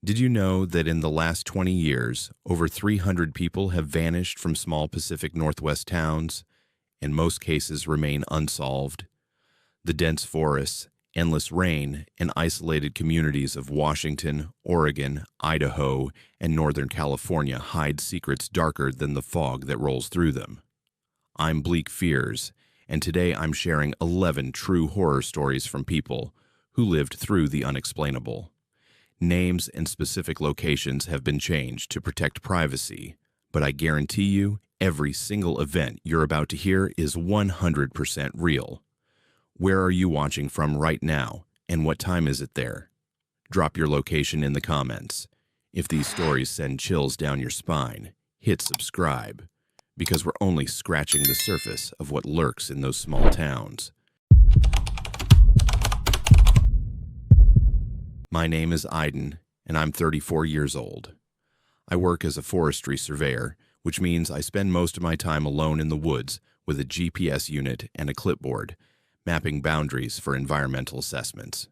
Did you know that in the last 20 years, over 300 people have vanished from small Pacific Northwest towns, and most cases remain unsolved? The dense forests, endless rain, and isolated communities of Washington, Oregon, Idaho, and Northern California hide secrets darker than the fog that rolls through them. I'm Bleak Fears, and today I'm sharing 11 true horror stories from people who lived through the unexplainable. Names and specific locations have been changed to protect privacy, but I guarantee you, every single event you're about to hear is 100% real. Where are you watching from right now, and what time is it there? Drop your location in the comments. If these stories send chills down your spine, hit subscribe, because we're only scratching the surface of what lurks in those small towns. My name is Idaho, and I'm 34 years old. I work as a forestry surveyor, which means I spend most of my time alone in the woods with a GPS unit and a clipboard, mapping boundaries for environmental assessments.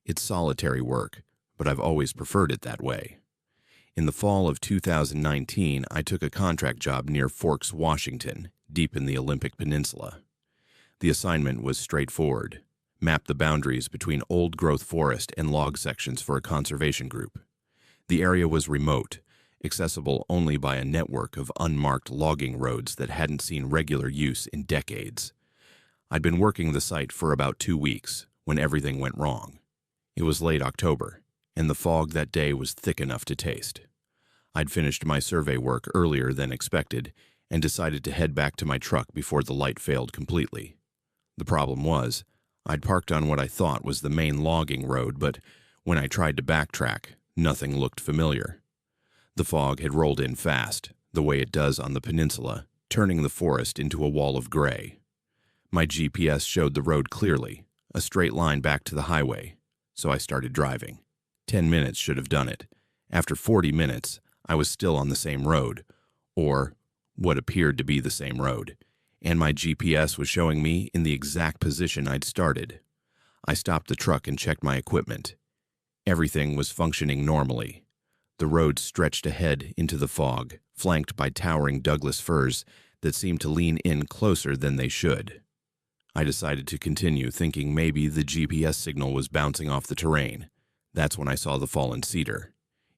It's solitary work, but I've always preferred it that way. In the fall of 2019, I took a contract job near Forks, Washington, deep in the Olympic Peninsula. The assignment was straightforward: map the boundaries between old-growth forest and log sections for a conservation group. The area was remote, accessible only by a network of unmarked logging roads that hadn't seen regular use in decades. I'd been working the site for about 2 weeks when everything went wrong. It was late October, and the fog that day was thick enough to taste. I'd finished my survey work earlier than expected and decided to head back to my truck before the light failed completely. The problem was, I'd parked on what I thought was the main logging road, but when I tried to backtrack, nothing looked familiar. The fog had rolled in fast, the way it does on the peninsula, turning the forest into a wall of gray. My GPS showed the road clearly, a straight line back to the highway, so I started driving. 10 minutes should have done it. After 40 minutes, I was still on the same road, or what appeared to be the same road, and my GPS was showing me in the exact position I'd started. I stopped the truck and checked my equipment. Everything was functioning normally. The road stretched ahead into the fog, flanked by towering Douglas firs that seemed to lean in closer than they should. I decided to continue, thinking maybe the GPS signal was bouncing off the terrain. That's when I saw the fallen cedar.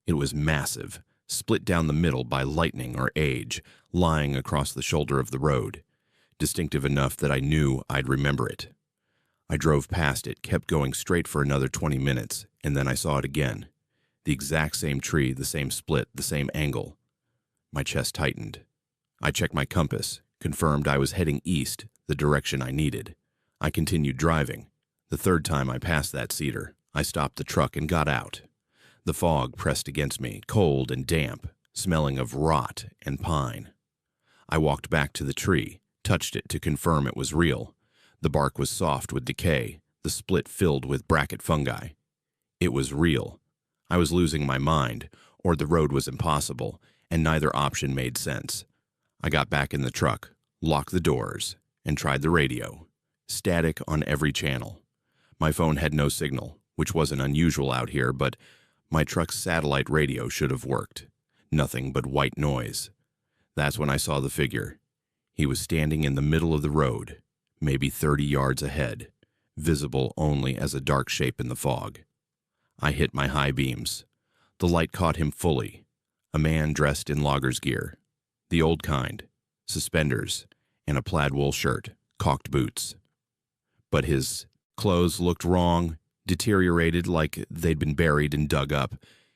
It was massive, split down the middle by lightning or age, lying across the shoulder of the road. Distinctive enough that I knew I'd remember it. I drove past it, kept going straight for another 20 minutes, and then I saw it again. The exact same tree, the same split, the same angle. My chest tightened. I checked my compass, confirmed I was heading east, the direction I needed. I continued driving. The third time I passed that cedar, I stopped the truck and got out. The fog pressed against me, cold and damp, smelling of rot and pine. I walked back to the tree, touched it to confirm it was real. The bark was soft with decay, the split filled with bracket fungi. It was real. I was losing my mind, or the road was impossible, and neither option made sense. I got back in the truck, locked the doors, and tried the radio. Static on every channel. My phone had no signal, which wasn't unusual out here, but my truck's satellite radio should have worked. Nothing but white noise. That's when I saw the figure. He was standing in the middle of the road, maybe 30 yards ahead, visible only as a dark shape in the fog. I hit my high beams. The light caught him fully. A man dressed in logger's gear. The old kind. Suspenders and a plaid wool shirt, caulked boots. But his clothes looked wrong, deteriorated like they'd been buried and dug up.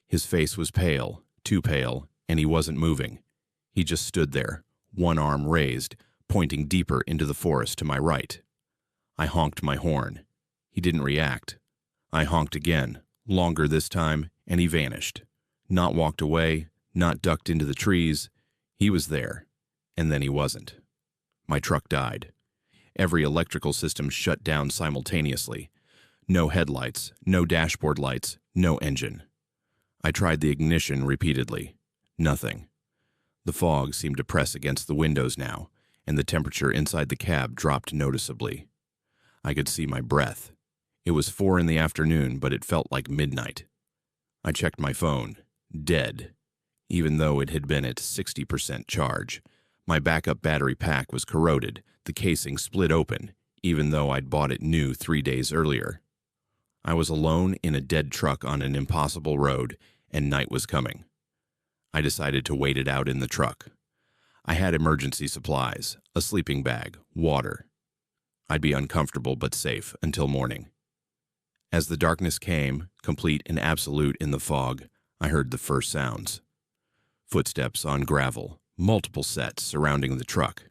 His face was pale, too pale, and he wasn't moving. He just stood there, one arm raised, pointing deeper into the forest to my right. I honked my horn. He didn't react. I honked again, longer this time, and he vanished. Not walked away, not ducked into the trees. He was there, and then he wasn't. My truck died. Every electrical system shut down simultaneously. No headlights, no dashboard lights, no engine. I tried the ignition repeatedly. Nothing. The fog seemed to press against the windows now, and the temperature inside the cab dropped noticeably. I could see my breath. It was 4 in the afternoon, but it felt like midnight. I checked my phone. Dead. Even though it had been at 60% charge. My backup battery pack was corroded, the casing split open, even though I'd bought it new 3 days earlier. I was alone in a dead truck on an impossible road, and night was coming. I decided to wait it out in the truck. I had emergency supplies, a sleeping bag, water. I'd be uncomfortable but safe until morning. As the darkness came, complete and absolute in the fog, I heard the first sounds. Footsteps on gravel, multiple sets surrounding the truck.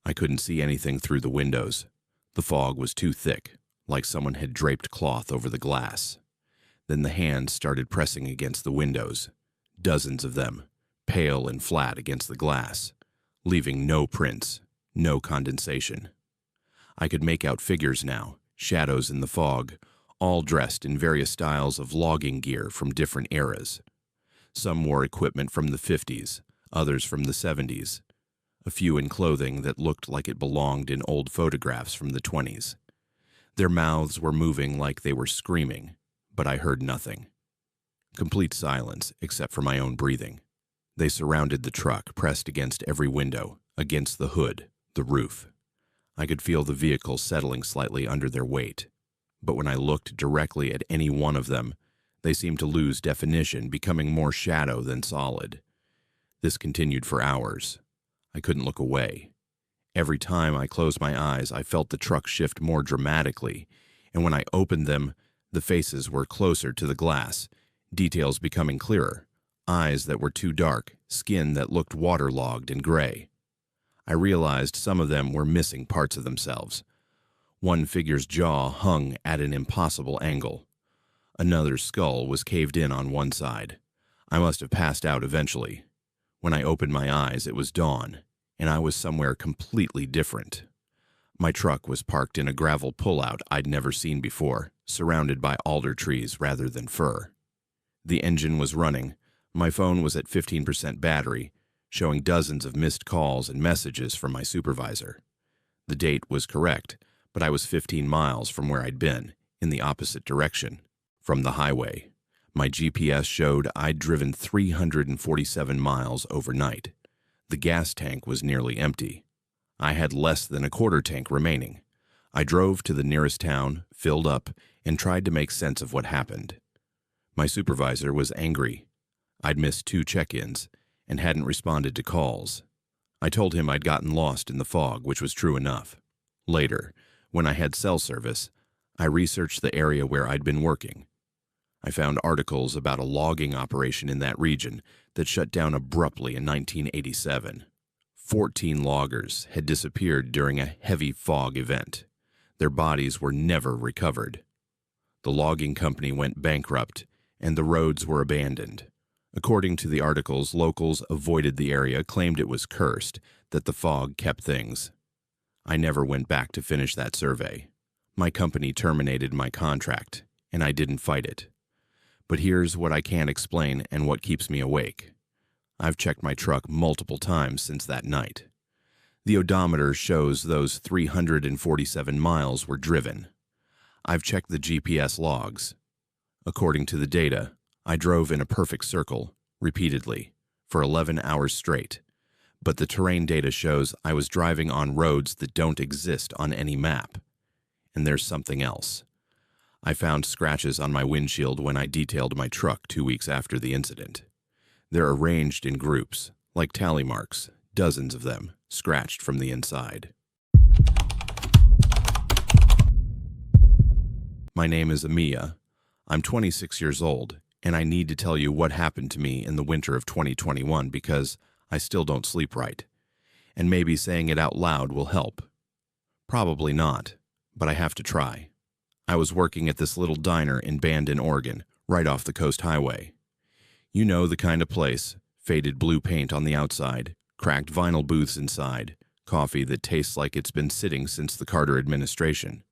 I couldn't see anything through the windows. The fog was too thick, like someone had draped cloth over the glass. Then the hands started pressing against the windows, dozens of them, pale and flat against the glass, leaving no prints, no condensation. I could make out figures now, shadows in the fog, all dressed in various styles of logging gear from different eras. Some wore equipment from the 50s, others from the 70s, a few in clothing that looked like it belonged in old photographs from the 20s. Their mouths were moving like they were screaming, but I heard nothing. Complete silence except for my own breathing. They surrounded the truck, pressed against every window, against the hood, the roof. I could feel the vehicle settling slightly under their weight, but when I looked directly at any one of them, they seemed to lose definition, becoming more shadow than solid. This continued for hours. I couldn't look away. Every time I closed my eyes, I felt the truck shift more dramatically, and when I opened them, the faces were closer to the glass, details becoming clearer, eyes that were too dark, skin that looked waterlogged and gray. I realized some of them were missing parts of themselves. One figure's jaw hung at an impossible angle. Another's skull was caved in on one side. I must have passed out eventually. When I opened my eyes, it was dawn, and I was somewhere completely different. My truck was parked in a gravel pullout I'd never seen before, surrounded by alder trees rather than fir. The engine was running. My phone was at 15% battery, showing dozens of missed calls and messages from my supervisor. The date was correct, but I was 15 miles from where I'd been, in the opposite direction, from the highway. My GPS showed I'd driven 347 miles overnight. The gas tank was nearly empty. I had less than a quarter tank remaining. I drove to the nearest town, filled up, and tried to make sense of what happened. My supervisor was angry. I'd missed 2 check-ins and hadn't responded to calls. I told him I'd gotten lost in the fog, which was true enough. Later, when I had cell service, I researched the area where I'd been working. I found articles about a logging operation in that region that shut down abruptly in 1987. 14 loggers had disappeared during a heavy fog event. Their bodies were never recovered. The logging company went bankrupt, and the roads were abandoned. According to the articles, locals avoided the area, claimed it was cursed, that the fog kept things. I never went back to finish that survey. My company terminated my contract, and I didn't fight it. But here's what I can't explain and what keeps me awake. I've checked my truck multiple times since that night. The odometer shows those 347 miles were driven. I've checked the GPS logs. According to the data, I drove in a perfect circle, repeatedly, for 11 hours straight. But the terrain data shows I was driving on roads that don't exist on any map. And there's something else. I found scratches on my windshield when I detailed my truck 2 weeks after the incident. They're arranged in groups, like tally marks, dozens of them, scratched from the inside. My name is Amiya. I'm 26 years old, and I need to tell you what happened to me in the winter of 2021 because I still don't sleep right. And maybe saying it out loud will help. Probably not, but I have to try. I was working at this little diner in Bandon, Oregon, right off the Coast Highway. You know the kind of place, faded blue paint on the outside, cracked vinyl booths inside, coffee that tastes like it's been sitting since the Carter administration.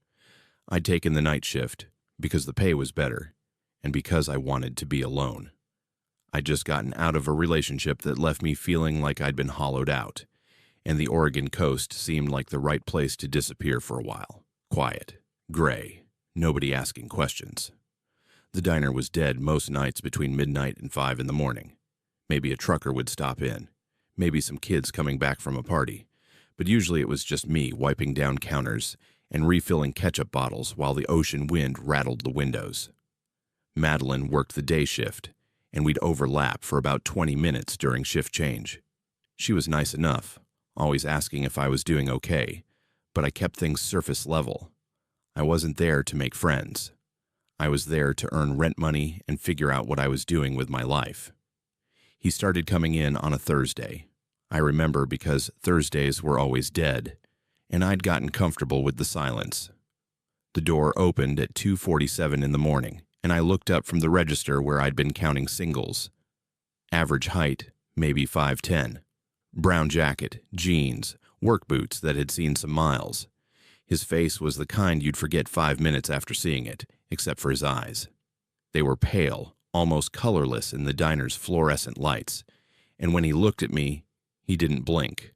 I'd taken the night shift because the pay was better and because I wanted to be alone. I'd just gotten out of a relationship that left me feeling like I'd been hollowed out, and the Oregon coast seemed like the right place to disappear for a while. Quiet, gray, nobody asking questions. The diner was dead most nights between midnight and 5 in the morning. Maybe a trucker would stop in, maybe some kids coming back from a party, but usually it was just me wiping down counters and refilling ketchup bottles while the ocean wind rattled the windows. Madeline worked the day shift, and we'd overlap for about 20 minutes during shift change. She was nice enough, always asking if I was doing okay, but I kept things surface level. I wasn't there to make friends. I was there to earn rent money and figure out what I was doing with my life. He started coming in on a Thursday. I remember because Thursdays were always dead, and I'd gotten comfortable with the silence. The door opened at 2:47 in the morning, and I looked up from the register where I'd been counting singles. Average height, maybe 5'10". Brown jacket, jeans, work boots that had seen some miles. His face was the kind you'd forget 5 minutes after seeing it, except for his eyes. They were pale, almost colorless in the diner's fluorescent lights, and when he looked at me, he didn't blink.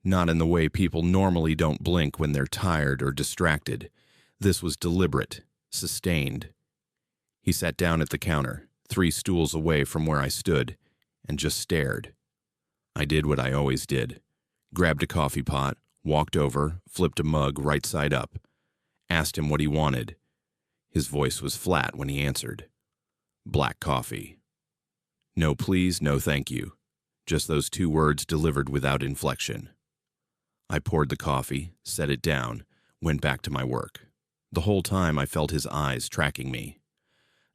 Not in the way people normally don't blink when they're tired or distracted. This was deliberate, sustained. He sat down at the counter, 3 stools away from where I stood, and just stared. I did what I always did. Grabbed a coffee pot, walked over, flipped a mug right side up, asked him what he wanted. His voice was flat when he answered. Black coffee. No please, no thank you. Just those 2 words delivered without inflection. I poured the coffee, set it down, went back to my work. The whole time I felt his eyes tracking me.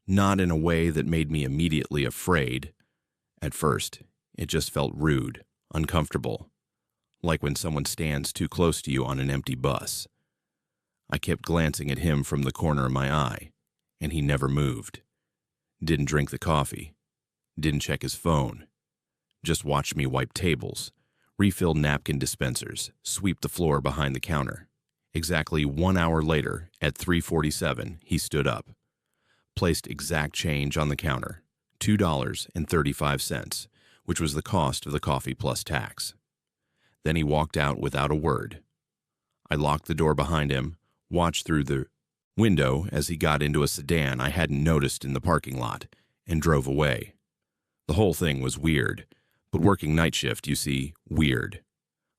Not in a way that made me immediately afraid. At first, it just felt rude, uncomfortable, like when someone stands too close to you on an empty bus. I kept glancing at him from the corner of my eye, and he never moved. Didn't drink the coffee. Didn't check his phone. Just watched me wipe tables, refill napkin dispensers, sweep the floor behind the counter. Exactly 1 hour later, at 3:47, he stood up, placed exact change on the counter, $2.35, which was the cost of the coffee plus tax. Then he walked out without a word. I locked the door behind him, watched through the window as he got into a sedan I hadn't noticed in the parking lot, and drove away. The whole thing was weird, but working night shift, you see, weird.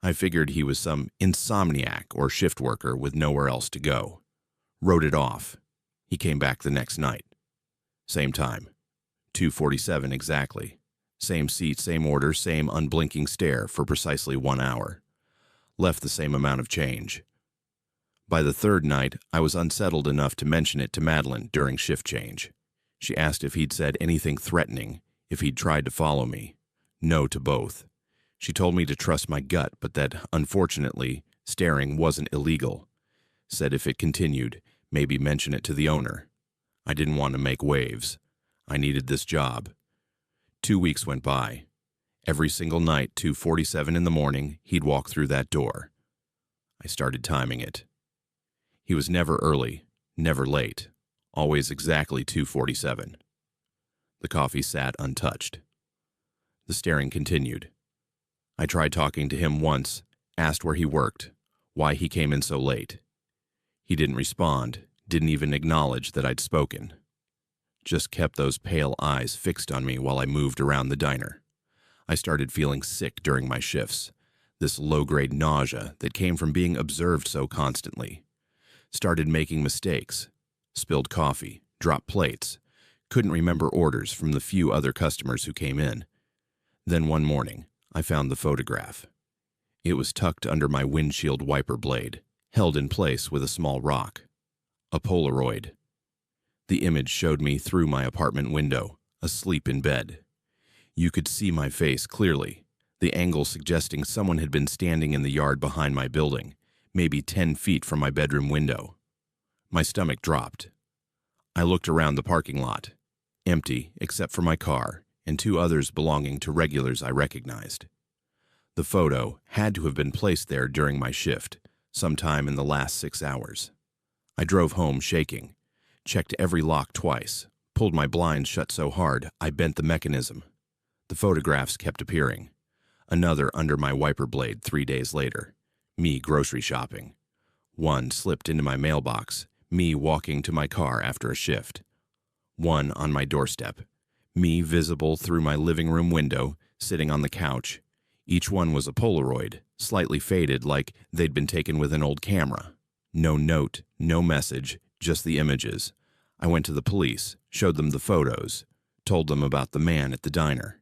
I figured he was some insomniac or shift worker with nowhere else to go. Wrote it off. He came back the next night. Same time. 2:47 exactly. Same seat, same order, same unblinking stare for precisely 1 hour. Left the same amount of change. By the 3rd night, I was unsettled enough to mention it to Madeline during shift change. She asked if he'd said anything threatening, if he'd tried to follow me. No to both. She told me to trust my gut, but that, unfortunately, staring wasn't illegal. Said if it continued, maybe mention it to the owner. I didn't want to make waves. I needed this job. 2 weeks went by. Every single night, 2:47 in the morning, he'd walk through that door. I started timing it. He was never early, never late, always exactly 2:47. The coffee sat untouched. The staring continued. I tried talking to him once, asked where he worked, why he came in so late. He didn't respond, didn't even acknowledge that I'd spoken. Just kept those pale eyes fixed on me while I moved around the diner. I started feeling sick during my shifts, this low-grade nausea that came from being observed so constantly. Started making mistakes, spilled coffee, dropped plates, couldn't remember orders from the few other customers who came in. Then one morning, I found the photograph. It was tucked under my windshield wiper blade, held in place with a small rock. A Polaroid. The image showed me through my apartment window, asleep in bed. You could see my face clearly, the angle suggesting someone had been standing in the yard behind my building, maybe 10 feet from my bedroom window. My stomach dropped. I looked around the parking lot, empty except for my car and 2 others belonging to regulars I recognized. The photo had to have been placed there during my shift, sometime in the last 6 hours. I drove home shaking, checked every lock twice, pulled my blinds shut so hard I bent the mechanism. The photographs kept appearing. Another under my wiper blade 3 days later, me grocery shopping. One slipped into my mailbox, me walking to my car after a shift. One on my doorstep, me visible through my living room window, sitting on the couch. Each one was a Polaroid, slightly faded like they'd been taken with an old camera. No note, no message, just the images. I went to the police, showed them the photos, told them about the man at the diner.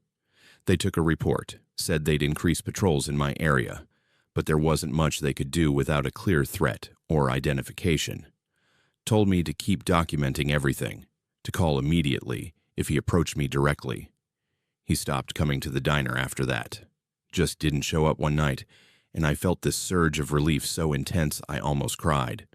They took a report, said they'd increase patrols in my area, but there wasn't much they could do without a clear threat or identification. Told me to keep documenting everything, to call immediately if he approached me directly. He stopped coming to the diner after that. Just didn't show up one night, and I felt this surge of relief so intense I almost cried.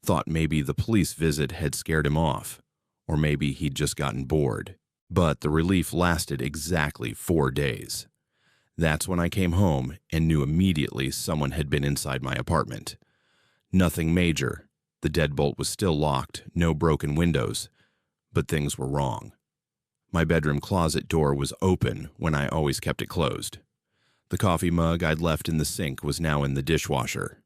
Thought maybe the police visit had scared him off, or maybe he'd just gotten bored. But the relief lasted exactly 4 days. That's when I came home and knew immediately someone had been inside my apartment. Nothing major. The deadbolt was still locked, no broken windows, but things were wrong. My bedroom closet door was open when I always kept it closed. The coffee mug I'd left in the sink was now in the dishwasher.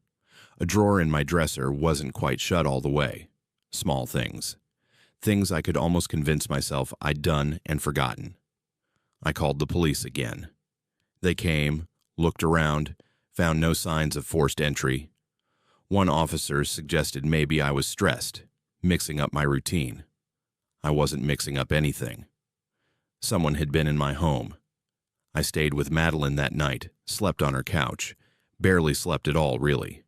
A drawer in my dresser wasn't quite shut all the way. Small things. Things I could almost convince myself I'd done and forgotten. I called the police again. They came, looked around, found no signs of forced entry. One officer suggested maybe I was stressed, mixing up my routine. I wasn't mixing up anything. Someone had been in my home. I stayed with Madeline that night, slept on her couch, barely slept at all, really.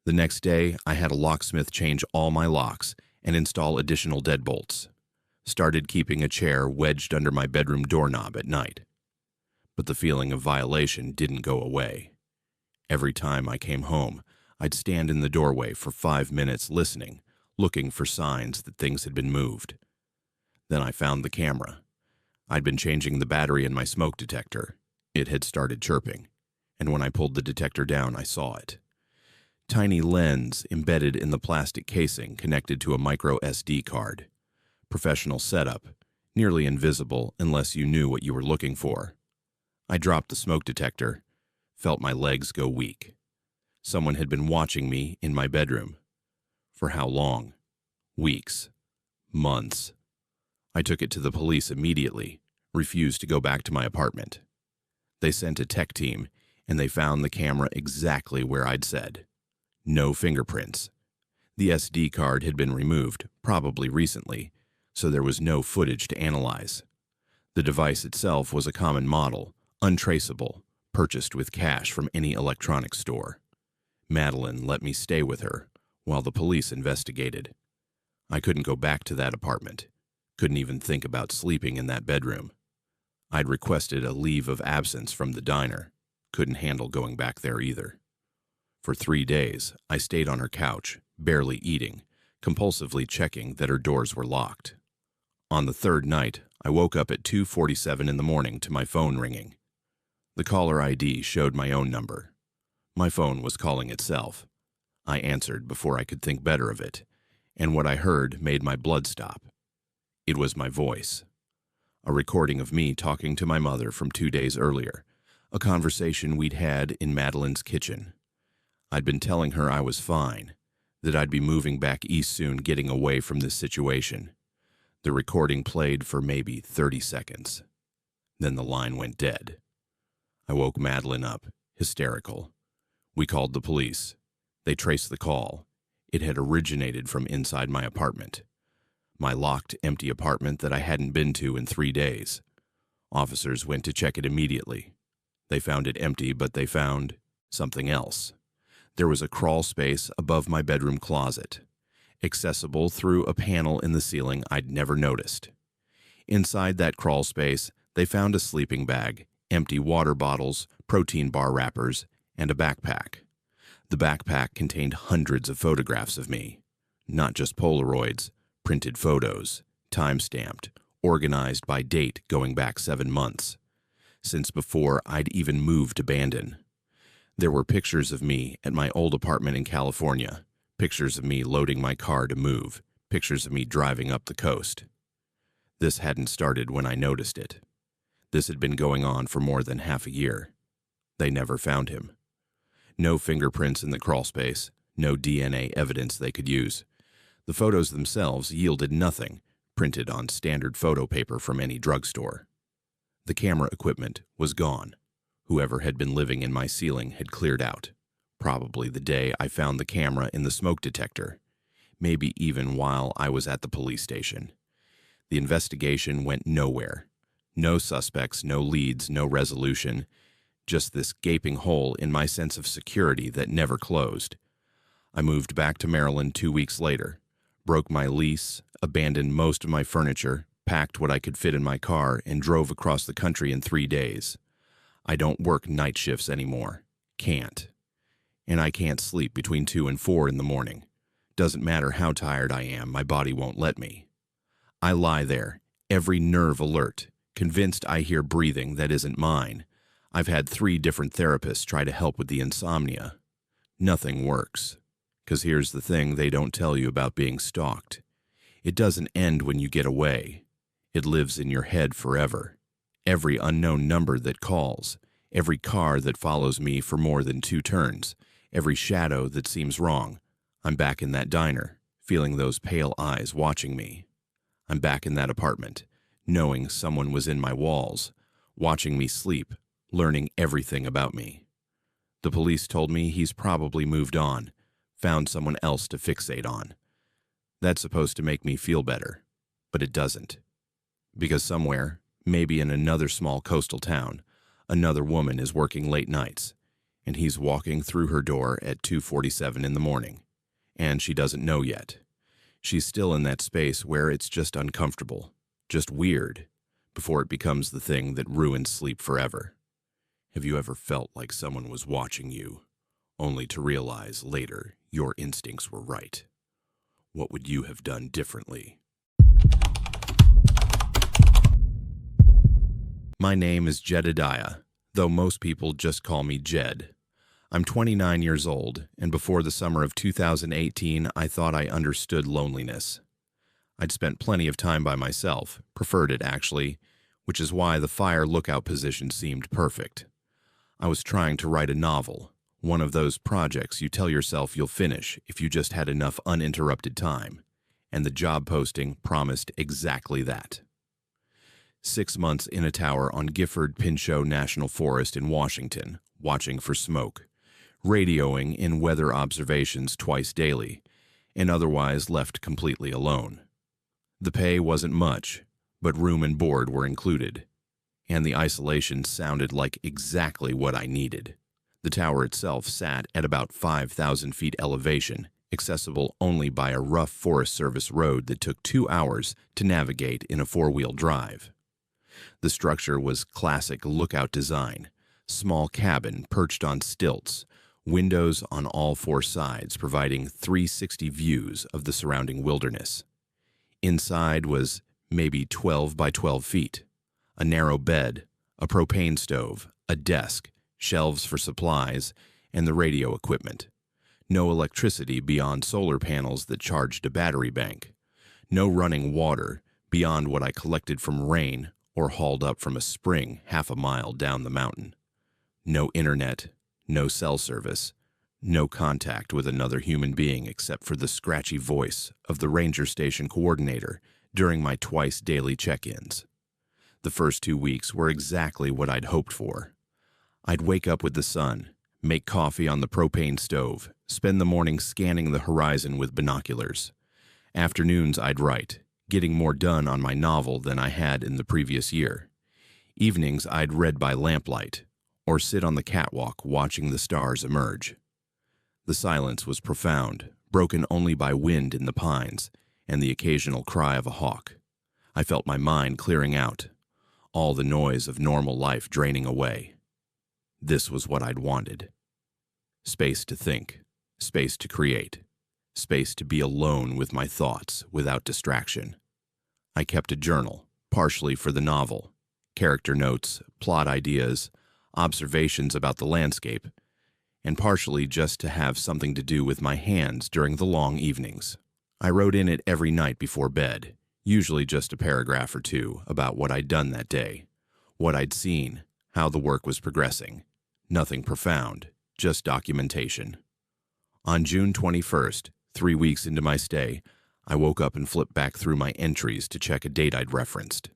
The next day, I had a locksmith change all my locks and install additional deadbolts. Started keeping a chair wedged under my bedroom doorknob at night. But the feeling of violation didn't go away. Every time I came home, I'd stand in the doorway for 5 minutes listening, looking for signs that things had been moved. Then I found the camera. I'd been changing the battery in my smoke detector. It had started chirping, and when I pulled the detector down, I saw it. Tiny lens embedded in the plastic casing connected to a micro SD card. Professional setup, nearly invisible unless you knew what you were looking for. I dropped the smoke detector, felt my legs go weak. Someone had been watching me in my bedroom. For how long? Weeks. Months. I took it to the police immediately, refused to go back to my apartment. They sent a tech team, and they found the camera exactly where I'd said. No fingerprints. The SD card had been removed, probably recently, so there was no footage to analyze. The device itself was a common model, untraceable, purchased with cash from any electronics store. Madeline let me stay with her while the police investigated. I couldn't go back to that apartment. Couldn't even think about sleeping in that bedroom. I'd requested a leave of absence from the diner. Couldn't handle going back there either. For 3 days, I stayed on her couch, barely eating, compulsively checking that her doors were locked. On the third night, I woke up at 2:47 in the morning to my phone ringing. The caller ID showed my own number. My phone was calling itself. I answered before I could think better of it, and what I heard made my blood stop. It was my voice. A recording of me talking to my mother from 2 days earlier, a conversation we'd had in Madeline's kitchen. I'd been telling her I was fine, that I'd be moving back east soon, getting away from this situation. The recording played for maybe 30 seconds. Then the line went dead. I woke Madeline up, hysterical. We called the police. They traced the call. It had originated from inside my apartment. My locked, empty apartment that I hadn't been to in 3 days. Officers went to check it immediately. They found it empty, but they found something else. There was a crawl space above my bedroom closet, accessible through a panel in the ceiling I'd never noticed. Inside that crawl space, they found a sleeping bag, empty water bottles, protein bar wrappers, and a backpack. The backpack contained hundreds of photographs of me, not just Polaroids, printed photos, time-stamped, organized by date going back 7 months, since before I'd even moved to Bandon. There were pictures of me at my old apartment in California, pictures of me loading my car to move, pictures of me driving up the coast. This hadn't started when I noticed it. This had been going on for more than half a year. They never found him. No fingerprints in the crawl space, no DNA evidence they could use. The photos themselves yielded nothing, printed on standard photo paper from any drugstore. The camera equipment was gone. Whoever had been living in my ceiling had cleared out, probably the day I found the camera in the smoke detector, maybe even while I was at the police station. The investigation went nowhere. No suspects, no leads, no resolution, just this gaping hole in my sense of security that never closed. I moved back to Maryland 2 weeks later, broke my lease, abandoned most of my furniture, packed what I could fit in my car, and drove across the country in 3 days. I don't work night shifts anymore. Can't. And I can't sleep between 2 and 4 in the morning. Doesn't matter how tired I am, my body won't let me. I lie there, every nerve alert, convinced I hear breathing that isn't mine. I've had 3 different therapists try to help with the insomnia. Nothing works. 'Cause here's the thing they don't tell you about being stalked. It doesn't end when you get away. It lives in your head forever. Every unknown number that calls, every car that follows me for more than 2 turns, every shadow that seems wrong. I'm back in that diner, feeling those pale eyes watching me. I'm back in that apartment, knowing someone was in my walls, watching me sleep, learning everything about me. The police told me he's probably moved on, found someone else to fixate on. That's supposed to make me feel better, but it doesn't. Because somewhere, maybe in another small coastal town, another woman is working late nights, and he's walking through her door at 2:47 in the morning, and she doesn't know yet. She's still in that space where it's just uncomfortable, just weird, before it becomes the thing that ruins sleep forever. Have you ever felt like someone was watching you, only to realize later your instincts were right? What would you have done differently? My name is Jedediah, though most people just call me Jed. I'm 29 years old, and before the summer of 2018, I thought I understood loneliness. I'd spent plenty of time by myself, preferred it actually, which is why the fire lookout position seemed perfect. I was trying to write a novel, one of those projects you tell yourself you'll finish if you just had enough uninterrupted time, and the job posting promised exactly that. 6 months in a tower on Gifford-Pinchot National Forest in Washington, watching for smoke, radioing in weather observations twice daily, and otherwise left completely alone. The pay wasn't much, but room and board were included, and the isolation sounded like exactly what I needed. The tower itself sat at about 5,000 feet elevation, accessible only by a rough Forest Service road that took 2 hours to navigate in a 4-wheel drive. The structure was classic lookout design, small cabin perched on stilts, windows on all 4 sides providing 360 views of the surrounding wilderness. Inside was maybe 12 by 12 feet, a narrow bed, a propane stove, a desk, shelves for supplies, and the radio equipment. No electricity beyond solar panels that charged a battery bank. No running water beyond what I collected from rain or hauled up from a spring half a mile down the mountain. No internet, no cell service, no contact with another human being except for the scratchy voice of the ranger station coordinator during my twice daily check-ins. The first 2 weeks were exactly what I'd hoped for. I'd wake up with the sun, make coffee on the propane stove, spend the morning scanning the horizon with binoculars. Afternoons I'd write, getting more done on my novel than I had in the previous year. Evenings I'd read by lamplight, or sit on the catwalk watching the stars emerge. The silence was profound, broken only by wind in the pines and the occasional cry of a hawk. I felt my mind clearing out, all the noise of normal life draining away. This was what I'd wanted. Space to think, space to create, space to be alone with my thoughts without distraction. I kept a journal, partially for the novel, character notes, plot ideas, observations about the landscape, and partially just to have something to do with my hands during the long evenings. I wrote in it every night before bed, usually just a paragraph or 2 about what I'd done that day, what I'd seen, how the work was progressing. Nothing profound, just documentation. On June 21st, 3 weeks into my stay, I woke up and flipped back through my entries to check a date I'd referenced.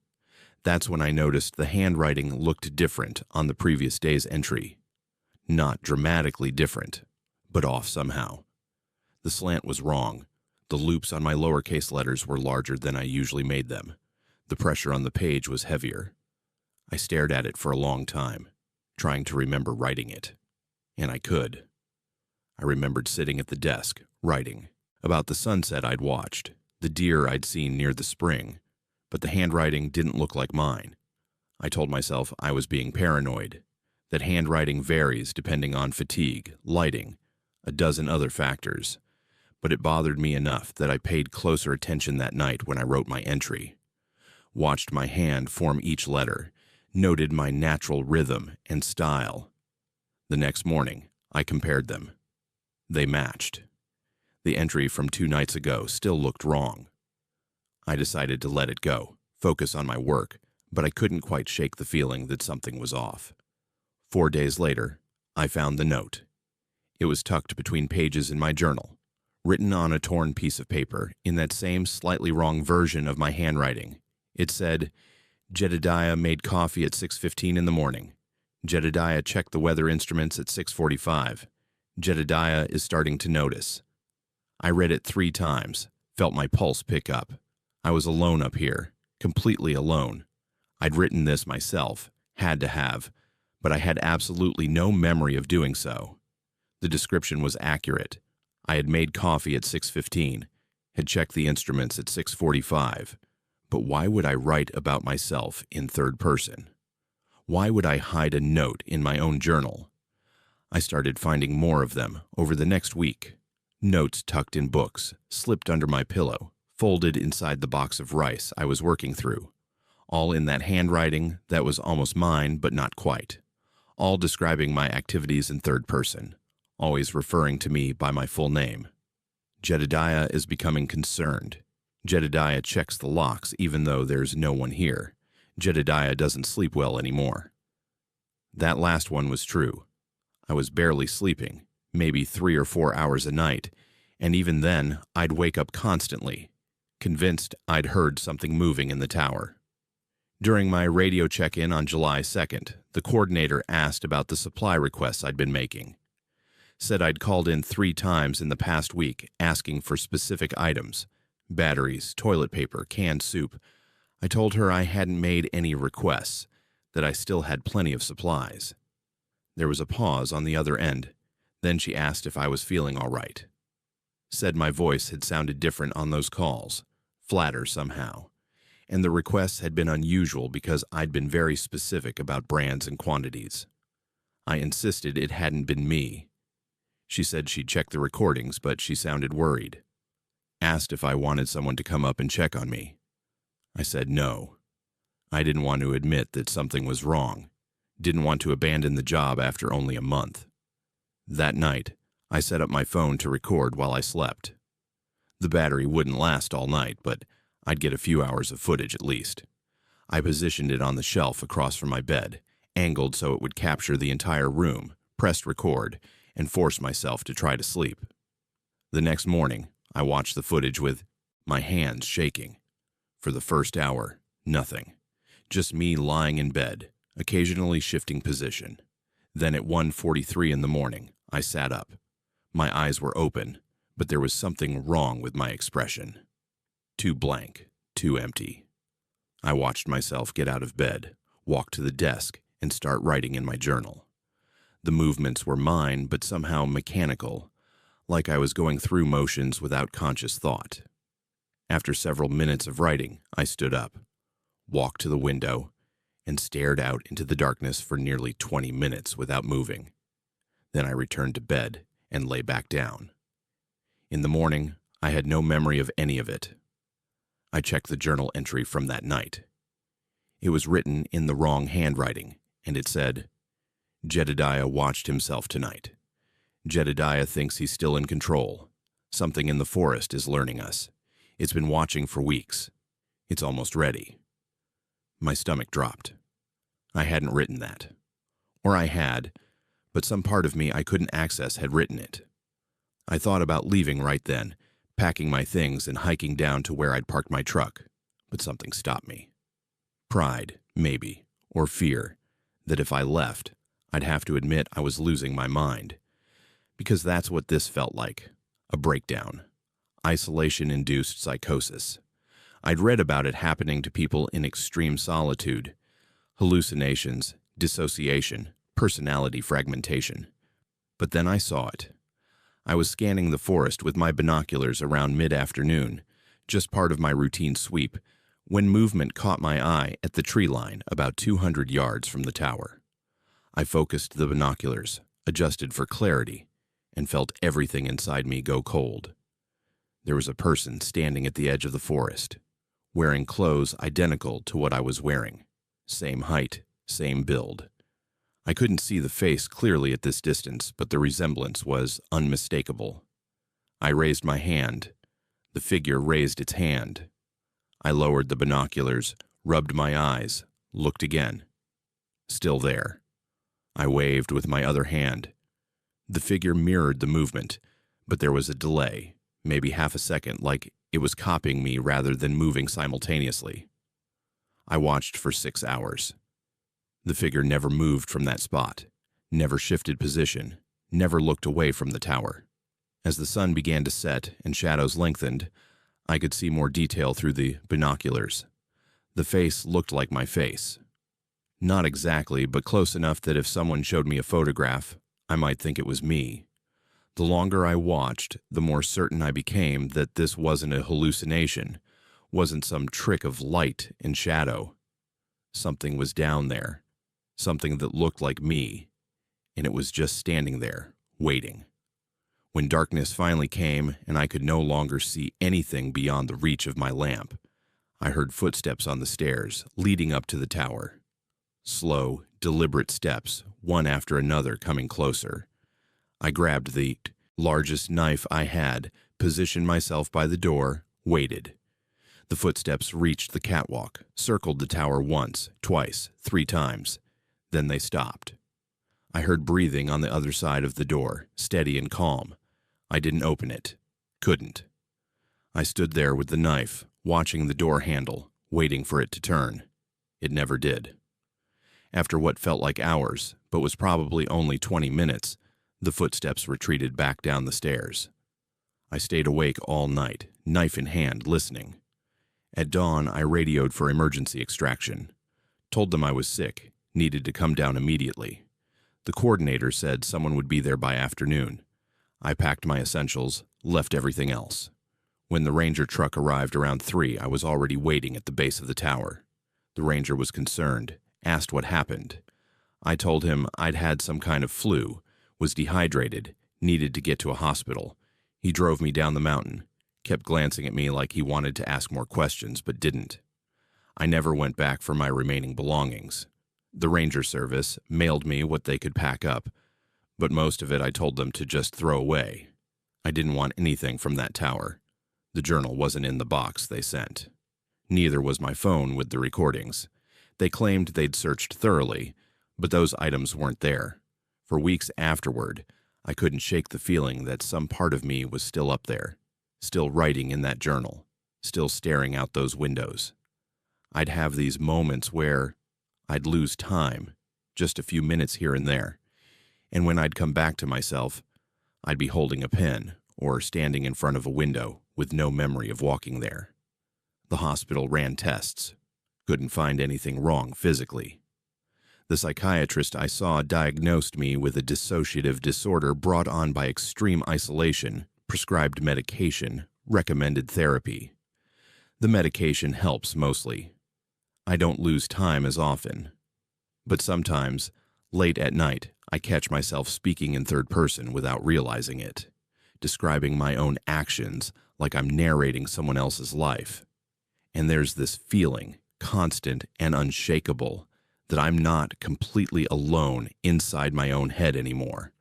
That's when I noticed the handwriting looked different on the previous day's entry. Not dramatically different, but off somehow. The slant was wrong. The loops on my lowercase letters were larger than I usually made them. The pressure on the page was heavier. I stared at it for a long time, trying to remember writing it. And I could. I remembered sitting at the desk, writing, about the sunset I'd watched, the deer I'd seen near the spring, but the handwriting didn't look like mine. I told myself I was being paranoid, that handwriting varies depending on fatigue, lighting, a dozen other factors, but it bothered me enough that I paid closer attention that night when I wrote my entry. Watched my hand form each letter, noted my natural rhythm and style. The next morning, I compared them. They matched. The entry from 2 nights ago still looked wrong. I decided to let it go, focus on my work, but I couldn't quite shake the feeling that something was off. 4 days later, I found the note. It was tucked between pages in my journal, written on a torn piece of paper in that same slightly wrong version of my handwriting. It said, "Jedediah made coffee at 6:15 in the morning. Jedediah checked the weather instruments at 6:45. Jedediah is starting to notice." I read it 3 times, felt my pulse pick up. I was alone up here, completely alone. I'd written this myself, had to have, but I had absolutely no memory of doing so. The description was accurate. I had made coffee at 6:15, had checked the instruments at 6:45. But why would I write about myself in third person? Why would I hide a note in my own journal? I started finding more of them over the next week. Notes tucked in books, slipped under my pillow, folded inside the box of rice I was working through. All in that handwriting that was almost mine, but not quite. All describing my activities in third person, always referring to me by my full name. Jedediah is becoming concerned. Jedediah checks the locks even though there's no one here. Jedediah doesn't sleep well anymore. That last one was true. I was barely sleeping, maybe 3 or 4 hours a night, and even then I'd wake up constantly, convinced I'd heard something moving in the tower. During my radio check-in on July 2nd, the coordinator asked about the supply requests I'd been making. Said I'd called in 3 times in the past week asking for specific items, batteries, toilet paper, canned soup. I told her I hadn't made any requests, that I still had plenty of supplies. There was a pause on the other end. Then she asked if I was feeling all right. Said my voice had sounded different on those calls, flatter somehow, and the requests had been unusual because I'd been very specific about brands and quantities. I insisted it hadn't been me. She said she'd checked the recordings, but she sounded worried. Asked if I wanted someone to come up and check on me. I said no. I didn't want to admit that something was wrong. Didn't want to abandon the job after only a month. That night, I set up my phone to record while I slept. The battery wouldn't last all night, but I'd get a few hours of footage at least. I positioned it on the shelf across from my bed, angled so it would capture the entire room, pressed record, and forced myself to try to sleep. The next morning, I watched the footage with my hands shaking. For the first hour, nothing. Just me lying in bed, occasionally shifting position. Then at 1:43 in the morning, I sat up. My eyes were open, but there was something wrong with my expression. Too blank, too empty. I watched myself get out of bed, walk to the desk, and start writing in my journal. The movements were mine, but somehow mechanical, like I was going through motions without conscious thought. After several minutes of writing, I stood up, walked to the window, and stared out into the darkness for nearly 20 minutes without moving. Then I returned to bed and lay back down. In the morning, I had no memory of any of it. I checked the journal entry from that night. It was written in the wrong handwriting, and it said, "Jedediah watched himself tonight. Jedediah thinks he's still in control. Something in the forest is learning us. It's been watching for weeks. It's almost ready." My stomach dropped. I hadn't written that. Or I had, but some part of me I couldn't access had written it. I thought about leaving right then, packing my things and hiking down to where I'd parked my truck, but something stopped me. Pride, maybe, or fear that if I left, I'd have to admit I was losing my mind. Because that's what this felt like, a breakdown. Isolation-induced psychosis. I'd read about it happening to people in extreme solitude, hallucinations, dissociation, personality fragmentation. But then I saw it. I was scanning the forest with my binoculars around mid-afternoon, just part of my routine sweep, when movement caught my eye at the tree line about 200 yards from the tower. I focused the binoculars, adjusted for clarity, and felt everything inside me go cold. There was a person standing at the edge of the forest, wearing clothes identical to what I was wearing. Same height, same build. I couldn't see the face clearly at this distance, but the resemblance was unmistakable. I raised my hand. The figure raised its hand. I lowered the binoculars, rubbed my eyes, looked again. Still there. I waved with my other hand. The figure mirrored the movement, but there was a delay, maybe half a second, like it was copying me rather than moving simultaneously. I watched for 6 hours. The figure never moved from that spot, never shifted position, never looked away from the tower. As the sun began to set and shadows lengthened, I could see more detail through the binoculars. The face looked like my face. Not exactly, but close enough that if someone showed me a photograph, I might think it was me. The longer I watched, the more certain I became that this wasn't a hallucination, wasn't some trick of light and shadow. Something was down there, something that looked like me, and it was just standing there, waiting. When darkness finally came and I could no longer see anything beyond the reach of my lamp, I heard footsteps on the stairs leading up to the tower. Slow, deliberate steps, one after another coming closer. I grabbed the largest knife I had, positioned myself by the door, waited. The footsteps reached the catwalk, circled the tower once, twice, 3 times. Then they stopped. I heard breathing on the other side of the door, steady and calm. I didn't open it. Couldn't. I stood there with the knife, watching the door handle, waiting for it to turn. It never did. After what felt like hours, but was probably only 20 minutes, the footsteps retreated back down the stairs. I stayed awake all night, knife in hand, listening. At dawn, I radioed for emergency extraction. Told them I was sick, needed to come down immediately. The coordinator said someone would be there by afternoon. I packed my essentials, left everything else. When the ranger truck arrived around 3, I was already waiting at the base of the tower. The ranger was concerned, asked what happened. I told him I'd had some kind of flu, was dehydrated, needed to get to a hospital. He drove me down the mountain, kept glancing at me like he wanted to ask more questions, but didn't. I never went back for my remaining belongings. The ranger service mailed me what they could pack up, but most of it I told them to just throw away. I didn't want anything from that tower. The journal wasn't in the box they sent. Neither was my phone with the recordings. They claimed they'd searched thoroughly, but those items weren't there. For weeks afterward, I couldn't shake the feeling that some part of me was still up there, still writing in that journal, still staring out those windows. I'd have these moments where I'd lose time, just a few minutes here and there, and when I'd come back to myself, I'd be holding a pen or standing in front of a window with no memory of walking there. The hospital ran tests. Couldn't find anything wrong physically. The psychiatrist I saw diagnosed me with a dissociative disorder brought on by extreme isolation, prescribed medication, recommended therapy. The medication helps mostly. I don't lose time as often. But sometimes, late at night, I catch myself speaking in third person without realizing it, describing my own actions like I'm narrating someone else's life. And there's this feeling, constant and unshakable, that I'm not completely alone inside my own head anymore.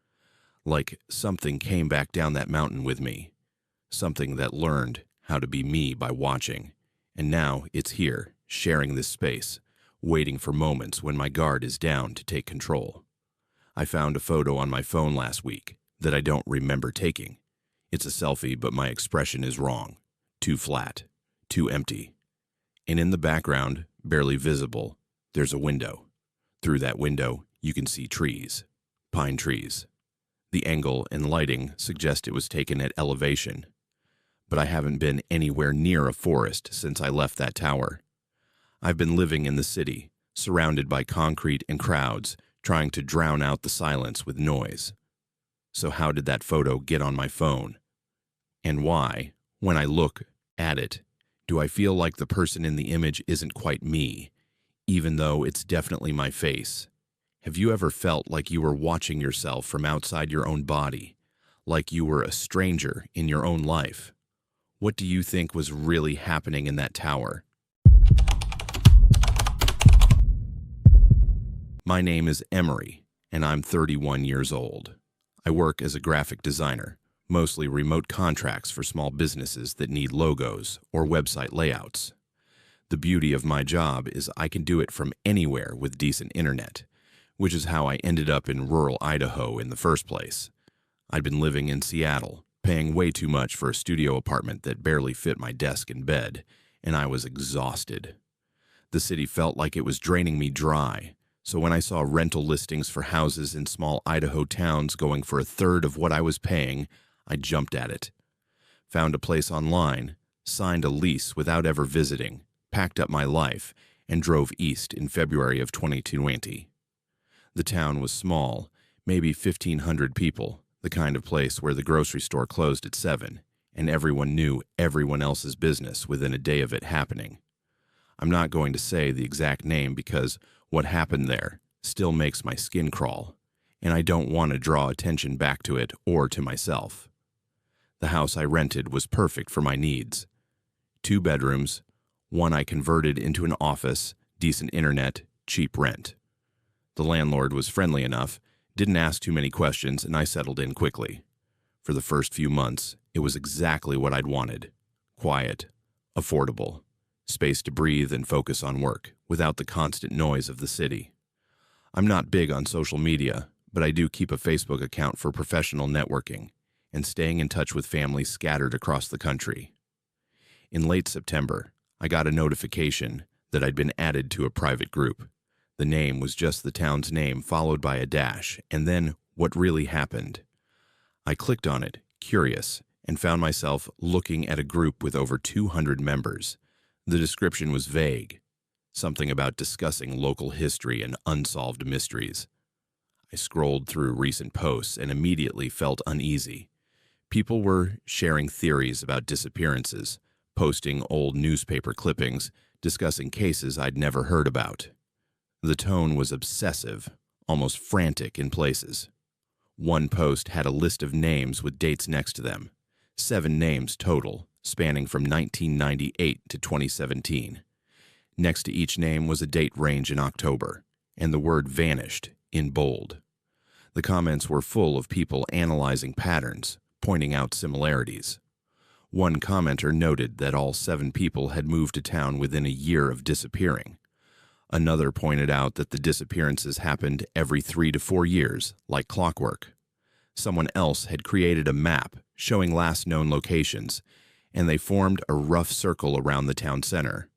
Like something came back down that mountain with me. Something that learned how to be me by watching. And now it's here, sharing this space, waiting for moments when my guard is down to take control. I found a photo on my phone last week that I don't remember taking. It's a selfie, but my expression is wrong. Too flat. Too empty. And in the background, barely visible, there's a window. Through that window, you can see trees. Pine trees. The angle and lighting suggest it was taken at elevation. But I haven't been anywhere near a forest since I left that tower. I've been living in the city, surrounded by concrete and crowds, trying to drown out the silence with noise. So how did that photo get on my phone? And why, when I look at it, do I feel like the person in the image isn't quite me, even though it's definitely my face? Have you ever felt like you were watching yourself from outside your own body, like you were a stranger in your own life? What do you think was really happening in that tower? My name is Emery, and I'm 31 years old. I work as a graphic designer, mostly remote contracts for small businesses that need logos or website layouts. The beauty of my job is I can do it from anywhere with decent internet, which is how I ended up in rural Idaho in the first place. I'd been living in Seattle, paying way too much for a studio apartment that barely fit my desk and bed, and I was exhausted. The city felt like it was draining me dry, so when I saw rental listings for houses in small Idaho towns going for a third of what I was paying, I jumped at it. Found a place online, signed a lease without ever visiting, packed up my life, and drove east in February of 2020. The town was small, maybe 1,500 people, the kind of place where the grocery store closed at 7, and everyone knew everyone else's business within a day of it happening. I'm not going to say the exact name because what happened there still makes my skin crawl, and I don't want to draw attention back to it or to myself. The house I rented was perfect for my needs. 2 bedrooms, one I converted into an office, decent internet, cheap rent. The landlord was friendly enough, didn't ask too many questions, and I settled in quickly. For the first few months, it was exactly what I'd wanted. Quiet, affordable, space to breathe and focus on work, without the constant noise of the city. I'm not big on social media, but I do keep a Facebook account for professional networking and staying in touch with families scattered across the country. In late September, I got a notification that I'd been added to a private group. The name was just the town's name followed by a dash, and then what really happened. I clicked on it, curious, and found myself looking at a group with over 200 members. The description was vague, something about discussing local history and unsolved mysteries. I scrolled through recent posts and immediately felt uneasy. People were sharing theories about disappearances, posting old newspaper clippings, discussing cases I'd never heard about. The tone was obsessive, almost frantic in places. One post had a list of names with dates next to them, 7 names total, spanning from 1998 to 2017. Next to each name was a date range in October, and the word vanished in bold. The comments were full of people analyzing patterns, pointing out similarities. One commenter noted that all 7 people had moved to town within a year of disappearing. Another pointed out that the disappearances happened every 3 to 4 years, like clockwork. Someone else had created a map showing last known locations, and they formed a rough circle around the town center.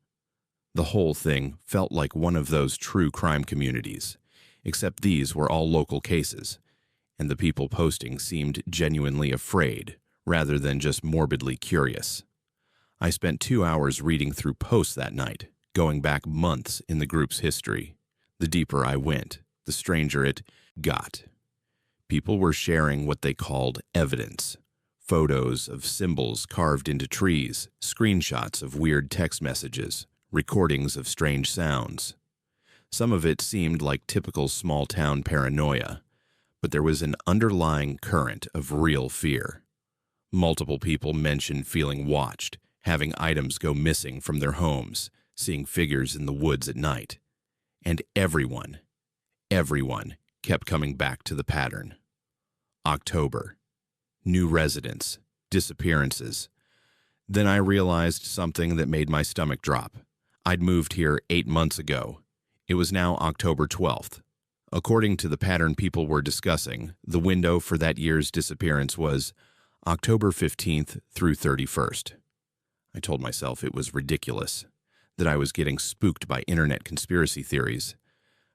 The whole thing felt like one of those true crime communities, except these were all local cases, and the people posting seemed genuinely afraid rather than just morbidly curious. I spent 2 hours reading through posts that night, going back months in the group's history. The deeper I went, the stranger it got. People were sharing what they called evidence. Photos of symbols carved into trees, screenshots of weird text messages, recordings of strange sounds. Some of it seemed like typical small-town paranoia, but there was an underlying current of real fear. Multiple people mentioned feeling watched, having items go missing from their homes, seeing figures in the woods at night. And everyone kept coming back to the pattern. October. New residents, disappearances. Then I realized something that made my stomach drop. I'd moved here 8 months ago. It was now October 12th. According to the pattern people were discussing, the window for that year's disappearance was October 15th through 31st. I told myself it was ridiculous, that I was getting spooked by internet conspiracy theories,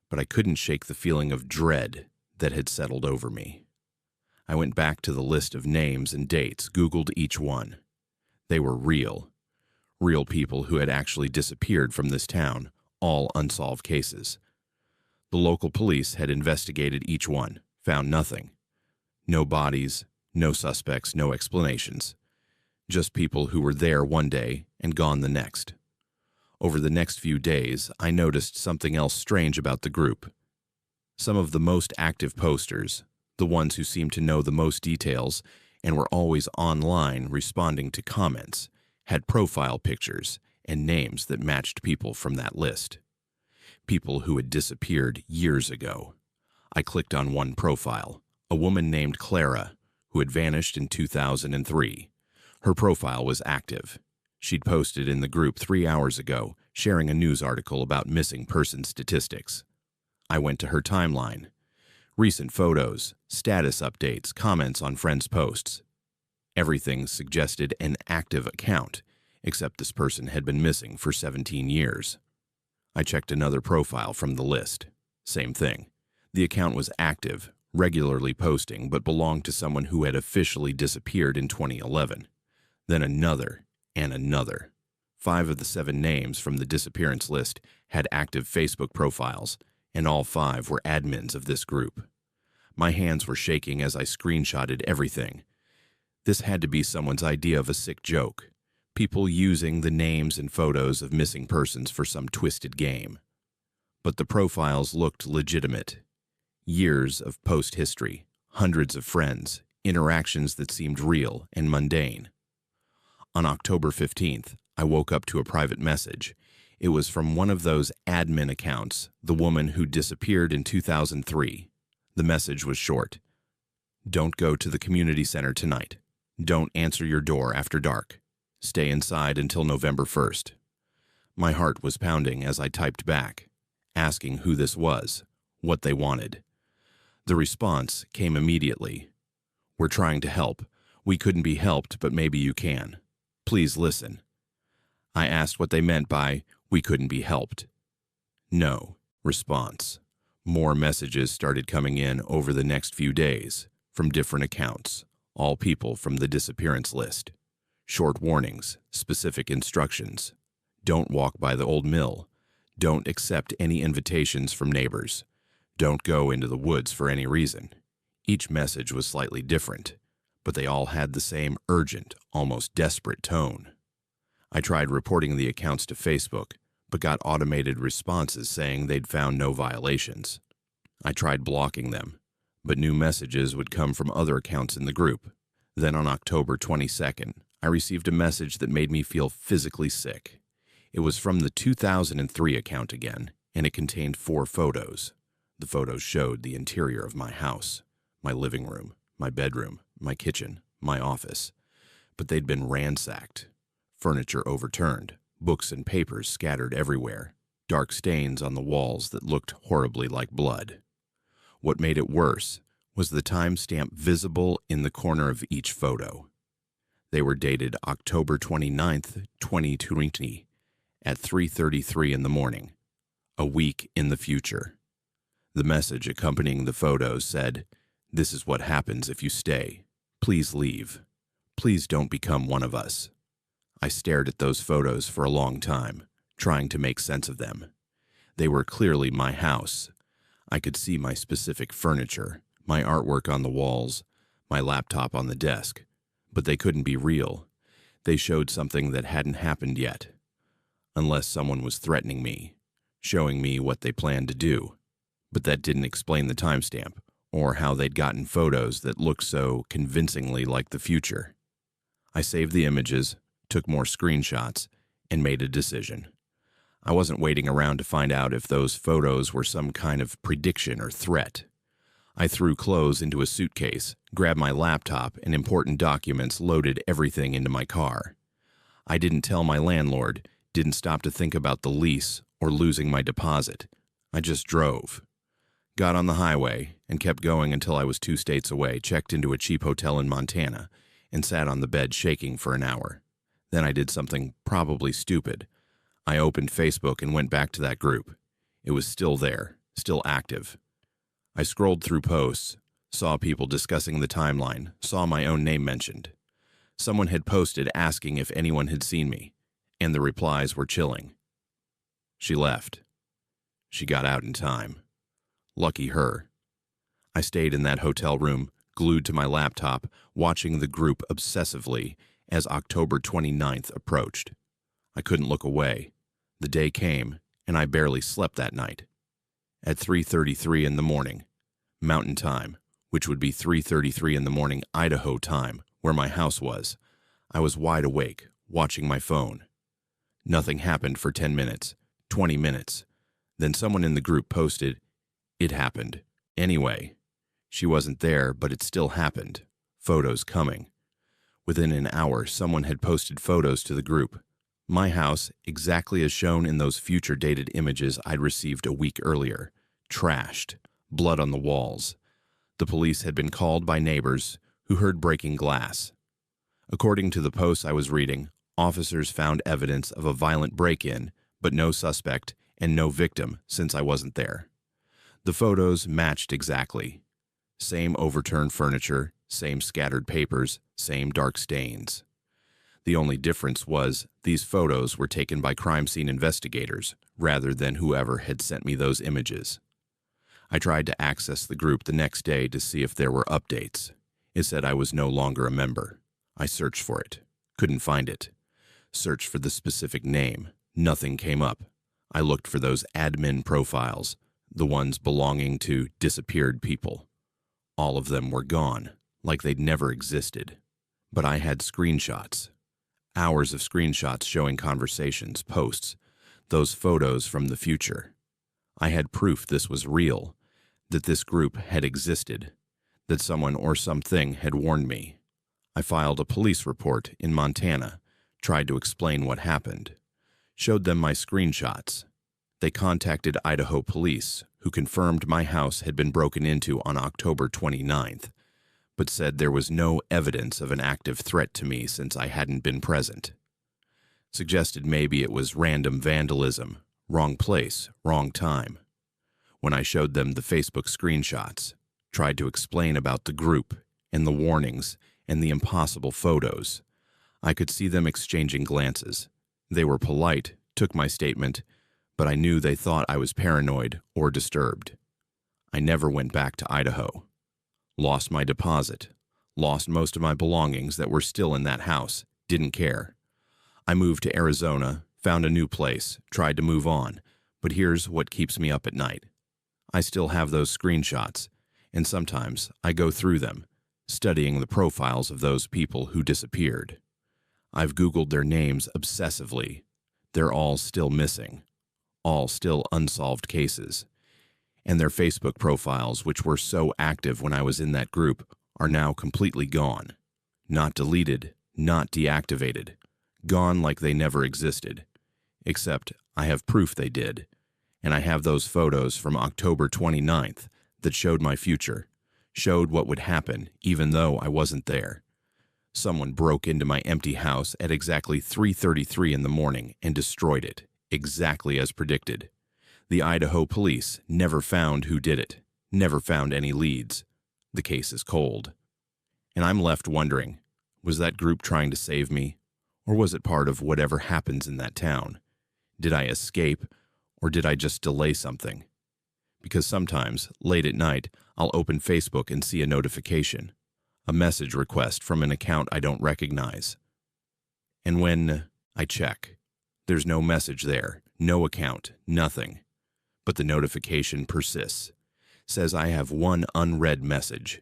but I couldn't shake the feeling of dread that had settled over me. I went back to the list of names and dates, Googled each one. They were real people who had actually disappeared from this town, all unsolved cases. The local police had investigated each one, found nothing. No bodies, no suspects, no explanations. Just people who were there one day and gone the next. Over the next few days, I noticed something else strange about the group. Some of the most active posters, the ones who seemed to know the most details and were always online responding to comments, had profile pictures and names that matched people from that list. People who had disappeared years ago. I clicked on one profile, a woman named Clara, who had vanished in 2003. Her profile was active. She'd posted in the group 3 hours ago, sharing a news article about missing person statistics. I went to her timeline. Recent photos, status updates, comments on friends' posts. Everything suggested an active account, except this person had been missing for 17 years. I checked another profile from the list. Same thing. The account was active, regularly posting, but belonged to someone who had officially disappeared in 2011. Then another, and another. 5 of the 7 names from the disappearance list had active Facebook profiles, and all 5 were admins of this group. My hands were shaking as I screenshotted everything. This had to be someone's idea of a sick joke. People using the names and photos of missing persons for some twisted game. But the profiles looked legitimate. Years of post history, hundreds of friends, interactions that seemed real and mundane. On October 15th, I woke up to a private message. It was from one of those admin accounts, the woman who disappeared in 2003. The message was short. Don't go to the community center tonight. Don't answer your door after dark. Stay inside until November 1st. My heart was pounding as I typed back, asking who this was, what they wanted. The response came immediately. We're trying to help. We couldn't be helped, but maybe you can. Please listen. I asked what they meant by, we couldn't be helped. No response. More messages started coming in over the next few days, from different accounts, all people from the disappearance list. Short warnings, specific instructions. Don't walk by the old mill. Don't accept any invitations from neighbors. Don't go into the woods for any reason. Each message was slightly different, but they all had the same urgent, almost desperate tone. I tried reporting the accounts to Facebook, but got automated responses saying they'd found no violations. I tried blocking them, but new messages would come from other accounts in the group. Then on October 22nd, I received a message that made me feel physically sick. It was from the 2003 account again, and it contained 4 photos. The photos showed the interior of my house, my living room, my bedroom, my kitchen, my office. But they'd been ransacked. Furniture overturned, books and papers scattered everywhere, dark stains on the walls that looked horribly like blood. What made it worse was the timestamp visible in the corner of each photo. They were dated October 29th, 2020, at 3:33 in the morning, a week in the future. The message accompanying the photos said, "This is what happens if you stay. Please leave. Please don't become one of us." I stared at those photos for a long time, trying to make sense of them. They were clearly my house. I could see my specific furniture, my artwork on the walls, my laptop on the desk, but they couldn't be real. They showed something that hadn't happened yet. Unless someone was threatening me, showing me what they planned to do. But that didn't explain the timestamp, or how they'd gotten photos that looked so convincingly like the future. I saved the images, took more screenshots, and made a decision. I wasn't waiting around to find out if those photos were some kind of prediction or threat. I threw clothes into a suitcase, grabbed my laptop and important documents, loaded everything into my car. I didn't tell my landlord, didn't stop to think about the lease or losing my deposit. I just drove. Got on the highway and kept going until I was 2 states away, checked into a cheap hotel in Montana, and sat on the bed shaking for an hour. Then I did something probably stupid. I opened Facebook and went back to that group. It was still there, still active. I scrolled through posts, saw people discussing the timeline, saw my own name mentioned. Someone had posted asking if anyone had seen me, and the replies were chilling. She left. She got out in time. Lucky her. I stayed in that hotel room, glued to my laptop, watching the group obsessively as October 29th approached. I couldn't look away. The day came, and I barely slept that night. At 3:33 in the morning, Mountain Time, which would be 3:33 in the morning Idaho time, where my house was, I was wide awake, watching my phone. Nothing happened for 10 minutes, 20 minutes. Then someone in the group posted, "It happened. Anyway." She wasn't there, but it still happened. Photos coming. Within an hour, someone had posted photos to the group. My house, exactly as shown in those future-dated images I'd received a week earlier. Trashed. Blood on the walls. The police had been called by neighbors who heard breaking glass. According to the posts I was reading, officers found evidence of a violent break-in, but no suspect and no victim since I wasn't there. The photos matched exactly. Same overturned furniture, same scattered papers, same dark stains. The only difference was these photos were taken by crime scene investigators rather than whoever had sent me those images. I tried to access the group the next day to see if there were updates. It said I was no longer a member. I searched for it. Couldn't find it. Searched for the specific name. Nothing came up. I looked for those admin profiles, the ones belonging to disappeared people. All of them were gone, like they'd never existed. But I had screenshots. Hours of screenshots showing conversations, posts, those photos from the future. I had proof this was real, that this group had existed, that someone or something had warned me. I filed a police report in Montana, tried to explain what happened, showed them my screenshots. They contacted Idaho police, who confirmed my house had been broken into on October 29th, but said there was no evidence of an active threat to me since I hadn't been present. Suggested maybe it was random vandalism, wrong place, wrong time. When I showed them the Facebook screenshots, tried to explain about the group and the warnings and the impossible photos, I could see them exchanging glances. They were polite, took my statement, but I knew they thought I was paranoid or disturbed. I never went back to Idaho. Lost my deposit. Lost most of my belongings that were still in that house. Didn't care. I moved to Arizona, found a new place, tried to move on, but here's what keeps me up at night. I still have those screenshots, and sometimes I go through them, studying the profiles of those people who disappeared. I've Googled their names obsessively. They're all still missing. All still unsolved cases. And their Facebook profiles, which were so active when I was in that group, are now completely gone. Not deleted, not deactivated. Gone like they never existed. Except I have proof they did. And I have those photos from October 29th that showed my future, showed what would happen even though I wasn't there. Someone broke into my empty house at exactly 3:33 in the morning and destroyed it, exactly as predicted. The Idaho police never found who did it, never found any leads. The case is cold. And I'm left wondering, was that group trying to save me? Or was it part of whatever happens in that town? Did I escape, or did I just delay something? Because sometimes, late at night, I'll open Facebook and see a notification, a message request from an account I don't recognize. And when I check, there's no message there, no account, nothing. But the notification persists, says I have one unread message.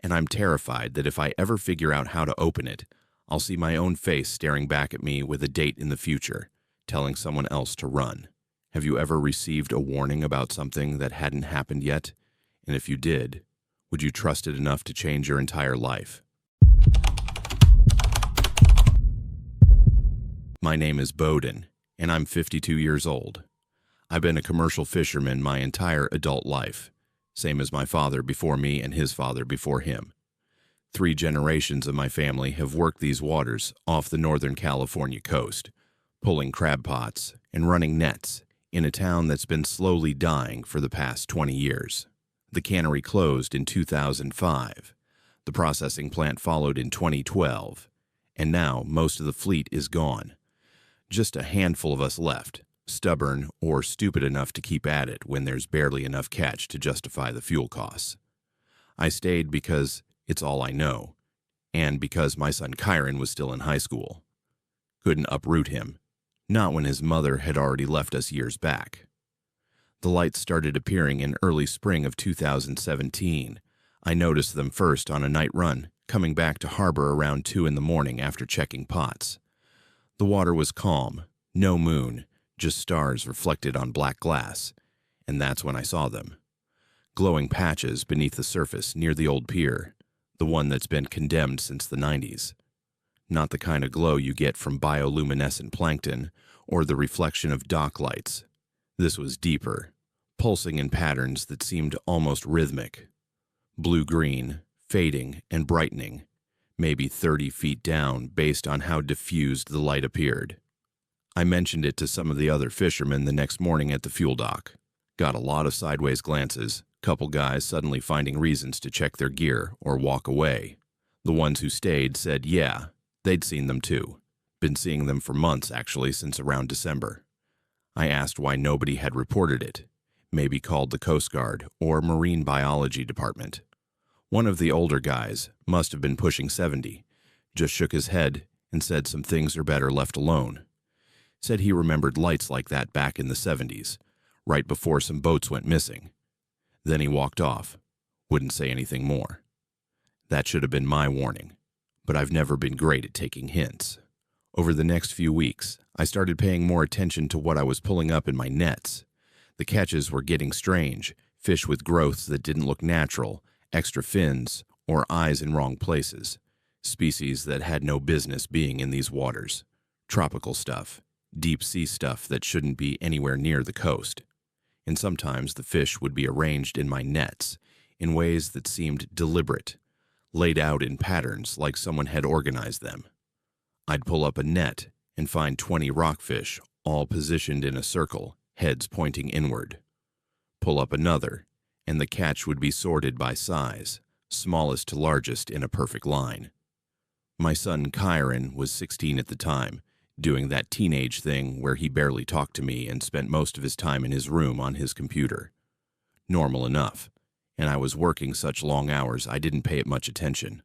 And I'm terrified that if I ever figure out how to open it, I'll see my own face staring back at me with a date in the future, telling someone else to run. Have you ever received a warning about something that hadn't happened yet? And if you did, would you trust it enough to change your entire life? My name is Bowden, and I'm 52 years old. I've been a commercial fisherman my entire adult life, same as my father before me and his father before him. 3 generations of my family have worked these waters off the Northern California coast, pulling crab pots and running nets in a town that's been slowly dying for the past 20 years. The cannery closed in 2005. The processing plant followed in 2012. And now most of the fleet is gone. Just a handful of us left, stubborn or stupid enough to keep at it when there's barely enough catch to justify the fuel costs. I stayed because it's all I know, and because my son Kyron was still in high school. Couldn't uproot him, not when his mother had already left us years back. The lights started appearing in early spring of 2017. I noticed them first on a night run, coming back to harbor around 2 in the morning after checking pots. The water was calm, no moon, just stars reflected on black glass, and that's when I saw them. Glowing patches beneath the surface near the old pier, the one that's been condemned since the 90s. Not the kind of glow you get from bioluminescent plankton or the reflection of dock lights. This was deeper, pulsing in patterns that seemed almost rhythmic. Blue-green, fading and brightening, maybe 30 feet down based on how diffused the light appeared. I mentioned it to some of the other fishermen the next morning at the fuel dock. Got a lot of sideways glances, couple guys suddenly finding reasons to check their gear or walk away. The ones who stayed said yeah, they'd seen them too. Been seeing them for months actually, since around December. I asked why nobody had reported it. Maybe called the Coast Guard or Marine Biology Department. One of the older guys, must have been pushing 70, just shook his head and said some things are better left alone. Said he remembered lights like that back in the 70s, right before some boats went missing. Then he walked off, wouldn't say anything more. That should have been my warning, but I've never been great at taking hints. Over the next few weeks, I started paying more attention to what I was pulling up in my nets. The catches were getting strange, fish with growths that didn't look natural, extra fins, or eyes in wrong places, species that had no business being in these waters, tropical stuff, deep sea stuff that shouldn't be anywhere near the coast. And sometimes the fish would be arranged in my nets in ways that seemed deliberate, laid out in patterns like someone had organized them. I'd pull up a net and find 20 rockfish all positioned in a circle, heads pointing inward. Pull up another, and the catch would be sorted by size, smallest to largest in a perfect line. My son Kyron was 16 at the time, doing that teenage thing where he barely talked to me and spent most of his time in his room on his computer. Normal enough, and I was working such long hours I didn't pay it much attention.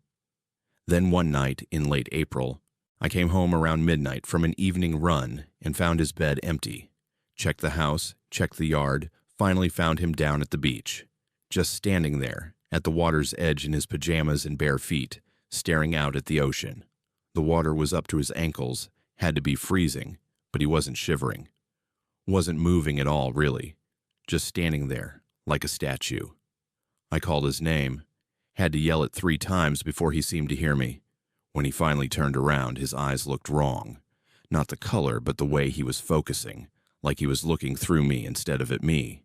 Then one night in late April, I came home around midnight from an evening run and found his bed empty. Checked the house, checked the yard, finally found him down at the beach, just standing there at the water's edge in his pajamas and bare feet, staring out at the ocean. The water was up to his ankles, had to be freezing, but he wasn't shivering. Wasn't moving at all, really. Just standing there, like a statue. I called his name. Had to yell it 3 times before he seemed to hear me. When he finally turned around, his eyes looked wrong. Not the color, but the way he was focusing, like he was looking through me instead of at me.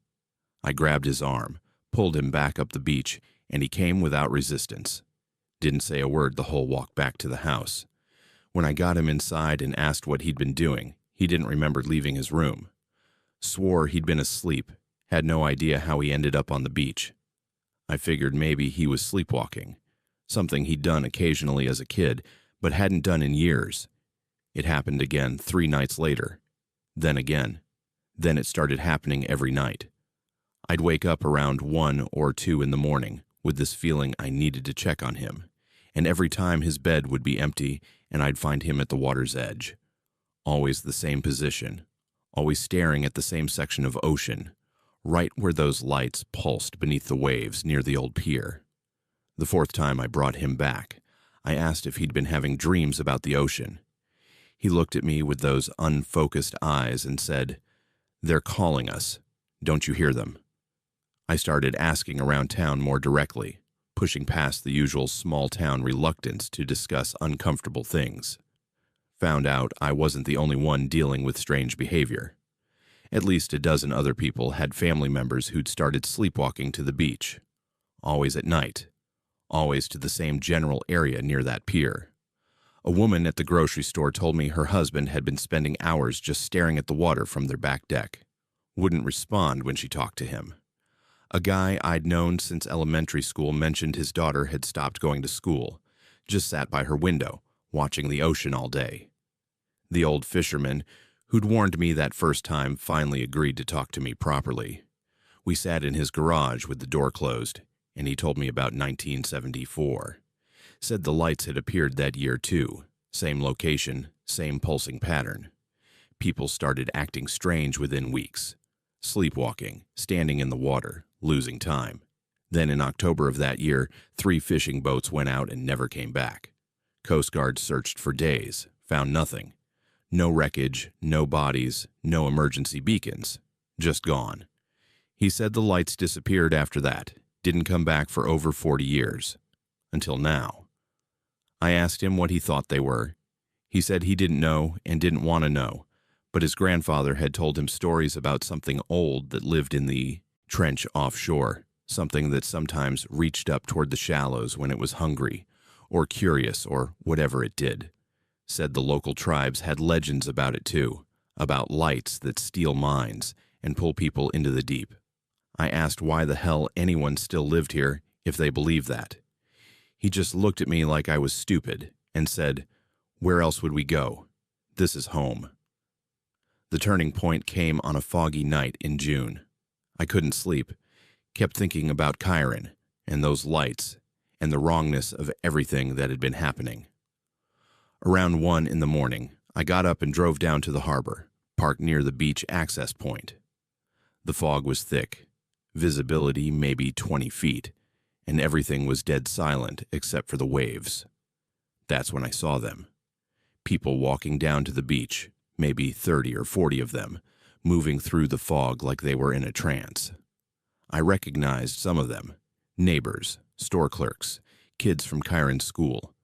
I grabbed his arm, pulled him back up the beach, and he came without resistance. Didn't say a word the whole walk back to the house. When I got him inside and asked what he'd been doing, he didn't remember leaving his room. Swore he'd been asleep, had no idea how he ended up on the beach. I figured maybe he was sleepwalking, something he'd done occasionally as a kid, but hadn't done in years. It happened again 3 nights later. Then again. Then it started happening every night. I'd wake up around 1 or 2 in the morning with this feeling I needed to check on him, and every time his bed would be empty and I'd find him at the water's edge. Always the same position, always staring at the same section of ocean, right where those lights pulsed beneath the waves near the old pier. The 4th time I brought him back, I asked if he'd been having dreams about the ocean. He looked at me with those unfocused eyes and said, "They're calling us. Don't you hear them?" I started asking around town more directly, pushing past the usual small-town reluctance to discuss uncomfortable things. Found out I wasn't the only one dealing with strange behavior. At least a dozen other people had family members who'd started sleepwalking to the beach. Always at night. always to the same general area near that pier. A woman at the grocery store told me her husband had been spending hours just staring at the water from their back deck. Wouldn't respond when she talked to him. A guy I'd known since elementary school mentioned his daughter had stopped going to school, just sat by her window, watching the ocean all day. The old fisherman, who'd warned me that first time, finally agreed to talk to me properly. We sat in his garage with the door closed, and he told me about 1974. Said the lights had appeared that year too. Same location, same pulsing pattern. People started acting strange within weeks. Sleepwalking, standing in the water, losing time. Then in October of that year, 3 fishing boats went out and never came back. Coast Guard searched for days, found nothing. No wreckage, no bodies, no emergency beacons. Just gone. He said the lights disappeared after that, didn't come back for over 40 years. Until now. I asked him what he thought they were. He said he didn't know and didn't want to know, but his grandfather had told him stories about something old that lived in the trench offshore, something that sometimes reached up toward the shallows when it was hungry, or curious, or whatever it did. Said the local tribes had legends about it too, about lights that steal minds and pull people into the deep. I asked why the hell anyone still lived here if they believed that. He just looked at me like I was stupid and said, "Where else would we go? This is home." The turning point came on a foggy night in June. I couldn't sleep, kept thinking about Chiron and those lights and the wrongness of everything that had been happening. Around 1 in the morning, I got up and drove down to the harbor, parked near the beach access point. The fog was thick, visibility maybe 20 feet, and everything was dead silent except for the waves. That's when I saw them. People walking down to the beach, maybe 30 or 40 of them, moving through the fog like they were in a trance. I recognized some of them, neighbors, store clerks, kids from Chiron's school.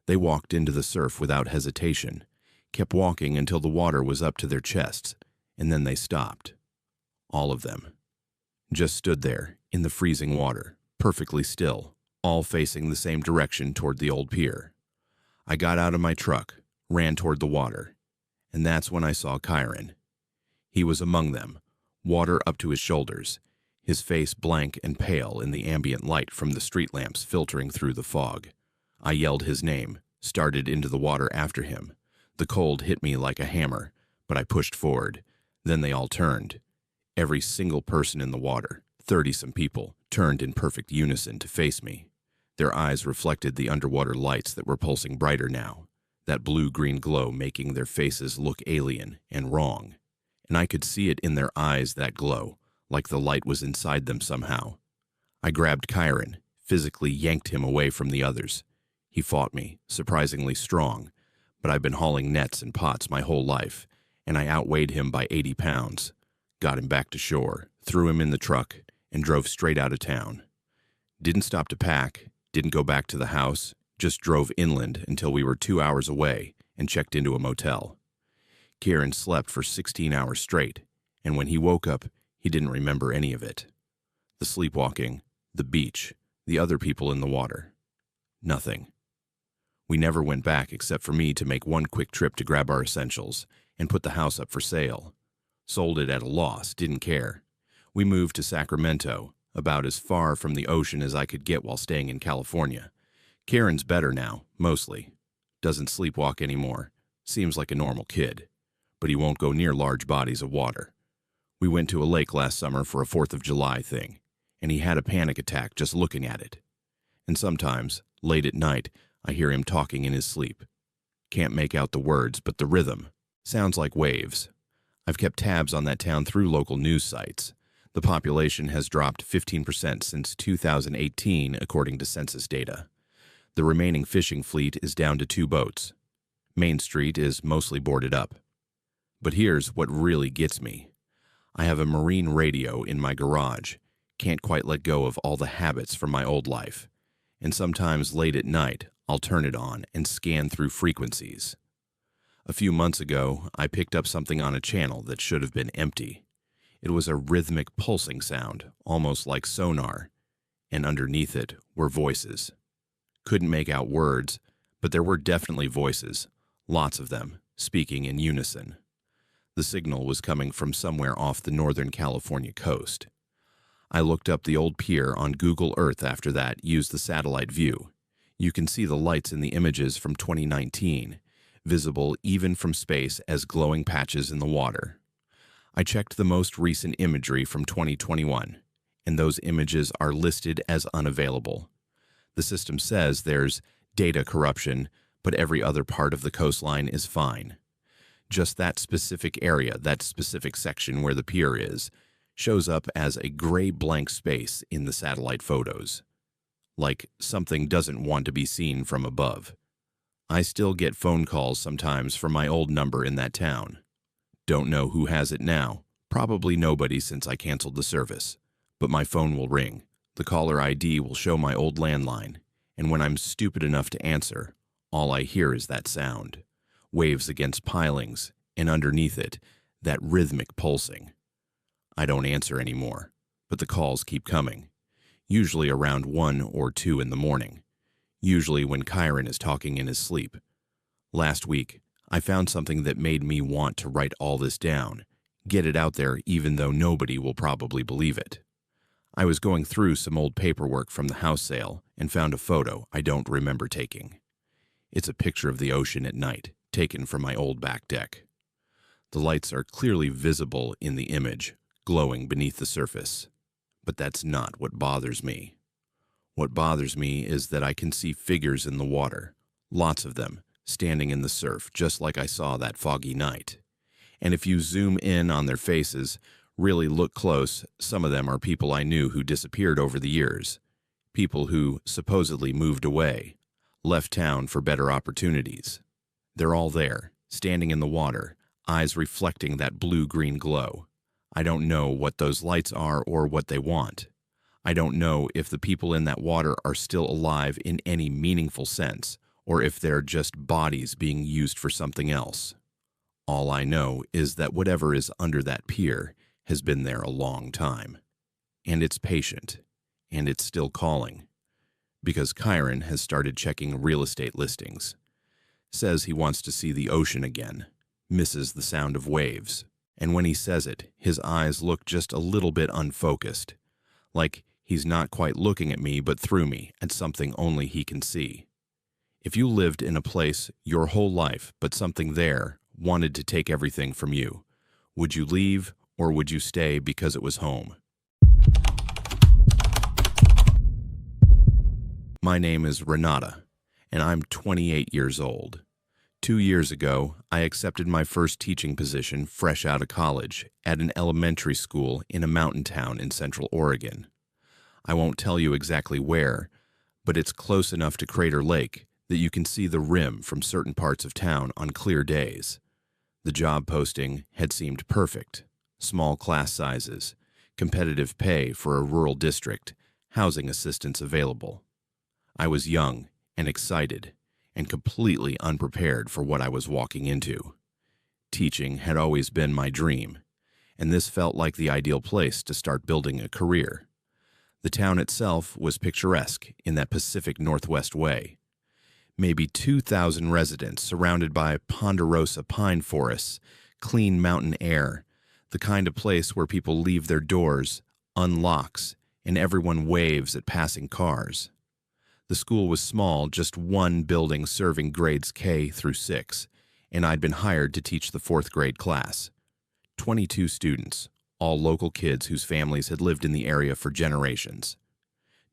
They walked into the surf without hesitation, kept walking until the water was up to their chests, and then they stopped. All of them. Just stood there, in the freezing water, perfectly still, all facing the same direction toward the old pier. I got out of my truck, ran toward the water, and that's when I saw Chiron. He was among them, water up to his shoulders, his face blank and pale in the ambient light from the street lamps filtering through the fog. I yelled his name, started into the water after him. The cold hit me like a hammer, but I pushed forward. Then they all turned. Every single person in the water, 30-some people, turned in perfect unison to face me. Their eyes reflected the underwater lights that were pulsing brighter now, that blue-green glow making their faces look alien and wrong. And I could see it in their eyes, that glow, like the light was inside them somehow. I grabbed Chiron, physically yanked him away from the others. He fought me, surprisingly strong, but I've been hauling nets and pots my whole life, and I outweighed him by 80 pounds. Got him back to shore, threw him in the truck, and drove straight out of town. Didn't stop to pack, didn't go back to the house, just drove inland until we were 2 hours away and checked into a motel. Kieran slept for 16 hours straight, and when he woke up, he didn't remember any of it. The sleepwalking, the beach, the other people in the water. Nothing. We never went back except for me to make one quick trip to grab our essentials and put the house up for sale. Sold it at a loss, didn't care. We moved to Sacramento, about as far from the ocean as I could get while staying in California. Kieran's better now, mostly. Doesn't sleepwalk anymore. Seems like a normal kid. But he won't go near large bodies of water. We went to a lake last summer for a 4th of July thing, and he had a panic attack just looking at it. And sometimes, late at night, I hear him talking in his sleep. Can't make out the words, but the rhythm sounds like waves. I've kept tabs on that town through local news sites. The population has dropped 15% since 2018, according to census data. The remaining fishing fleet is down to 2 boats. Main Street is mostly boarded up. But here's what really gets me. I have a marine radio in my garage. Can't quite let go of all the habits from my old life. And sometimes late at night, I'll turn it on and scan through frequencies. A few months ago, I picked up something on a channel that should have been empty. It was a rhythmic pulsing sound, almost like sonar, and underneath it were voices. Couldn't make out words, but there were definitely voices, lots of them, speaking in unison. The signal was coming from somewhere off the Northern California coast. I looked up the old pier on Google Earth after that, used the satellite view. You can see the lights in the images from 2019, visible even from space as glowing patches in the water. I checked the most recent imagery from 2021, and those images are listed as unavailable. The system says there's data corruption, but every other part of the coastline is fine. Just that specific area, that specific section where the pier is, shows up as a gray blank space in the satellite photos. Like something doesn't want to be seen from above. I still get phone calls sometimes from my old number in that town. Don't know who has it now. Probably nobody since I canceled the service. But my phone will ring. The caller ID will show my old landline. And when I'm stupid enough to answer, all I hear is that sound. Waves against pilings, and underneath it, that rhythmic pulsing. I don't answer anymore, but the calls keep coming. Usually around 1 or 2 in the morning. Usually when Kyron is talking in his sleep. Last week, I found something that made me want to write all this down, get it out there even though nobody will probably believe it. I was going through some old paperwork from the house sale and found a photo I don't remember taking. It's a picture of the ocean at night, taken from my old back deck. The lights are clearly visible in the image, glowing beneath the surface. But that's not what bothers me. What bothers me is that I can see figures in the water, lots of them, standing in the surf just like I saw that foggy night. And if you zoom in on their faces, really look close, some of them are people I knew who disappeared over the years. People who supposedly moved away, left town for better opportunities. They're all there, standing in the water, eyes reflecting that blue-green glow. I don't know what those lights are or what they want. I don't know if the people in that water are still alive in any meaningful sense, or if they're just bodies being used for something else. All I know is that whatever is under that pier has been there a long time. And it's patient, and it's still calling. Because Kyron has started checking real estate listings. Says he wants to see the ocean again, misses the sound of waves. And when he says it, his eyes look just a little bit unfocused, like he's not quite looking at me but through me, at something only he can see. If you lived in a place your whole life but something there wanted to take everything from you, would you leave or would you stay because it was home? My name is Renata, and I'm 28 years old. 2 years ago, I accepted my first teaching position fresh out of college at an elementary school in a mountain town in Central Oregon. I won't tell you exactly where, but it's close enough to Crater Lake that you can see the rim from certain parts of town on clear days. The job posting had seemed perfect. Small class sizes, competitive pay for a rural district, housing assistance available. I was young and excited, and completely unprepared for what I was walking into. Teaching had always been my dream, and this felt like the ideal place to start building a career. The town itself was picturesque in that Pacific Northwest way. Maybe 2,000 residents surrounded by ponderosa pine forests, clean mountain air, the kind of place where people leave their doors, unlocks, and everyone waves at passing cars. The school was small, just one building serving grades K through 6, and I'd been hired to teach the 4th grade class. 22 students, all local kids whose families had lived in the area for generations.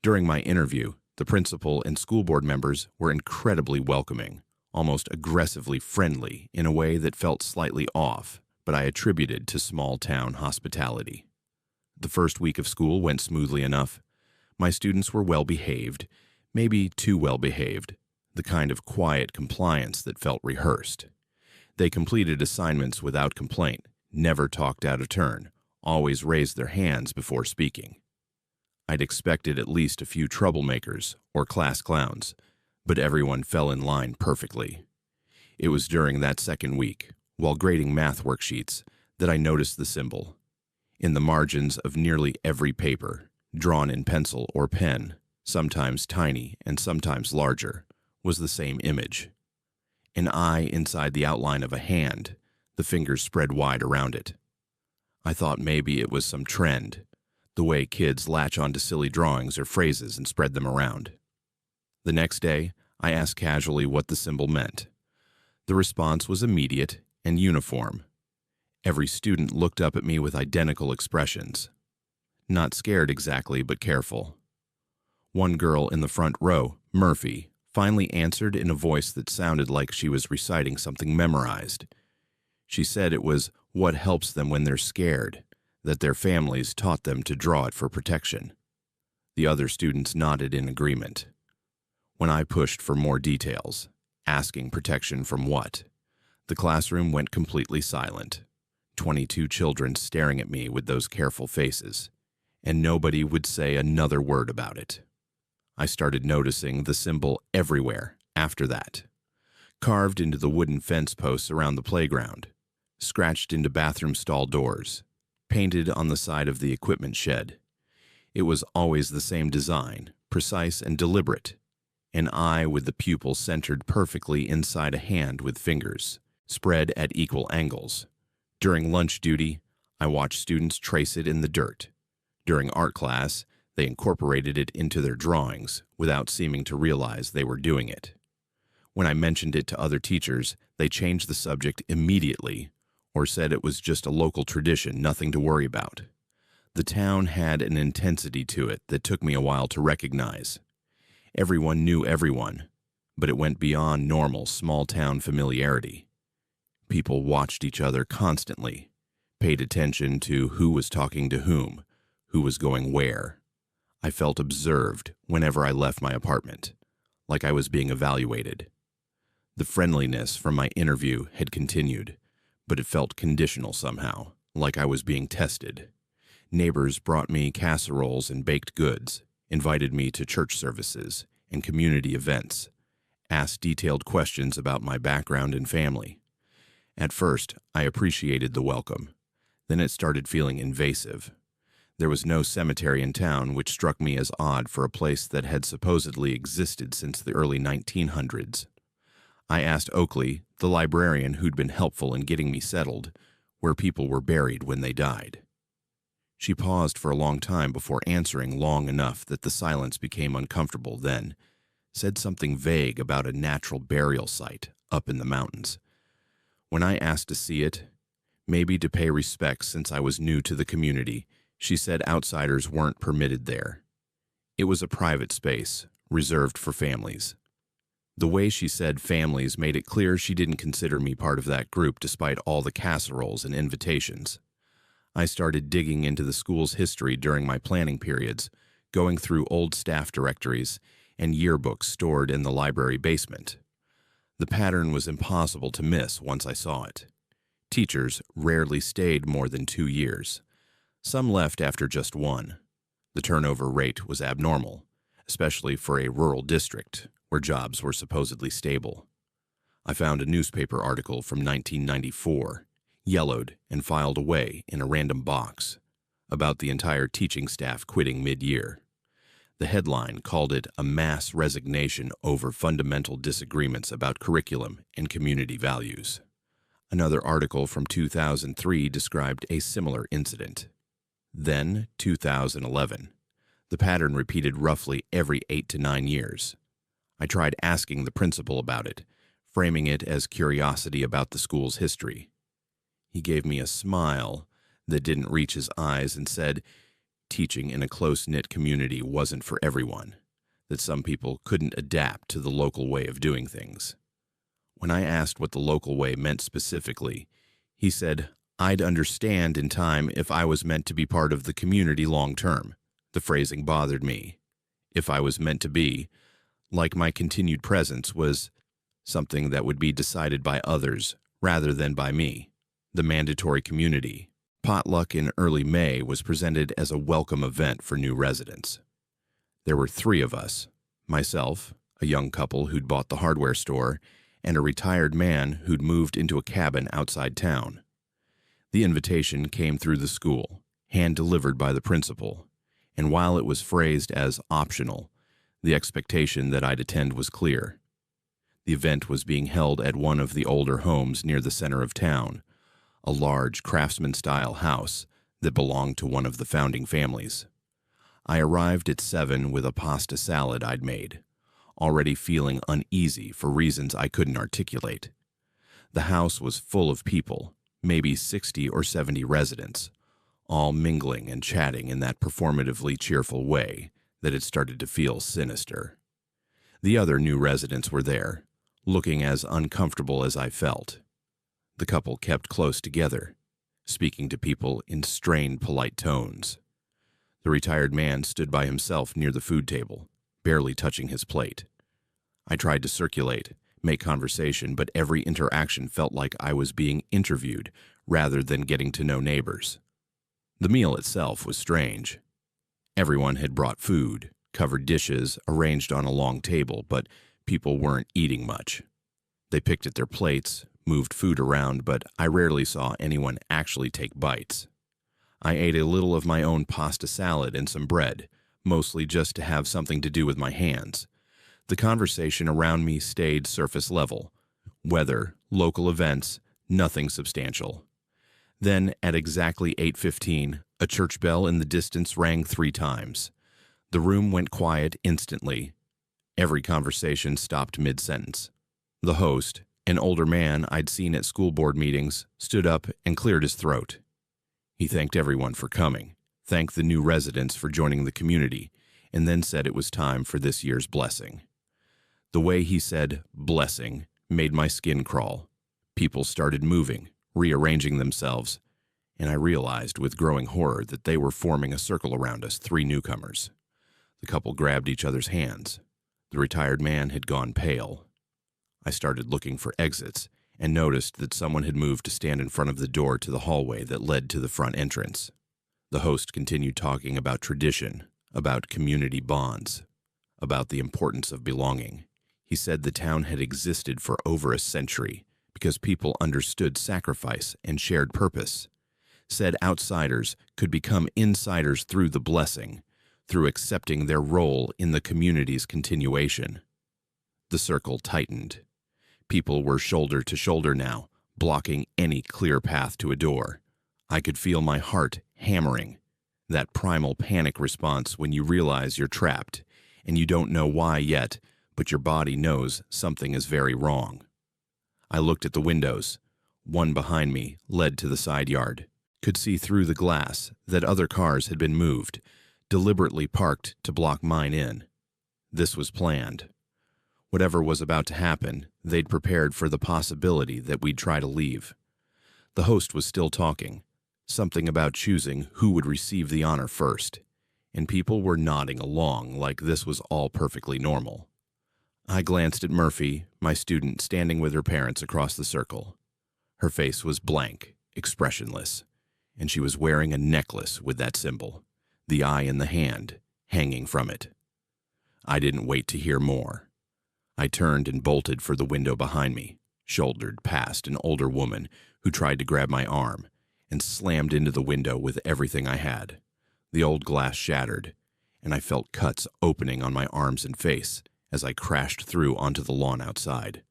During my interview, the principal and school board members were incredibly welcoming, almost aggressively friendly in a way that felt slightly off, but I attributed to small-town hospitality. The first week of school went smoothly enough. My students were well-behaved, maybe too well-behaved, the kind of quiet compliance that felt rehearsed. They completed assignments without complaint, never talked out of turn, always raised their hands before speaking. I'd expected at least a few troublemakers or class clowns, but everyone fell in line perfectly. It was during that second week, while grading math worksheets, that I noticed the symbol. In the margins of nearly every paper, drawn in pencil or pen, sometimes tiny and sometimes larger, was the same image. An eye inside the outline of a hand, the fingers spread wide around it. I thought maybe it was some trend, the way kids latch onto silly drawings or phrases and spread them around. The next day, I asked casually what the symbol meant. The response was immediate and uniform. Every student looked up at me with identical expressions. Not scared exactly, but careful. One girl in the front row, Murphy, finally answered in a voice that sounded like she was reciting something memorized. She said it was what helps them when they're scared, that their families taught them to draw it for protection. The other students nodded in agreement. When I pushed for more details, asking protection from what, the classroom went completely silent. 22 children staring at me with those careful faces, and nobody would say another word about it. I started noticing the symbol everywhere after that. Carved into the wooden fence posts around the playground, scratched into bathroom stall doors, painted on the side of the equipment shed. It was always the same design, precise and deliberate. An eye with the pupil centered perfectly inside a hand with fingers, spread at equal angles. During lunch duty, I watched students trace it in the dirt. During art class, they incorporated it into their drawings without seeming to realize they were doing it. When I mentioned it to other teachers, they changed the subject immediately or said it was just a local tradition, nothing to worry about. The town had an intensity to it that took me a while to recognize. Everyone knew everyone, but it went beyond normal small-town familiarity. People watched each other constantly, paid attention to who was talking to whom, who was going where. I felt observed whenever I left my apartment, like I was being evaluated. The friendliness from my interview had continued, but it felt conditional somehow, like I was being tested. Neighbors brought me casseroles and baked goods, invited me to church services and community events, asked detailed questions about my background and family. At first, I appreciated the welcome. Then it started feeling invasive. There was no cemetery in town, which struck me as odd for a place that had supposedly existed since the early 1900s. I asked Oakley, the librarian who'd been helpful in getting me settled, where people were buried when they died. She paused for a long time before answering, long enough that the silence became uncomfortable, then said something vague about a natural burial site up in the mountains. When I asked to see it, maybe to pay respects since I was new to the community, she said outsiders weren't permitted there. It was a private space, reserved for families. The way she said families made it clear she didn't consider me part of that group despite all the casseroles and invitations. I started digging into the school's history during my planning periods, going through old staff directories and yearbooks stored in the library basement. The pattern was impossible to miss once I saw it. Teachers rarely stayed more than 2 years. Some left after just 1. The turnover rate was abnormal, especially for a rural district where jobs were supposedly stable. I found a newspaper article from 1994, yellowed and filed away in a random box, about the entire teaching staff quitting mid-year. The headline called it a mass resignation over fundamental disagreements about curriculum and community values. Another article from 2003 described a similar incident. Then, 2011. The pattern repeated roughly every 8 to 9 years. I tried asking the principal about it, framing it as curiosity about the school's history. He gave me a smile that didn't reach his eyes and said teaching in a close-knit community wasn't for everyone, that some people couldn't adapt to the local way of doing things. When I asked what the local way meant specifically, he said, I'd understand in time if I was meant to be part of the community long-term. The phrasing bothered me. If I was meant to be, like my continued presence was something that would be decided by others rather than by me. The mandatory community potluck in early May was presented as a welcome event for new residents. There were 3 of us, myself, a young couple who'd bought the hardware store, and a retired man who'd moved into a cabin outside town. The invitation came through the school, hand-delivered by the principal, and while it was phrased as optional, The expectation that I'd attend was clear. The event was being held at one of the older homes near the center of town, a large craftsman-style house that belonged to one of the founding families. I arrived at 7 with a pasta salad I'd made, already feeling uneasy for reasons I couldn't articulate. The house was full of people, maybe 60 or 70 residents, all mingling and chatting in that performatively cheerful way that it started to feel sinister. The other new residents were there, looking as uncomfortable as I felt. The couple kept close together, speaking to people in strained, polite tones. The retired man stood by himself near the food table, barely touching his plate. I tried to circulate, make conversation, but every interaction felt like I was being interviewed rather than getting to know neighbors. The meal itself was strange. Everyone had brought food, covered dishes, arranged on a long table, but people weren't eating much. They picked at their plates, moved food around, but I rarely saw anyone actually take bites. I ate a little of my own pasta salad and some bread, mostly just to have something to do with my hands. The conversation around me stayed surface level. Weather, local events, nothing substantial. Then, at exactly 8:15, a church bell in the distance rang 3 times. The room went quiet instantly. Every conversation stopped mid-sentence. The host, an older man I'd seen at school board meetings, stood up and cleared his throat. He thanked everyone for coming, thanked the new residents for joining the community, and then said it was time for this year's blessing. The way he said blessing made my skin crawl. People started moving, rearranging themselves, and I realized with growing horror that they were forming a circle around us, 3 newcomers. The couple grabbed each other's hands. The retired man had gone pale. I started looking for exits and noticed that someone had moved to stand in front of the door to the hallway that led to the front entrance. The host continued talking about tradition, about community bonds, about the importance of belonging. He said the town had existed for over a century because people understood sacrifice and shared purpose. Said outsiders could become insiders through the blessing, through accepting their role in the community's continuation. The circle tightened. People were shoulder to shoulder now, blocking any clear path to a door. I could feel my heart hammering, that primal panic response when you realize you're trapped, and you don't know why yet, but your body knows something is very wrong. I looked at the windows. One behind me led to the side yard. Could see through the glass that other cars had been moved, deliberately parked to block mine in. This was planned. Whatever was about to happen, they'd prepared for the possibility that we'd try to leave. The host was still talking, something about choosing who would receive the honor first, and people were nodding along like this was all perfectly normal. I glanced at Murphy, my student, standing with her parents across the circle. Her face was blank, expressionless, and she was wearing a necklace with that symbol, the eye in the hand, hanging from it. I didn't wait to hear more. I turned and bolted for the window behind me, shouldered past an older woman who tried to grab my arm, and slammed into the window with everything I had. The old glass shattered, and I felt cuts opening on my arms and face as I crashed through onto the lawn outside.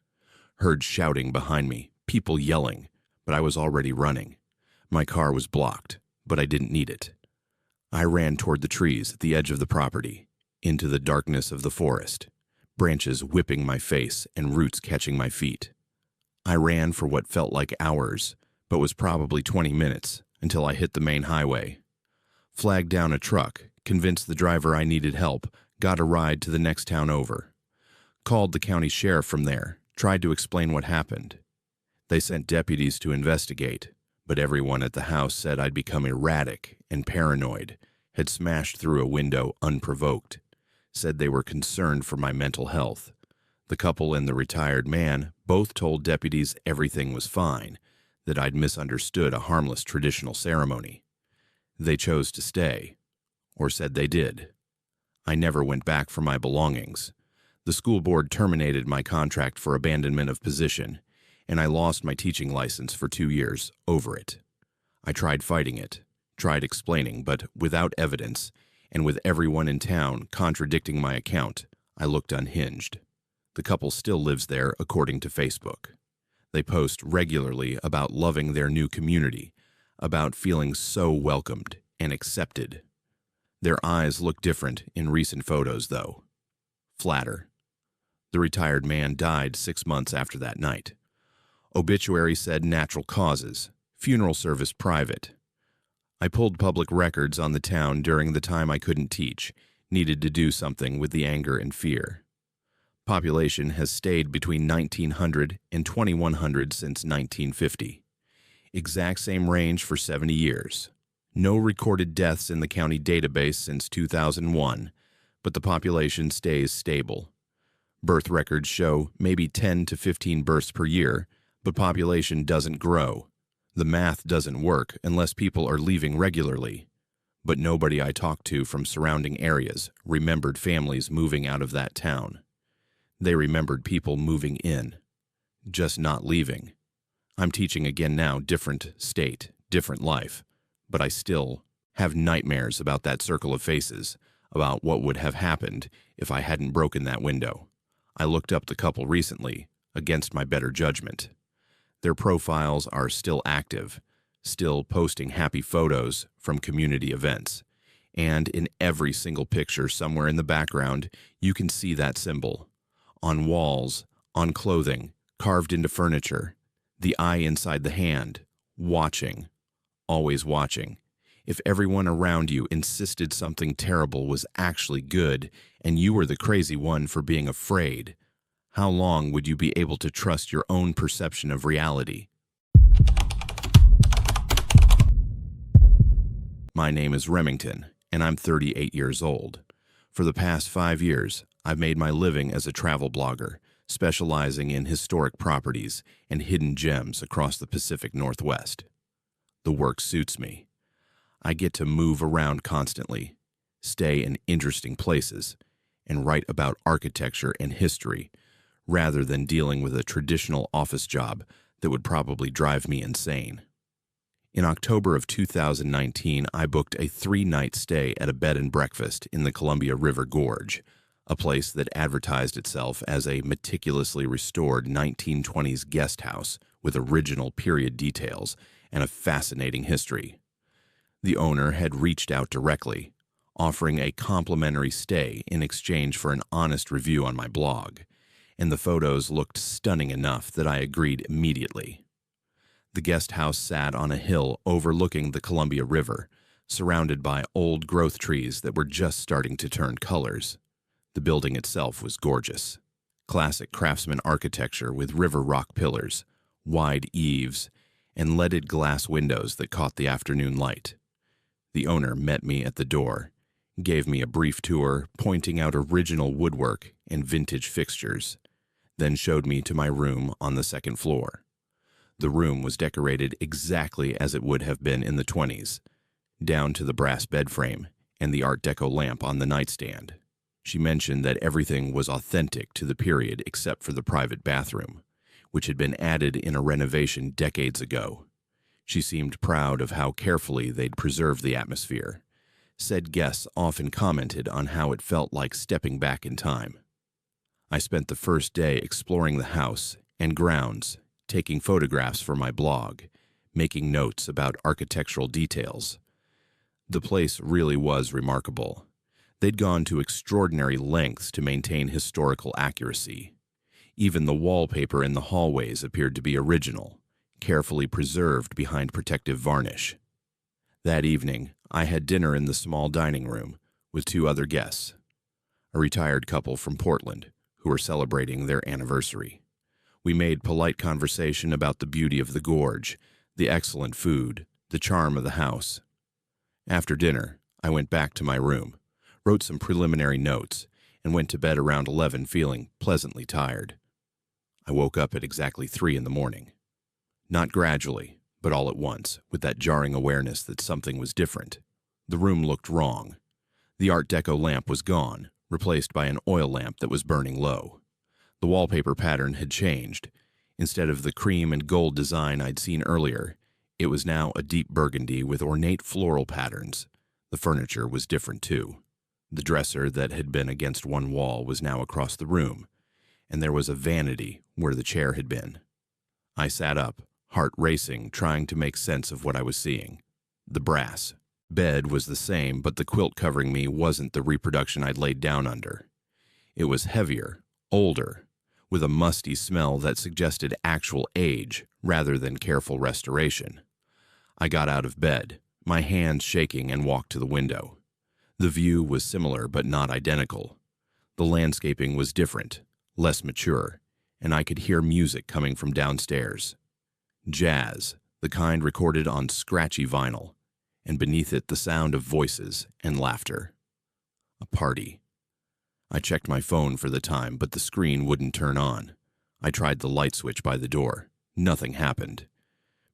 Heard shouting behind me, people yelling, but I was already running. My car was blocked, but I didn't need it. I ran toward the trees at the edge of the property, into the darkness of the forest, branches whipping my face and roots catching my feet. I ran for what felt like hours, but was probably 20 minutes, until I hit the main highway. Flagged down a truck, convinced the driver I needed help, got a ride to the next town over. Called the county sheriff from there, tried to explain what happened. They sent deputies to investigate, but everyone at the house said I'd become erratic and paranoid, had smashed through a window unprovoked, said they were concerned for my mental health. The couple and the retired man both told deputies everything was fine, that I'd misunderstood a harmless traditional ceremony. They chose to stay, or said they did. I never went back for my belongings. The school board terminated my contract for abandonment of position, and I lost my teaching license for 2 years over it. I tried fighting it, tried explaining, but without evidence, and with everyone in town contradicting my account, I looked unhinged. The couple still lives there, according to Facebook. They post regularly about loving their new community, about feeling so welcomed and accepted. Their eyes look different in recent photos, though. Flatter. The retired man died 6 months after that night. Obituary said natural causes, funeral service private. I pulled public records on the town during the time I couldn't teach, needed to do something with the anger and fear. Population has stayed between 1900 and 2100 since 1950. Exact same range for 70 years. No recorded deaths in the county database since 2001, but the population stays stable. Birth records show maybe 10 to 15 births per year, but population doesn't grow. The math doesn't work unless people are leaving regularly. But nobody I talked to from surrounding areas remembered families moving out of that town. They remembered people moving in, just not leaving. I'm teaching again now, different state, different life, but I still have nightmares about that circle of faces, about what would have happened if I hadn't broken that window. I looked up the couple recently, against my better judgment. Their profiles are still active, still posting happy photos from community events. And in every single picture somewhere in the background, you can see that symbol. On walls, on clothing, carved into furniture, the eye inside the hand, watching, always watching. If everyone around you insisted something terrible was actually good and you were the crazy one for being afraid, how long would you be able to trust your own perception of reality? My name is Remington, and I'm 38 years old. For the past 5 years, I've made my living as a travel blogger, specializing in historic properties and hidden gems across the Pacific Northwest. The work suits me. I get to move around constantly, stay in interesting places, and write about architecture and history, rather than dealing with a traditional office job that would probably drive me insane. In October of 2019, I booked a 3-night stay at a bed and breakfast in the Columbia River Gorge, a place that advertised itself as a meticulously restored 1920s guest house with original period details and a fascinating history. The owner had reached out directly, offering a complimentary stay in exchange for an honest review on my blog, and the photos looked stunning enough that I agreed immediately. The guest house sat on a hill overlooking the Columbia River, surrounded by old growth trees that were just starting to turn colors. The building itself was gorgeous. Classic craftsman architecture with river rock pillars, wide eaves, and leaded glass windows that caught the afternoon light. The owner met me at the door, gave me a brief tour, pointing out original woodwork and vintage fixtures, then showed me to my room on the second floor. The room was decorated exactly as it would have been in the 20s, down to the brass bed frame and the Art Deco lamp on the nightstand. She mentioned that everything was authentic to the period except for the private bathroom, which had been added in a renovation decades ago. She seemed proud of how carefully they'd preserved the atmosphere. Said guests often commented on how it felt like stepping back in time. I spent the first day exploring the house and grounds, taking photographs for my blog, making notes about architectural details. The place really was remarkable. They'd gone to extraordinary lengths to maintain historical accuracy. Even the wallpaper in the hallways appeared to be original, carefully preserved behind protective varnish. That evening, I had dinner in the small dining room with 2 other guests, a retired couple from Portland who were celebrating their anniversary. We made polite conversation about the beauty of the gorge, the excellent food, the charm of the house. After dinner, I went back to my room, wrote some preliminary notes, and went to bed around 11 feeling pleasantly tired. I woke up at exactly 3 in the morning. Not gradually, but all at once, with that jarring awareness that something was different. The room looked wrong. The Art Deco lamp was gone, replaced by an oil lamp that was burning low. The wallpaper pattern had changed. Instead of the cream and gold design I'd seen earlier, it was now a deep burgundy with ornate floral patterns. The furniture was different too. The dresser that had been against one wall was now across the room, and there was a vanity where the chair had been. I sat up, heart racing, trying to make sense of what I was seeing. The brass bed was the same, but the quilt covering me wasn't the reproduction I'd laid down under. It was heavier, older, with a musty smell that suggested actual age rather than careful restoration. I got out of bed, my hands shaking, and walked to the window. The view was similar but not identical. The landscaping was different, less mature, and I could hear music coming from downstairs. Jazz, the kind recorded on scratchy vinyl, and beneath it the sound of voices and laughter. A party. I checked my phone for the time, but the screen wouldn't turn on. I tried the light switch by the door. Nothing happened.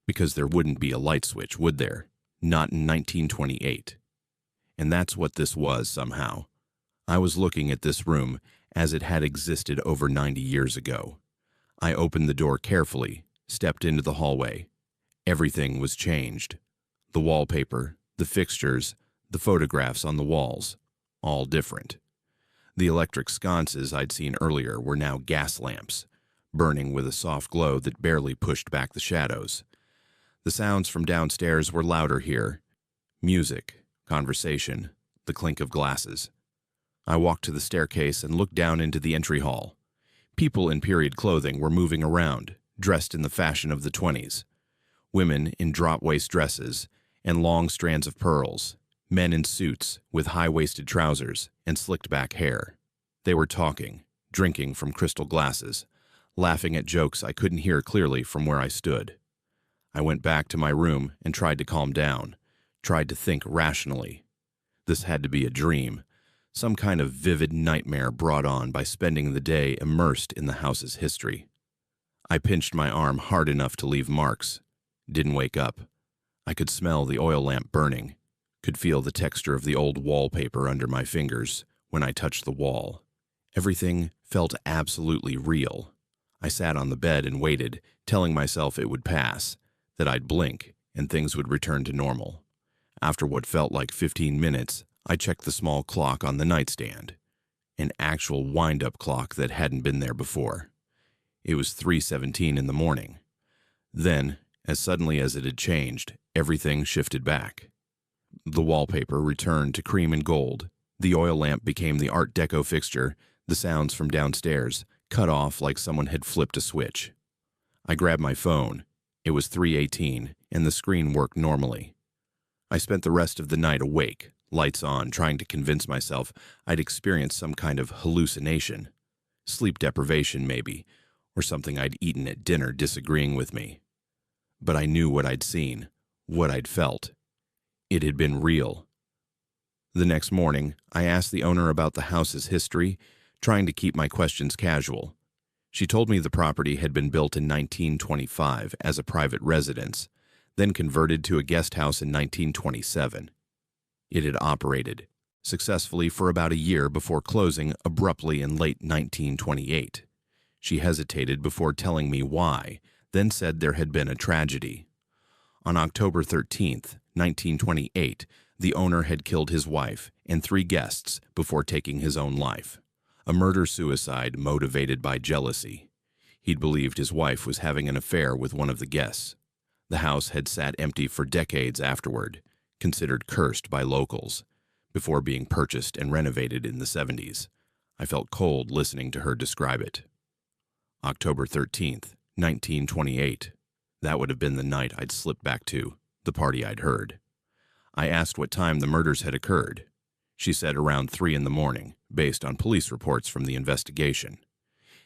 Because there wouldn't be a light switch, would there? Not in 1928. And that's what this was somehow. I was looking at this room as it had existed over 90 years ago. I opened the door carefully, stepped into the hallway. Everything was changed. The wallpaper, the fixtures, the photographs on the walls, all different. The electric sconces I'd seen earlier were now gas lamps, burning with a soft glow that barely pushed back the shadows. The sounds from downstairs were louder here. Music, conversation, the clink of glasses. I walked to the staircase and looked down into the entry hall. People in period clothing were moving around, dressed in the fashion of the 20s. Women in drop-waist dresses and long strands of pearls. Men in suits with high-waisted trousers and slicked-back hair. They were talking, drinking from crystal glasses, laughing at jokes I couldn't hear clearly from where I stood. I went back to my room and tried to calm down, tried to think rationally. This had to be a dream, some kind of vivid nightmare brought on by spending the day immersed in the house's history. I pinched my arm hard enough to leave marks. Didn't wake up. I could smell the oil lamp burning, could feel the texture of the old wallpaper under my fingers when I touched the wall. Everything felt absolutely real. I sat on the bed and waited, telling myself it would pass, that I'd blink and things would return to normal. After what felt like 15 minutes, I checked the small clock on the nightstand, an actual wind-up clock that hadn't been there before. It was 3:17 in the morning. Then, as suddenly as it had changed, everything shifted back. The wallpaper returned to cream and gold. The oil lamp became the Art Deco fixture. The sounds from downstairs cut off like someone had flipped a switch. I grabbed my phone. It was 3:18, and the screen worked normally. I spent the rest of the night awake, lights on, trying to convince myself I'd experienced some kind of hallucination. Sleep deprivation, maybe, or something I'd eaten at dinner disagreeing with me. But I knew what I'd seen, what I'd felt. It had been real. The next morning, I asked the owner about the house's history, trying to keep my questions casual. She told me the property had been built in 1925 as a private residence, then converted to a guest house in 1927. It had operated successfully for about a year before closing abruptly in late 1928. She hesitated before telling me why, then said there had been a tragedy. On October 13th, 1928, the owner had killed his wife and 3 guests before taking his own life. A murder-suicide motivated by jealousy. He'd believed his wife was having an affair with one of the guests. The house had sat empty for decades afterward, considered cursed by locals, before being purchased and renovated in the 70s. I felt cold listening to her describe it. October 13th, 1928. That would have been the night I'd slipped back to, the party I'd heard. I asked what time the murders had occurred. She said around 3 in the morning, based on police reports from the investigation.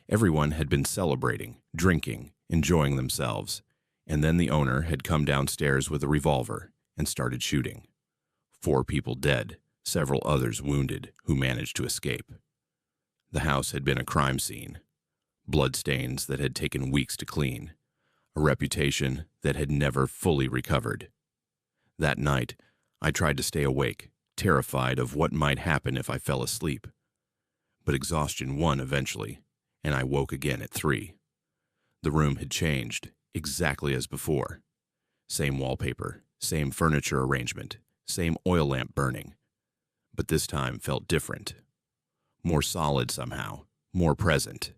Everyone had been celebrating, drinking, enjoying themselves, and then the owner had come downstairs with a revolver and started shooting. 4 people dead, several others wounded who managed to escape. The house had been a crime scene. Bloodstains that had taken weeks to clean. A reputation that had never fully recovered. That night, I tried to stay awake, terrified of what might happen if I fell asleep. But exhaustion won eventually, and I woke again at 3. The room had changed, exactly as before. Same wallpaper, same furniture arrangement, same oil lamp burning. but this time felt different. More solid somehow, more present.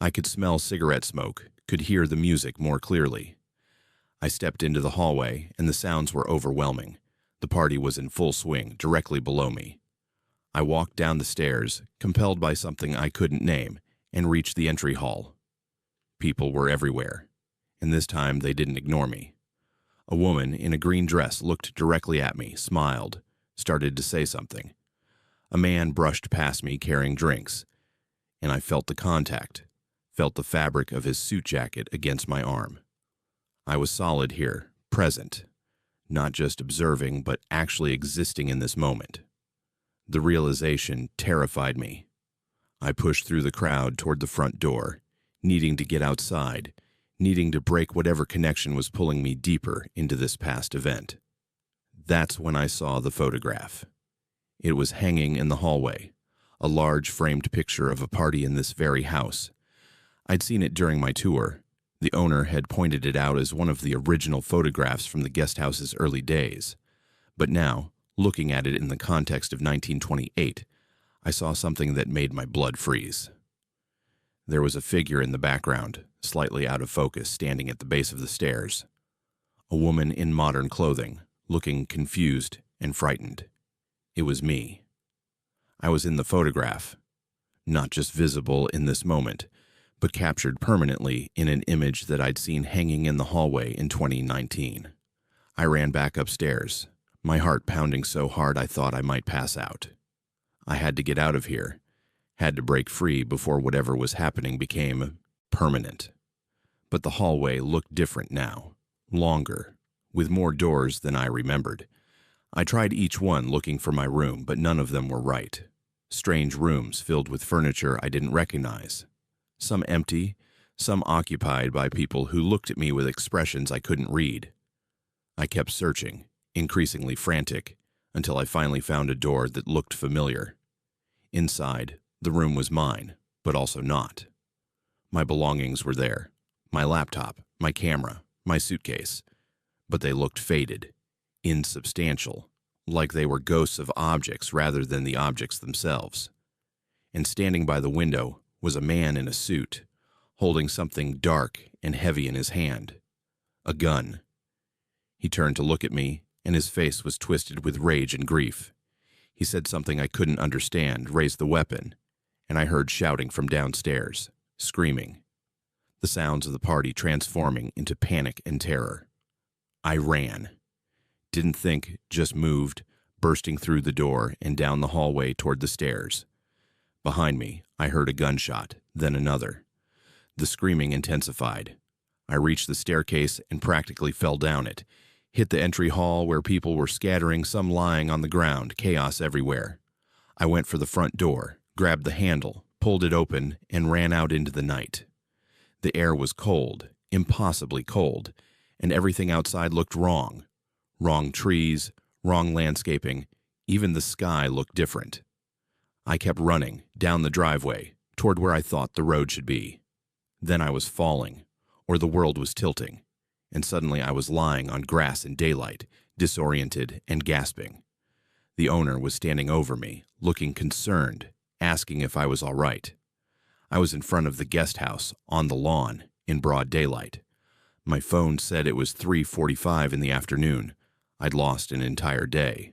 I could smell cigarette smoke, could hear the music more clearly. I stepped into the hallway, and the sounds were overwhelming. The party was in full swing, directly below me. I walked down the stairs, compelled by something I couldn't name, and reached the entry hall. People were everywhere, and this time they didn't ignore me. A woman in a green dress looked directly at me, smiled, started to say something. A man brushed past me carrying drinks, and I felt the contact, felt the fabric of his suit jacket against my arm. I was solid here, present, not just observing, but actually existing in this moment. The realization terrified me. I pushed through the crowd toward the front door, needing to get outside, needing to break whatever connection was pulling me deeper into this past event. That's when I saw the photograph. It was hanging in the hallway, a large framed picture of a party in this very house. I'd seen it during my tour. The owner had pointed it out as one of the original photographs from the guest house's early days. But now, looking at it in the context of 1928, I saw something that made my blood freeze. There was a figure in the background, slightly out of focus, standing at the base of the stairs. A woman in modern clothing, looking confused and frightened. It was me. I was in the photograph, not just visible in this moment, but captured permanently in an image that I'd seen hanging in the hallway in 2019. I ran back upstairs, my heart pounding so hard I thought I might pass out. I had to get out of here, had to break free before whatever was happening became permanent. But the hallway looked different now, longer, with more doors than I remembered. I tried each one looking for my room, but none of them were right. Strange rooms filled with furniture I didn't recognize. Some empty, some occupied by people who looked at me with expressions I couldn't read. I kept searching, increasingly frantic, until I finally found a door that looked familiar. Inside, the room was mine, but also not. My belongings were there. My laptop, my camera, my suitcase. But they looked faded, insubstantial, like they were ghosts of objects rather than the objects themselves. And standing by the window was a man in a suit, holding something dark and heavy in his hand. A gun. He turned to look at me, and his face was twisted with rage and grief. He said something I couldn't understand, raised the weapon, and I heard shouting from downstairs, screaming. The sounds of the party transforming into panic and terror. I ran. Didn't think, just moved, bursting through the door and down the hallway toward the stairs. Behind me, I heard a gunshot, then another. The screaming intensified. I reached the staircase and practically fell down it, hit the entry hall where people were scattering, some lying on the ground, chaos everywhere. I went for the front door, grabbed the handle, pulled it open, and ran out into the night. The air was cold, impossibly cold, and everything outside looked wrong. Wrong trees, wrong landscaping, even the sky looked different. I kept running, down the driveway, toward where I thought the road should be. Then I was falling, or the world was tilting, and suddenly I was lying on grass in daylight, disoriented and gasping. The owner was standing over me, looking concerned, asking if I was all right. I was in front of the guest house, on the lawn, in broad daylight. My phone said it was 3:45 in the afternoon. I'd lost an entire day.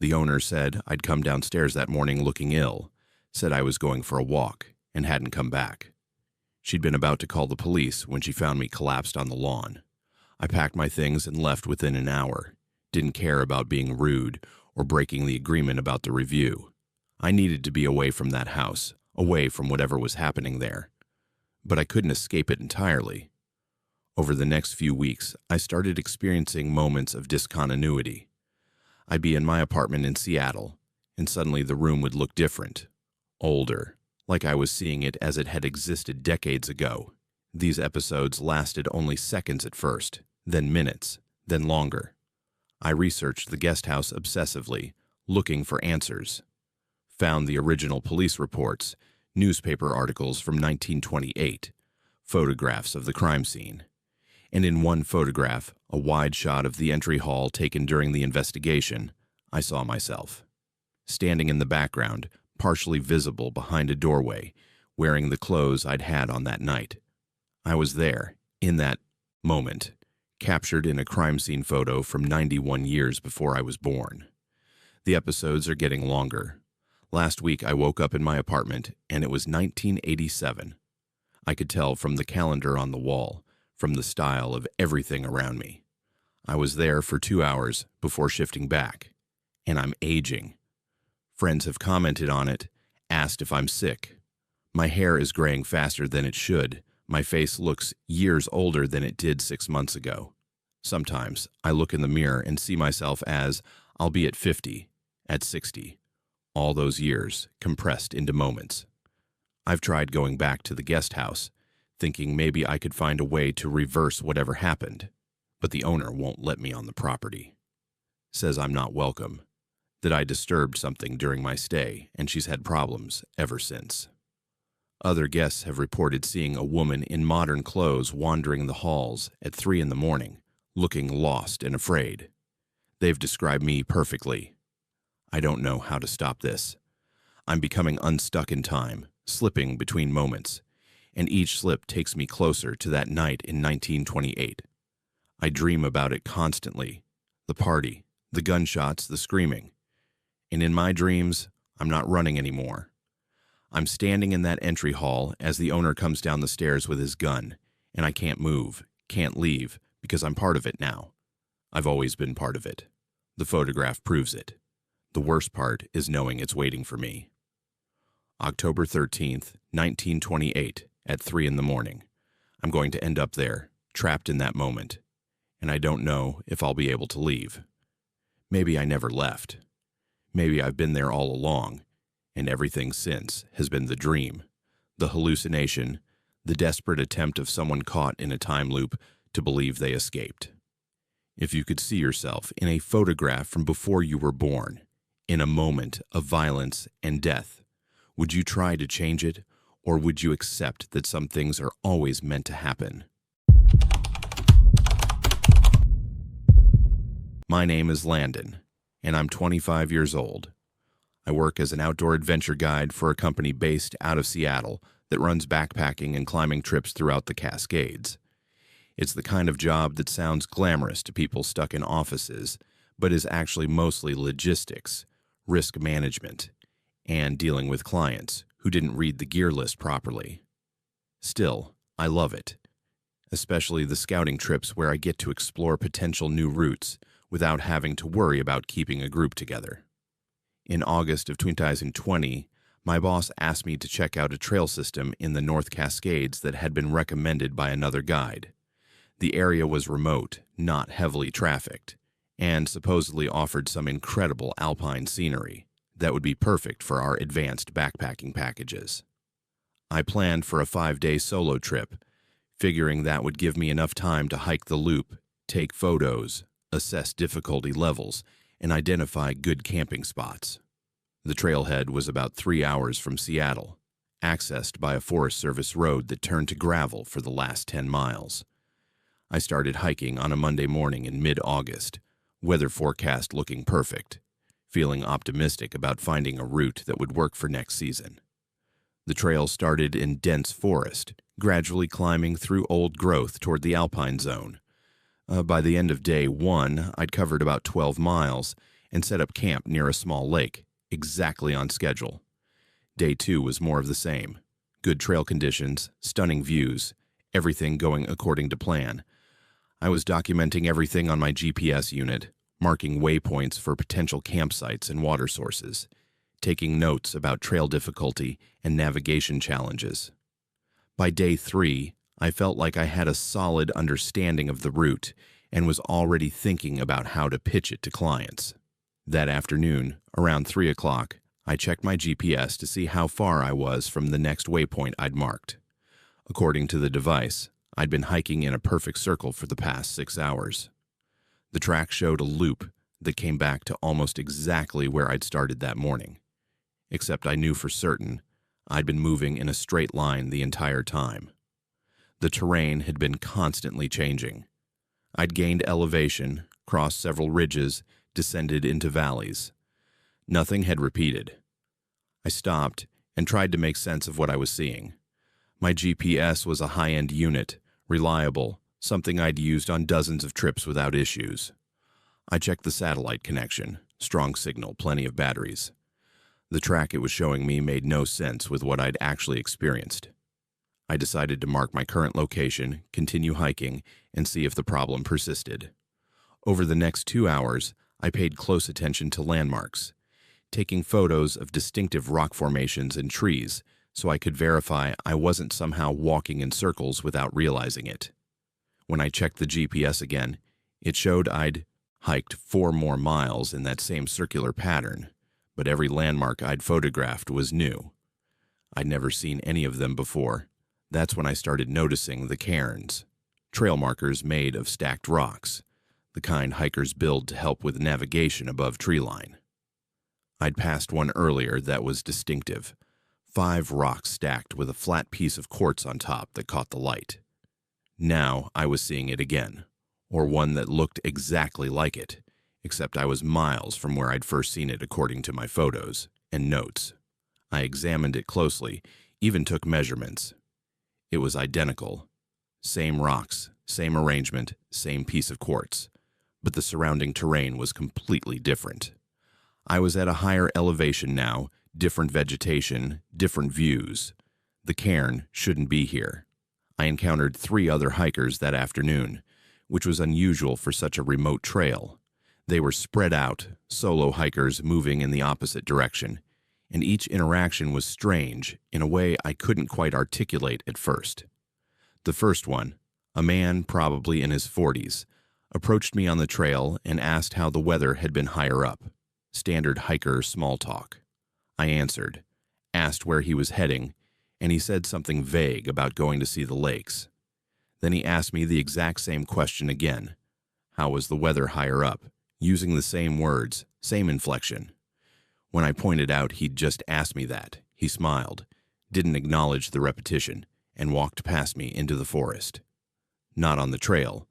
The owner said I'd come downstairs that morning looking ill, said I was going for a walk, and hadn't come back. She'd been about to call the police when she found me collapsed on the lawn. I packed my things and left within an hour. Didn't care about being rude or breaking the agreement about the review. I needed to be away from that house, away from whatever was happening there. But I couldn't escape it entirely. Over the next few weeks, I started experiencing moments of discontinuity. I'd be in my apartment in Seattle, and suddenly the room would look different, older, like I was seeing it as it had existed decades ago. These episodes lasted only seconds at first, then minutes, then longer. I researched the guest house obsessively, looking for answers. Found the original police reports, newspaper articles from 1928, photographs of the crime scene. And in one photograph, a wide shot of the entry hall taken during the investigation, I saw myself. standing in the background, partially visible behind a doorway, wearing the clothes I'd had on that night. I was there, in that moment, captured in a crime scene photo from 91 years before I was born. The episodes are getting longer. Last week I woke up in my apartment and it was 1987. I could tell from the calendar on the wall, from the style of everything around me. I was there for 2 hours before shifting back, and I'm aging. Friends have commented on it, asked if I'm sick. My hair is graying faster than it should. My face looks years older than it did 6 months ago. Sometimes I look in the mirror and see myself as I'll be at 50, at 60. All those years compressed into moments. I've tried going back to the guest house, thinking maybe I could find a way to reverse whatever happened, but the owner won't let me on the property. Says I'm not welcome, that I disturbed something during my stay, and she's had problems ever since. Other guests have reported seeing a woman in modern clothes wandering the halls at 3 a.m, looking lost and afraid. They've described me perfectly. I don't know how to stop this. I'm becoming unstuck in time, slipping between moments, and each slip takes me closer to that night in 1928. I dream about it constantly, the party, the gunshots, the screaming. And in my dreams, I'm not running anymore. I'm standing in that entry hall as the owner comes down the stairs with his gun, and I can't move, can't leave, because I'm part of it now. I've always been part of it. The photograph proves it. The worst part is knowing it's waiting for me. October 13th, 1928, at 3 a.m. I'm going to end up there, trapped in that moment, and I don't know if I'll be able to leave. Maybe I never left. Maybe I've been there all along, and everything since has been the dream, the hallucination, the desperate attempt of someone caught in a time loop to believe they escaped. If you could see yourself in a photograph from before you were born, in a moment of violence and death, would you try to change it, or would you accept that some things are always meant to happen? My name is Landon, and I'm 25 years old. I work as an outdoor adventure guide for a company based out of Seattle that runs backpacking and climbing trips throughout the Cascades. It's the kind of job that sounds glamorous to people stuck in offices, but is actually mostly logistics, risk management, and dealing with clients who didn't read the gear list properly. Still, I love it, especially the scouting trips where I get to explore potential new routes without having to worry about keeping a group together. In August of 2020, my boss asked me to check out a trail system in the North Cascades that had been recommended by another guide. The area was remote, not heavily trafficked, and supposedly offered some incredible alpine scenery that would be perfect for our advanced backpacking packages. I planned for a 5-day solo trip, figuring that would give me enough time to hike the loop, take photos, assess difficulty levels, and identify good camping spots. The trailhead was about 3 hours from Seattle, accessed by a Forest Service road that turned to gravel for the last 10 miles. I started hiking on a Monday morning in mid-August, weather forecast looking perfect, feeling optimistic about finding a route that would work for next season. The trail started in dense forest, gradually climbing through old growth toward the alpine zone. By the end of day 1, I'd covered about 12 miles and set up camp near a small lake, exactly on schedule. Day 2 was more of the same. Good trail conditions, stunning views, everything going according to plan. I was documenting everything on my GPS unit, marking waypoints for potential campsites and water sources, taking notes about trail difficulty and navigation challenges. By day 3, I felt like I had a solid understanding of the route and was already thinking about how to pitch it to clients. That afternoon, around 3 o'clock, I checked my GPS to see how far I was from the next waypoint I'd marked. According to the device, I'd been hiking in a perfect circle for the past 6 hours. The track showed a loop that came back to almost exactly where I'd started that morning, except I knew for certain I'd been moving in a straight line the entire time. The terrain had been constantly changing. I'd gained elevation, crossed several ridges, descended into valleys. Nothing had repeated. I stopped and tried to make sense of what I was seeing. My GPS was a high-end unit, reliable, something I'd used on dozens of trips without issues. I checked the satellite connection, strong signal, plenty of batteries. The track it was showing me made no sense with what I'd actually experienced. I decided to mark my current location, continue hiking, and see if the problem persisted. Over the next 2 hours, I paid close attention to landmarks, taking photos of distinctive rock formations and trees so I could verify I wasn't somehow walking in circles without realizing it. When I checked the GPS again, it showed I'd hiked 4 more miles in that same circular pattern, but every landmark I'd photographed was new. I'd never seen any of them before. That's when I started noticing the cairns, trail markers made of stacked rocks, the kind hikers build to help with navigation above treeline. I'd passed one earlier that was distinctive, 5 rocks stacked with a flat piece of quartz on top that caught the light. Now I was seeing it again, or one that looked exactly like it, except I was miles from where I'd first seen it according to my photos and notes. I examined it closely, even took measurements. It was identical. Same rocks, same arrangement, same piece of quartz, but the surrounding terrain was completely different. I was at a higher elevation now, different vegetation, different views. The cairn shouldn't be here. I encountered 3 other hikers that afternoon, which was unusual for such a remote trail. They were spread out, solo hikers moving in the opposite direction, and each interaction was strange in a way I couldn't quite articulate at first. The first one, a man probably in his 40s, approached me on the trail and asked how the weather had been higher up. Standard hiker small talk. I answered, asked where he was heading, and he said something vague about going to see the lakes. Then he asked me the exact same question again. How was the weather higher up? Using the same words, same inflection. When I pointed out he'd just asked me that, he smiled, didn't acknowledge the repetition, and walked past me into the forest. Not on the trail,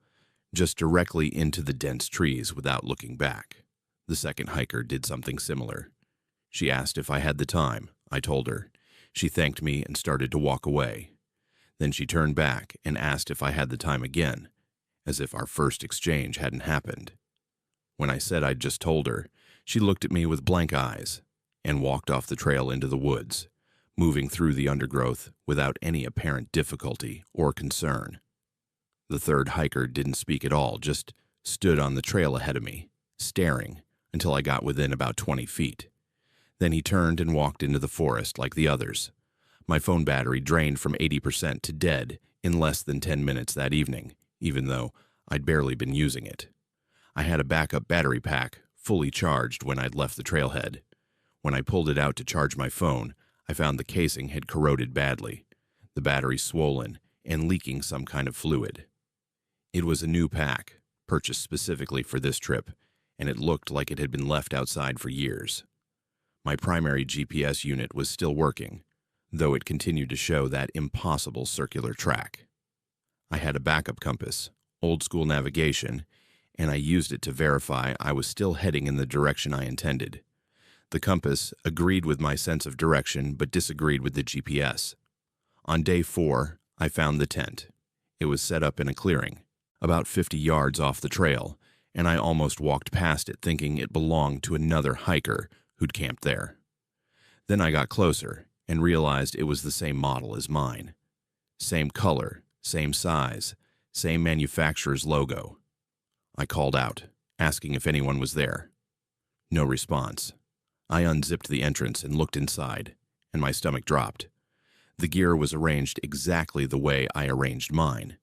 just directly into the dense trees without looking back. The second hiker did something similar. She asked if I had the time. I told her. She thanked me and started to walk away. Then she turned back and asked if I had the time again, as if our first exchange hadn't happened. When I said I'd just told her, she looked at me with blank eyes and walked off the trail into the woods, moving through the undergrowth without any apparent difficulty or concern. The third hiker didn't speak at all, just stood on the trail ahead of me, staring, until I got within about 20 feet. Then he turned and walked into the forest like the others. My phone battery drained from 80% to dead in less than 10 minutes that evening, even though I'd barely been using it. I had a backup battery pack, fully charged when I'd left the trailhead. When I pulled it out to charge my phone, I found the casing had corroded badly, the battery swollen and leaking some kind of fluid. It was a new pack, purchased specifically for this trip, and it looked like it had been left outside for years. My primary GPS unit was still working, though it continued to show that impossible circular track. I had a backup compass, old-school navigation, and I used it to verify I was still heading in the direction I intended. The compass agreed with my sense of direction but disagreed with the GPS. On day 4, I found the tent. It was set up in a clearing, about 50 yards off the trail, and I almost walked past it thinking it belonged to another hiker who'd camped there. Then I got closer and realized it was the same model as mine. Same color, same size, same manufacturer's logo. I called out, asking if anyone was there. No response. I unzipped the entrance and looked inside, and my stomach dropped. The gear was arranged exactly the way I arranged mine.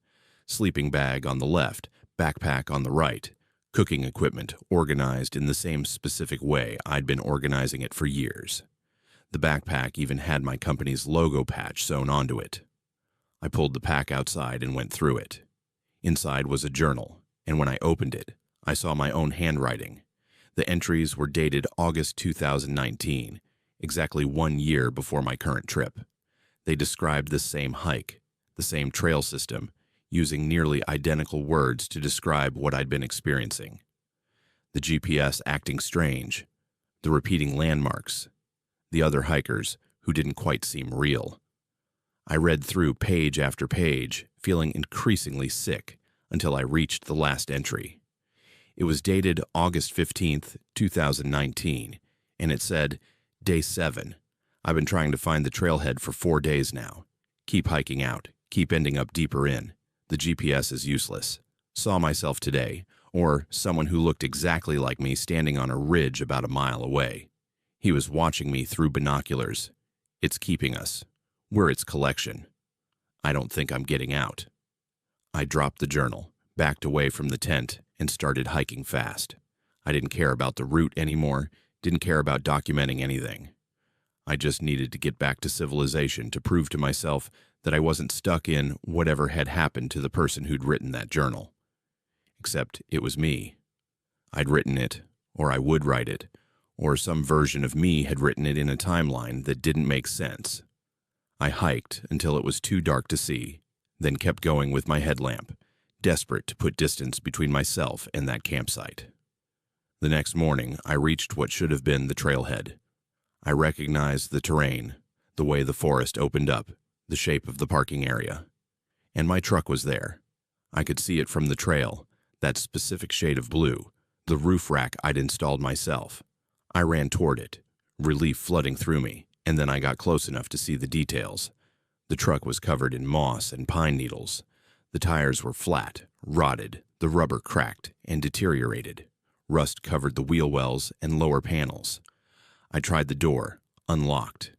Sleeping bag on the left, backpack on the right, cooking equipment organized in the same specific way I'd been organizing it for years. The backpack even had my company's logo patch sewn onto it. I pulled the pack outside and went through it. Inside was a journal, and when I opened it, I saw my own handwriting. The entries were dated August 2019, exactly 1 year before my current trip. They described the same hike, the same trail system, using nearly identical words to describe what I'd been experiencing. The GPS acting strange, the repeating landmarks, the other hikers who didn't quite seem real. I read through page after page, feeling increasingly sick, until I reached the last entry. It was dated August 15th, 2019, and it said, Day 7. I've been trying to find the trailhead for 4 days now. Keep hiking out, keep ending up deeper in. The GPS is useless. Saw myself today, or someone who looked exactly like me standing on a ridge about a mile away. He was watching me through binoculars. It's keeping us. We're its collection. I don't think I'm getting out. I dropped the journal, backed away from the tent, and started hiking fast. I didn't care about the route anymore, didn't care about documenting anything. I just needed to get back to civilization to prove to myself that I wasn't stuck in whatever had happened to the person who'd written that journal. Except it was me. I'd written it, or I would write it, or some version of me had written it in a timeline that didn't make sense. I hiked until it was too dark to see, then kept going with my headlamp, desperate to put distance between myself and that campsite. The next morning, I reached what should have been the trailhead. I recognized the terrain, the way the forest opened up, the shape of the parking area. And my truck was there. I could see it from the trail, that specific shade of blue, the roof rack I'd installed myself. I ran toward it, relief flooding through me, and then I got close enough to see the details. The truck was covered in moss and pine needles. The tires were flat, rotted, the rubber cracked and deteriorated. Rust covered the wheel wells and lower panels. I tried the door, unlocked.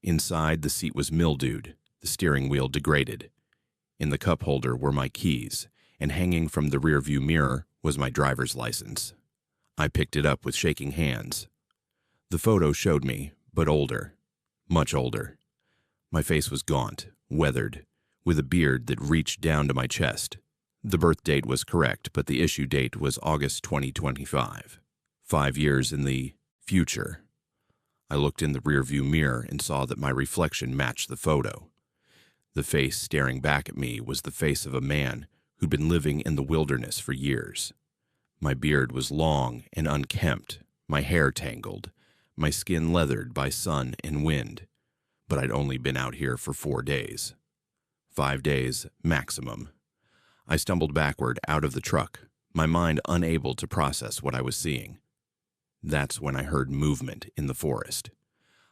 Inside, the seat was mildewed, the steering wheel degraded. In the cup holder were my keys, and hanging from the rearview mirror was my driver's license. I picked it up with shaking hands. The photo showed me, but older, much older. My face was gaunt, weathered, with a beard that reached down to my chest. The birth date was correct, but the issue date was August 2025. 5 years in the future. I looked in the rearview mirror and saw that my reflection matched the photo. The face staring back at me was the face of a man who'd been living in the wilderness for years. My beard was long and unkempt, my hair tangled, my skin leathered by sun and wind, but I'd only been out here for 4 days. 5 days maximum. I stumbled backward out of the truck, my mind unable to process what I was seeing. That's when I heard movement in the forest.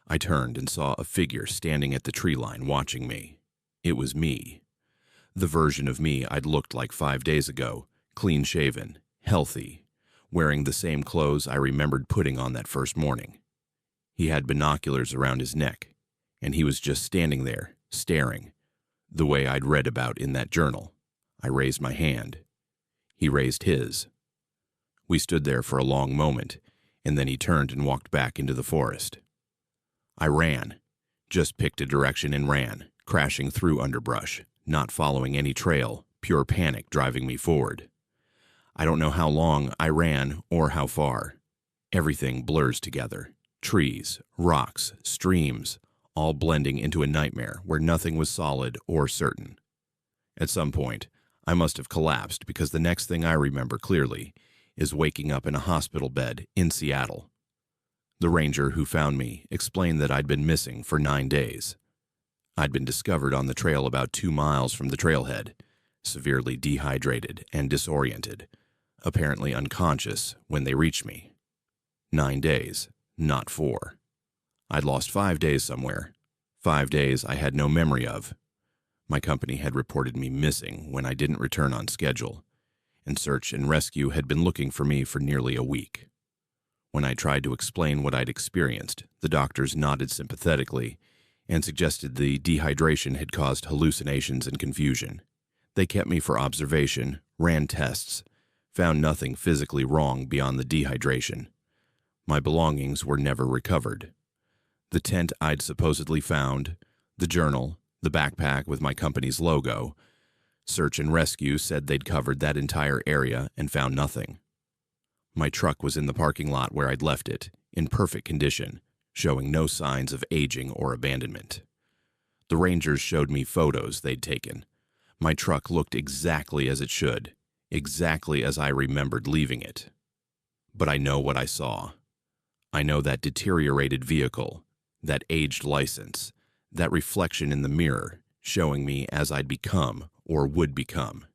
I turned and saw a figure standing at the tree line watching me. It was me. The version of me I'd looked like 5 days ago, clean-shaven, healthy, wearing the same clothes I remembered putting on that first morning. He had binoculars around his neck, and he was just standing there, staring, the way I'd read about in that journal. I raised my hand. He raised his. We stood there for a long moment, and then he turned and walked back into the forest. I ran, just picked a direction and ran, crashing through underbrush, not following any trail, pure panic driving me forward. I don't know how long I ran or how far. Everything blurs together. Trees, rocks, streams, all blending into a nightmare where nothing was solid or certain. At some point, I must have collapsed because the next thing I remember clearly is waking up in a hospital bed in Seattle. The ranger who found me explained that I'd been missing for 9 days. I'd been discovered on the trail about 2 miles from the trailhead, severely dehydrated and disoriented, apparently unconscious when they reached me. 9 days, not 4. I'd lost 5 days somewhere, 5 days I had no memory of. My company had reported me missing when I didn't return on schedule, and search and rescue had been looking for me for nearly a week. When I tried to explain what I'd experienced, the doctors nodded sympathetically and suggested the dehydration had caused hallucinations and confusion. They kept me for observation, ran tests, found nothing physically wrong beyond the dehydration. My belongings were never recovered. The tent I'd supposedly found, the journal, the backpack with my company's logo. Search and rescue said they'd covered that entire area and found nothing. My truck was in the parking lot where I'd left it, in perfect condition, showing no signs of aging or abandonment. The rangers showed me photos they'd taken. My truck looked exactly as it should, exactly as I remembered leaving it. But I know what I saw. I know that deteriorated vehicle, that aged license, that reflection in the mirror showing me as I'd become or would become.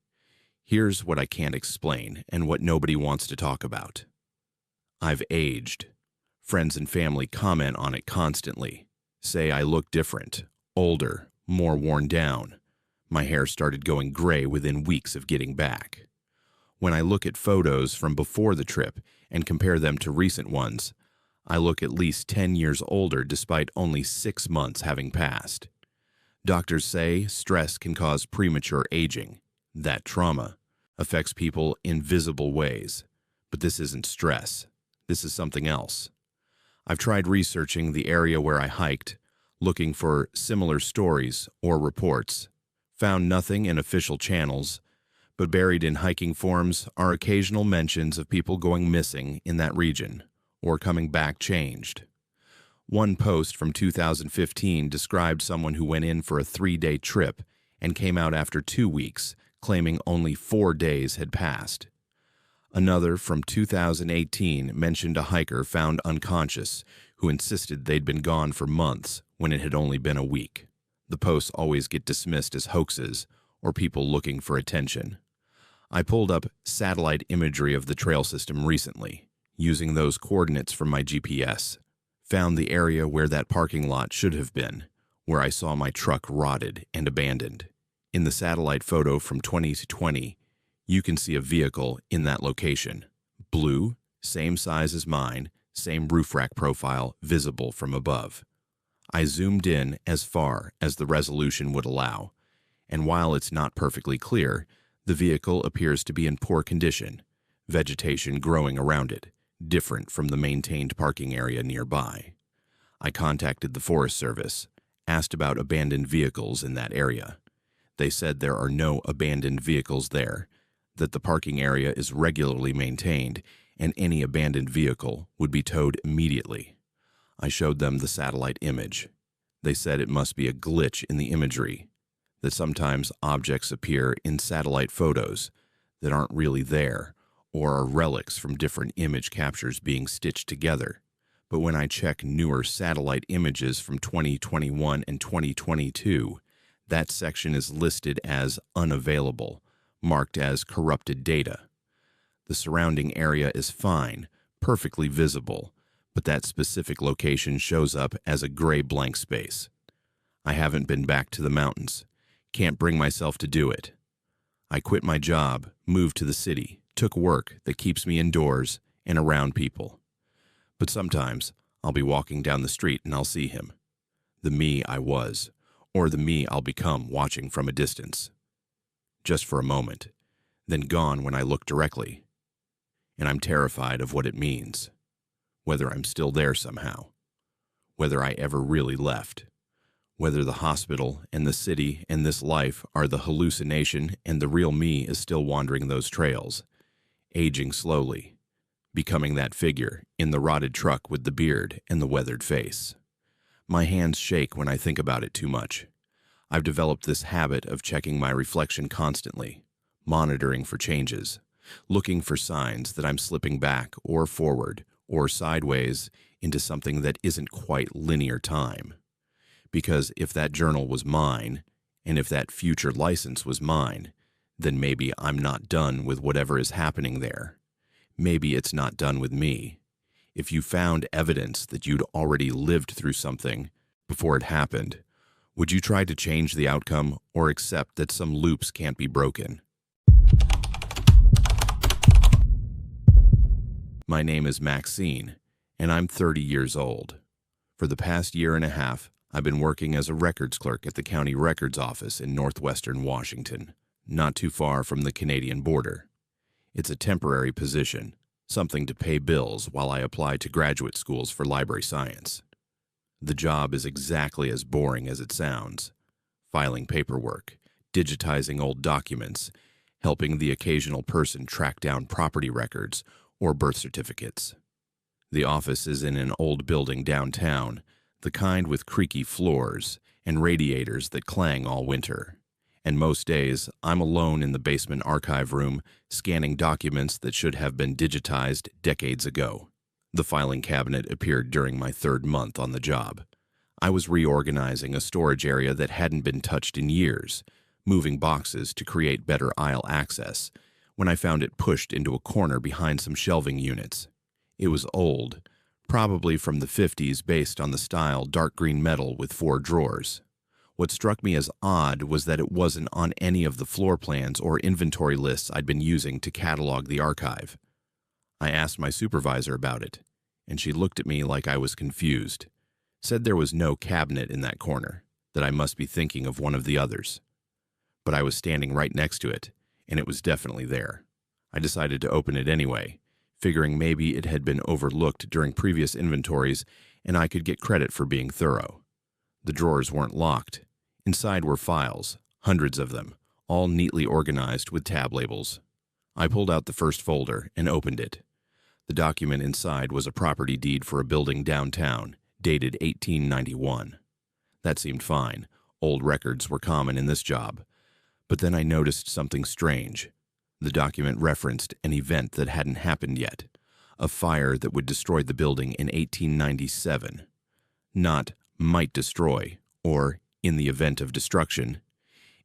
Here's what I can't explain and what nobody wants to talk about. I've aged. Friends and family comment on it constantly, say I look different, older, more worn down. My hair started going gray within weeks of getting back. When I look at photos from before the trip and compare them to recent ones, I look at least 10 years older despite only 6 months having passed. Doctors say stress can cause premature aging. That trauma affects people in visible ways. But this isn't stress. This is something else. I've tried researching the area where I hiked, looking for similar stories or reports. Found nothing in official channels, but buried in hiking forums are occasional mentions of people going missing in that region or coming back changed. One post from 2015 described someone who went in for a 3-day trip and came out after 2 weeks, claiming only 4 days had passed. Another from 2018 mentioned a hiker found unconscious who insisted they'd been gone for months when it had only been a week. The posts always get dismissed as hoaxes or people looking for attention. I pulled up satellite imagery of the trail system recently, using those coordinates from my GPS. Found the area where that parking lot should have been, where I saw my truck rotted and abandoned. In the satellite photo from 2020, you can see a vehicle in that location. Blue, same size as mine, same roof rack profile visible from above. I zoomed in as far as the resolution would allow, and while it's not perfectly clear, the vehicle appears to be in poor condition, vegetation growing around it, different from the maintained parking area nearby. I contacted the Forest Service, asked about abandoned vehicles in that area. They said there are no abandoned vehicles there, that the parking area is regularly maintained, and any abandoned vehicle would be towed immediately. I showed them the satellite image. They said it must be a glitch in the imagery, that sometimes objects appear in satellite photos that aren't really there, or are relics from different image captures being stitched together. But when I check newer satellite images from 2021 and 2022, that section is listed as unavailable, marked as corrupted data. The surrounding area is fine, perfectly visible, but that specific location shows up as a gray blank space. I haven't been back to the mountains. Can't bring myself to do it. I quit my job, moved to the city, took work that keeps me indoors and around people. But sometimes I'll be walking down the street and I'll see him. The me I was, or the me I'll become watching from a distance. Just for a moment, then gone when I look directly. And I'm terrified of what it means. Whether I'm still there somehow. Whether I ever really left. Whether the hospital and the city and this life are the hallucination and the real me is still wandering those trails, aging slowly, becoming that figure in the rotted truck with the beard and the weathered face. My hands shake when I think about it too much. I've developed this habit of checking my reflection constantly, monitoring for changes, looking for signs that I'm slipping back or forward or sideways into something that isn't quite linear time. Because if that journal was mine, and if that future license was mine, then maybe I'm not done with whatever is happening there. Maybe it's not done with me. If you found evidence that you'd already lived through something before it happened, would you try to change the outcome or accept that some loops can't be broken? My name is Maxine, and I'm 30 years old. For the past year and a half, I've been working as a records clerk at the county records office in northwestern Washington, not too far from the Canadian border. It's a temporary position, something to pay bills while I apply to graduate schools for library science. The job is exactly as boring as it sounds. Filing paperwork, digitizing old documents, helping the occasional person track down property records or birth certificates. The office is in an old building downtown, the kind with creaky floors and radiators that clang all winter. And most days, I'm alone in the basement archive room, scanning documents that should have been digitized decades ago. The filing cabinet appeared during my third month on the job. I was reorganizing a storage area that hadn't been touched in years, moving boxes to create better aisle access, when I found it pushed into a corner behind some shelving units. It was old, probably from the 50s based on the style dark green metal with 4 drawers. What struck me as odd was that it wasn't on any of the floor plans or inventory lists I'd been using to catalog the archive. I asked my supervisor about it, and she looked at me like I was confused. Said there was no cabinet in that corner, that I must be thinking of one of the others. But I was standing right next to it, and it was definitely there. I decided to open it anyway, figuring maybe it had been overlooked during previous inventories and I could get credit for being thorough. The drawers weren't locked. Inside were files, hundreds of them, all neatly organized with tab labels. I pulled out the first folder and opened it. The document inside was a property deed for a building downtown, dated 1891. That seemed fine. Old records were common in this job. But then I noticed something strange. The document referenced an event that hadn't happened yet, a fire that would destroy the building in 1897. Not might destroy, or in the event of destruction.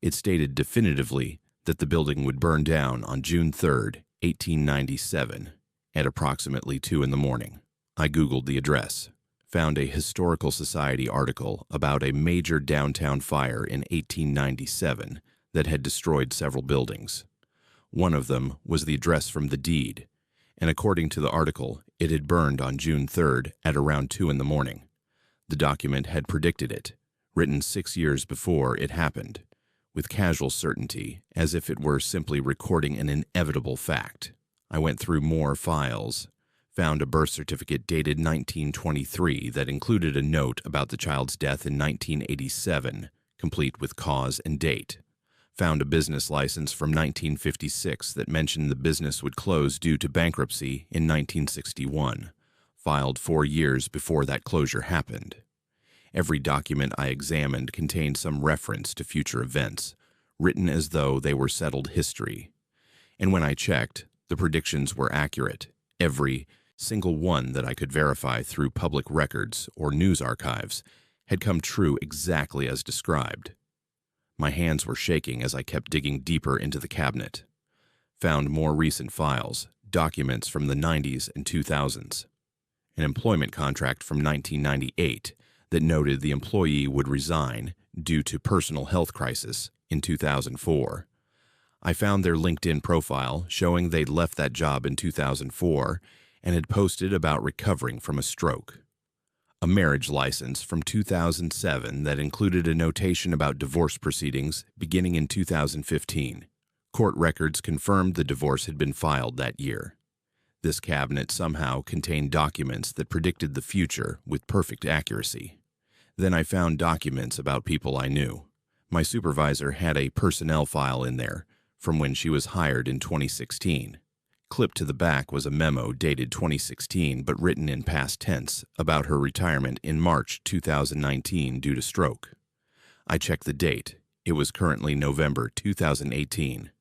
It stated definitively that the building would burn down on June 3rd, 1897, at approximately 2 in the morning. I Googled the address, found a Historical Society article about a major downtown fire in 1897 that had destroyed several buildings. One of them was the address from the deed, and according to the article, it had burned on June 3rd at around 2 in the morning. The document had predicted it, written 6 years before it happened, with casual certainty, as if it were simply recording an inevitable fact. I went through more files, found a birth certificate dated 1923 that included a note about the child's death in 1987, complete with cause and date. Found a business license from 1956 that mentioned the business would close due to bankruptcy in 1961, filed 4 years before that closure happened. Every document I examined contained some reference to future events, written as though they were settled history. And when I checked, the predictions were accurate, every single one that I could verify through public records or news archives had come true exactly as described. My hands were shaking as I kept digging deeper into the cabinet. Found more recent files, documents from the 90s and 2000s. An employment contract from 1998 that noted the employee would resign due to personal health crisis in 2004. I found their LinkedIn profile showing they'd left that job in 2004 and had posted about recovering from a stroke. A marriage license from 2007 that included a notation about divorce proceedings beginning in 2015. Court records confirmed the divorce had been filed that year. This cabinet somehow contained documents that predicted the future with perfect accuracy. Then I found documents about people I knew. My supervisor had a personnel file in there from when she was hired in 2016. Clipped to the back was a memo dated 2016 but written in past tense about her retirement in March 2019 due to stroke. I checked the date. It was currently November 2018.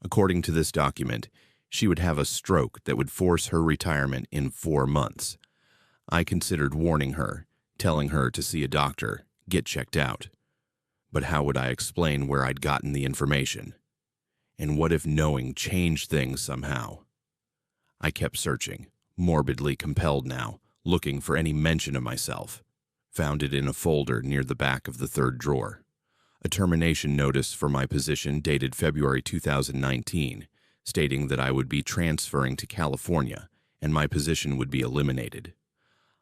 According to this document, she would have a stroke that would force her retirement in 4 months. I considered warning her, telling her to see a doctor, get checked out. But how would I explain where I'd gotten the information? And what if knowing changed things somehow? I kept searching, morbidly compelled now, looking for any mention of myself. Found it in a folder near the back of the 3rd drawer. A termination notice for my position dated February 2019, stating that I would be transferring to California and my position would be eliminated.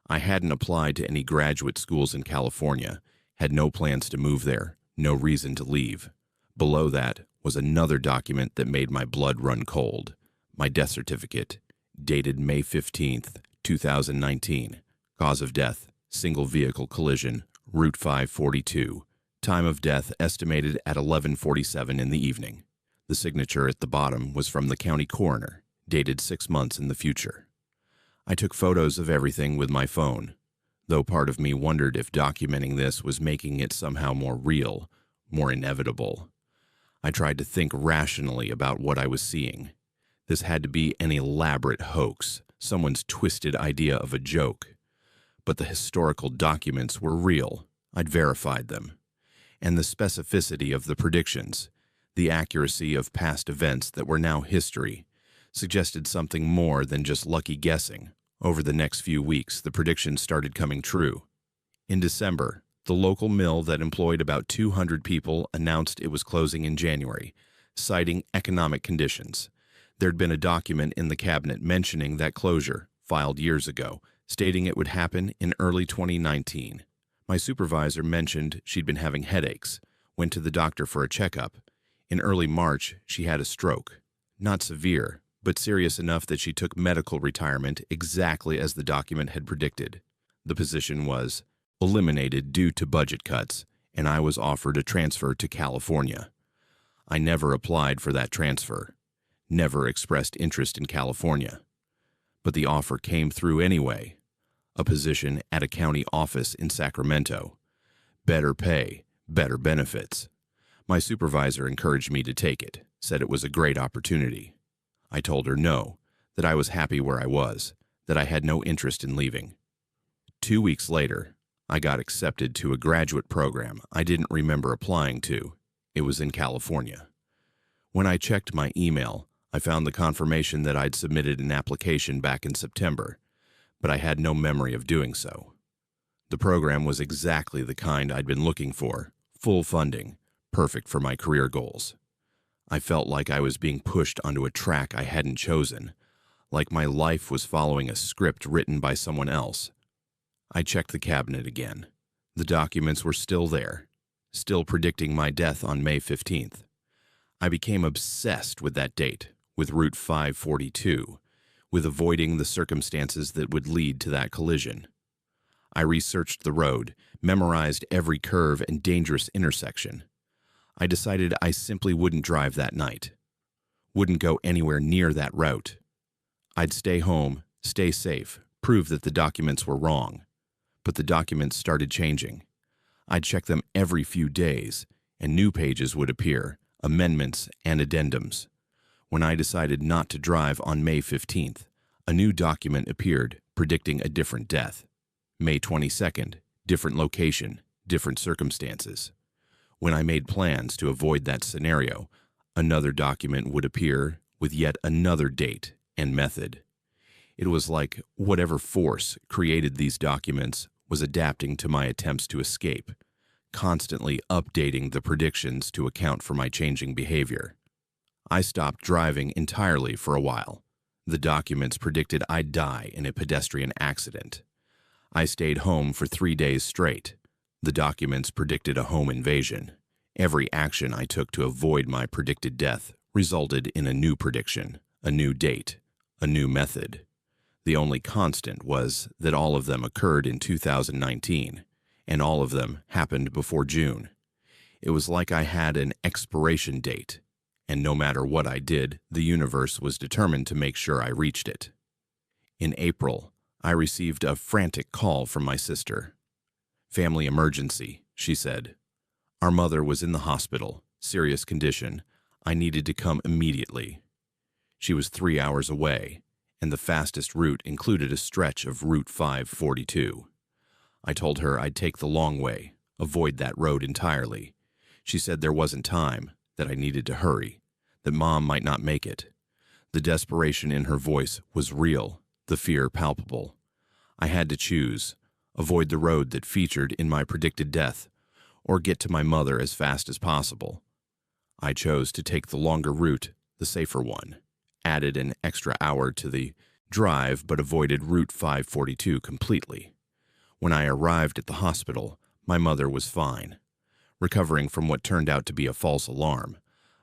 I hadn't applied to any graduate schools in California, had no plans to move there, no reason to leave. Below that was another document that made my blood run cold, my death certificate, dated May 15th, 2019. Cause of death, single vehicle collision, Route 542. Time of death estimated at 11:47 in the evening. The signature at the bottom was from the county coroner, dated 6 months in the future. I took photos of everything with my phone, though part of me wondered if documenting this was making it somehow more real, more inevitable. I tried to think rationally about what I was seeing. This had to be an elaborate hoax, someone's twisted idea of a joke. But the historical documents were real. I'd verified them. And the specificity of the predictions, the accuracy of past events that were now history, suggested something more than just lucky guessing. Over the next few weeks, the predictions started coming true. In December, the local mill that employed about 200 people announced it was closing in January, citing economic conditions. There'd been a document in the cabinet mentioning that closure, filed years ago, stating it would happen in early 2019. My supervisor mentioned she'd been having headaches, went to the doctor for a checkup. In early March, she had a stroke. Not severe, but serious enough that she took medical retirement exactly as the document had predicted. The position was eliminated due to budget cuts, and I was offered a transfer to California. I never applied for that transfer, never expressed interest in California. But the offer came through anyway. A position at a county office in Sacramento. Better pay, better benefits. My supervisor encouraged me to take it, said it was a great opportunity. I told her no, that I was happy where I was, that I had no interest in leaving. 2 weeks later, I got accepted to a graduate program I didn't remember applying to. It was in California. When I checked my email, I found the confirmation that I'd submitted an application back in September, but I had no memory of doing so. The program was exactly the kind I'd been looking for, full funding, perfect for my career goals. I felt like I was being pushed onto a track I hadn't chosen, like my life was following a script written by someone else. I checked the cabinet again. The documents were still there, still predicting my death on May 15th. I became obsessed with that date, with Route 542, with avoiding the circumstances that would lead to that collision. I researched the road, memorized every curve and dangerous intersection. I decided I simply wouldn't drive that night, wouldn't go anywhere near that route. I'd stay home, stay safe, prove that the documents were wrong. But the documents started changing. I'd check them every few days, and new pages would appear, amendments and addendums. When I decided not to drive on May 15th, a new document appeared predicting a different death. May 22nd, different location, different circumstances. When I made plans to avoid that scenario, another document would appear with yet another date and method. It was like whatever force created these documents was adapting to my attempts to escape, constantly updating the predictions to account for my changing behavior. I stopped driving entirely for a while. The documents predicted I'd die in a pedestrian accident. I stayed home for 3 days straight. The documents predicted a home invasion. Every action I took to avoid my predicted death resulted in a new prediction, a new date, a new method. The only constant was that all of them occurred in 2019, and all of them happened before June. It was like I had an expiration date, and no matter what I did, the universe was determined to make sure I reached it. In April, I received a frantic call from my sister. "Family emergency," she said. "Our mother was in the hospital, serious condition. I needed to come immediately." She was 3 hours away, and the fastest route included a stretch of Route 542. I told her I'd take the long way, avoid that road entirely. She said there wasn't time, that I needed to hurry, that Mom might not make it. The desperation in her voice was real, the fear palpable. I had to choose, avoid the road that featured in my predicted death, or get to my mother as fast as possible. I chose to take the longer route, the safer one, added an extra hour to the drive but avoided Route 542 completely. When I arrived at the hospital, my mother was fine, recovering from what turned out to be a false alarm,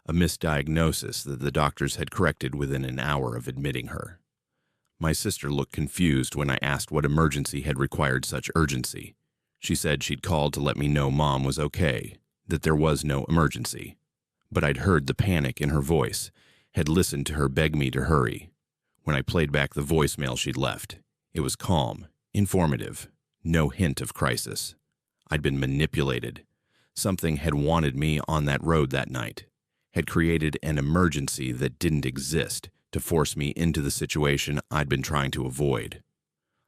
a misdiagnosis that the doctors had corrected within an hour of admitting her. My sister looked confused when I asked what emergency had required such urgency. She said she'd called to let me know Mom was okay, that there was no emergency. But I'd heard the panic in her voice, had listened to her beg me to hurry. When I played back the voicemail she'd left, it was calm, informative, no hint of crisis. I'd been manipulated. Something had wanted me on that road that night, had created an emergency that didn't exist to force me into the situation I'd been trying to avoid.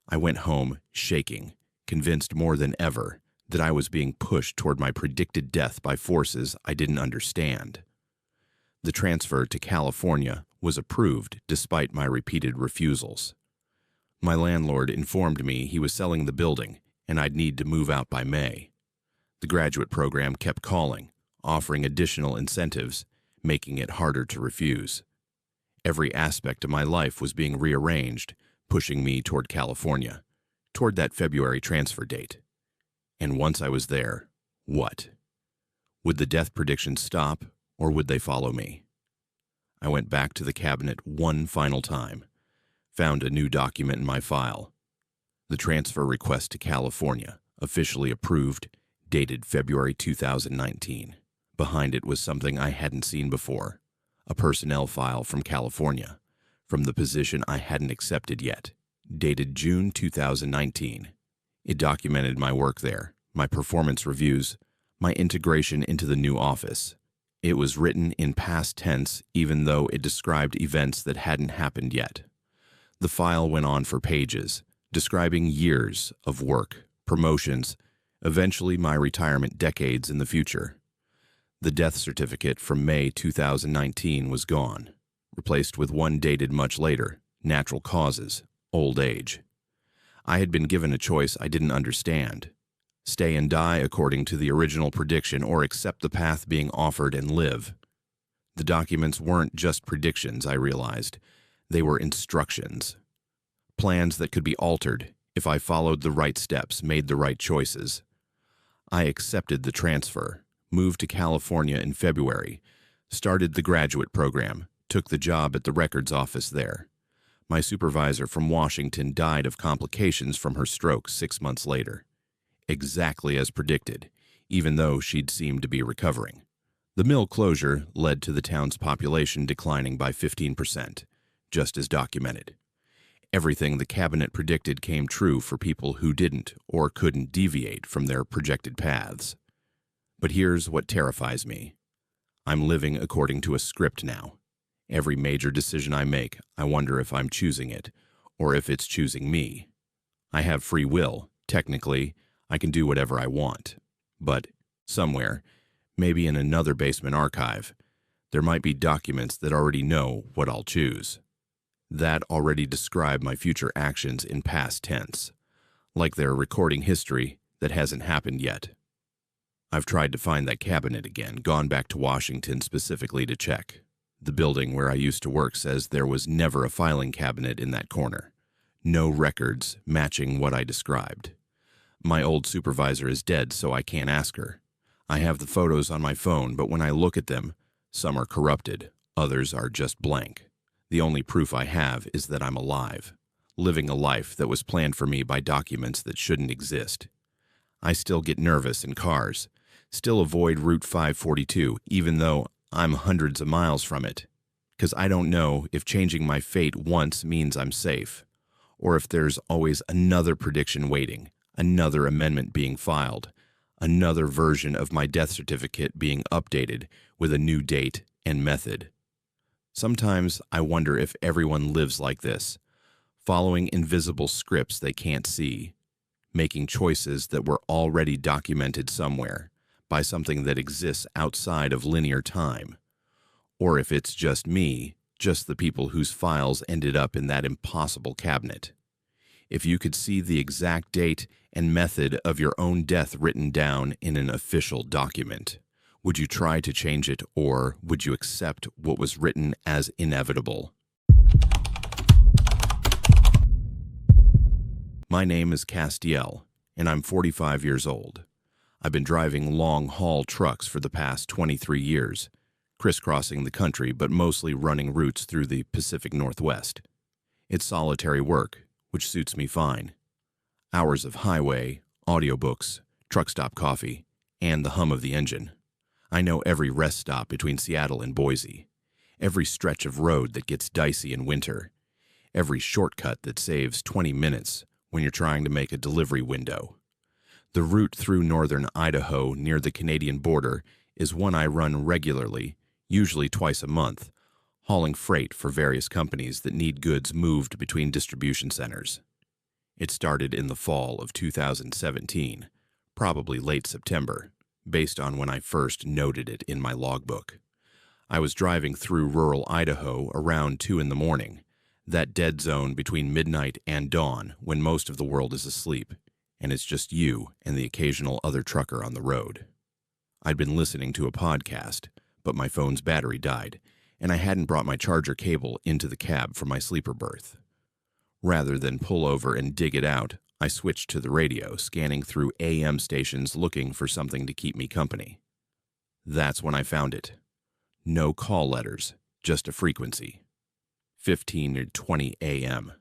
I went home shaking, convinced more than ever that I was being pushed toward my predicted death by forces I didn't understand. The transfer to California was approved despite my repeated refusals. My landlord informed me he was selling the building and I'd need to move out by May. The graduate program kept calling, offering additional incentives, making it harder to refuse. Every aspect of my life was being rearranged, pushing me toward California, toward that February transfer date. And once I was there, what? Would the death predictions stop, or would they follow me? I went back to the cabinet one final time, found a new document in my file. The transfer request to California, officially approved, dated February 2019. Behind it was something I hadn't seen before, a personnel file from California, from the position I hadn't accepted yet, dated June 2019. It documented my work there, my performance reviews, my integration into the new office. It was written in past tense even though it described events that hadn't happened yet. The file went on for pages, describing years of work, promotions, eventually my retirement decades in the future. The death certificate from May 2019 was gone, replaced with one dated much later, natural causes, old age. I had been given a choice I didn't understand. Stay and die according to the original prediction or accept the path being offered and live. The documents weren't just predictions, I realized. They were instructions. Plans that could be altered if I followed the right steps, made the right choices. I accepted the transfer, moved to California in February, started the graduate program, took the job at the records office there. My supervisor from Washington died of complications from her stroke 6 months later. Exactly as predicted, even though she'd seemed to be recovering. The mill closure led to the town's population declining by 15%, just as documented. Everything the cabinet predicted came true for people who didn't or couldn't deviate from their projected paths. But here's what terrifies me. I'm living according to a script now. Every major decision I make, I wonder if I'm choosing it, or if it's choosing me. I have free will. Technically, I can do whatever I want. But somewhere, maybe in another basement archive, there might be documents that already know what I'll choose. That already describe my future actions in past tense, like they're recording history that hasn't happened yet. I've tried to find that cabinet again, gone back to Washington specifically to check. The building where I used to work says there was never a filing cabinet in that corner. No records matching what I described. My old supervisor is dead, so I can't ask her. I have the photos on my phone, but when I look at them, some are corrupted, others are just blank. The only proof I have is that I'm alive, living a life that was planned for me by documents that shouldn't exist. I still get nervous in cars, still avoid Route 542, even though I'm hundreds of miles from it, because I don't know if changing my fate once means I'm safe, or if there's always another prediction waiting, another amendment being filed, another version of my death certificate being updated with a new date and method. Sometimes I wonder if everyone lives like this, following invisible scripts they can't see, making choices that were already documented somewhere by something that exists outside of linear time, or if it's just me, just the people whose files ended up in that impossible cabinet. If you could see the exact date and method of your own death written down in an official document, would you try to change it, or would you accept what was written as inevitable? My name is Castiel, and I'm 45 years old. I've been driving long-haul trucks for the past 23 years, crisscrossing the country but mostly running routes through the Pacific Northwest. It's solitary work, which suits me fine. Hours of highway, audiobooks, truck stop coffee, and the hum of the engine. I know every rest stop between Seattle and Boise, every stretch of road that gets dicey in winter, every shortcut that saves 20 minutes when you're trying to make a delivery window. The route through northern Idaho near the Canadian border is one I run regularly, usually twice a month, hauling freight for various companies that need goods moved between distribution centers. It started in the fall of 2017, probably late September, based on when I first noted it in my logbook. I was driving through rural Idaho around 2 in the morning, that dead zone between midnight and dawn when most of the world is asleep, and it's just you and the occasional other trucker on the road. I'd been listening to a podcast, but my phone's battery died, and I hadn't brought my charger cable into the cab for my sleeper berth. Rather than pull over and dig it out, I switched to the radio, scanning through AM stations looking for something to keep me company. That's when I found it. No call letters, just a frequency. 15:20 a.m.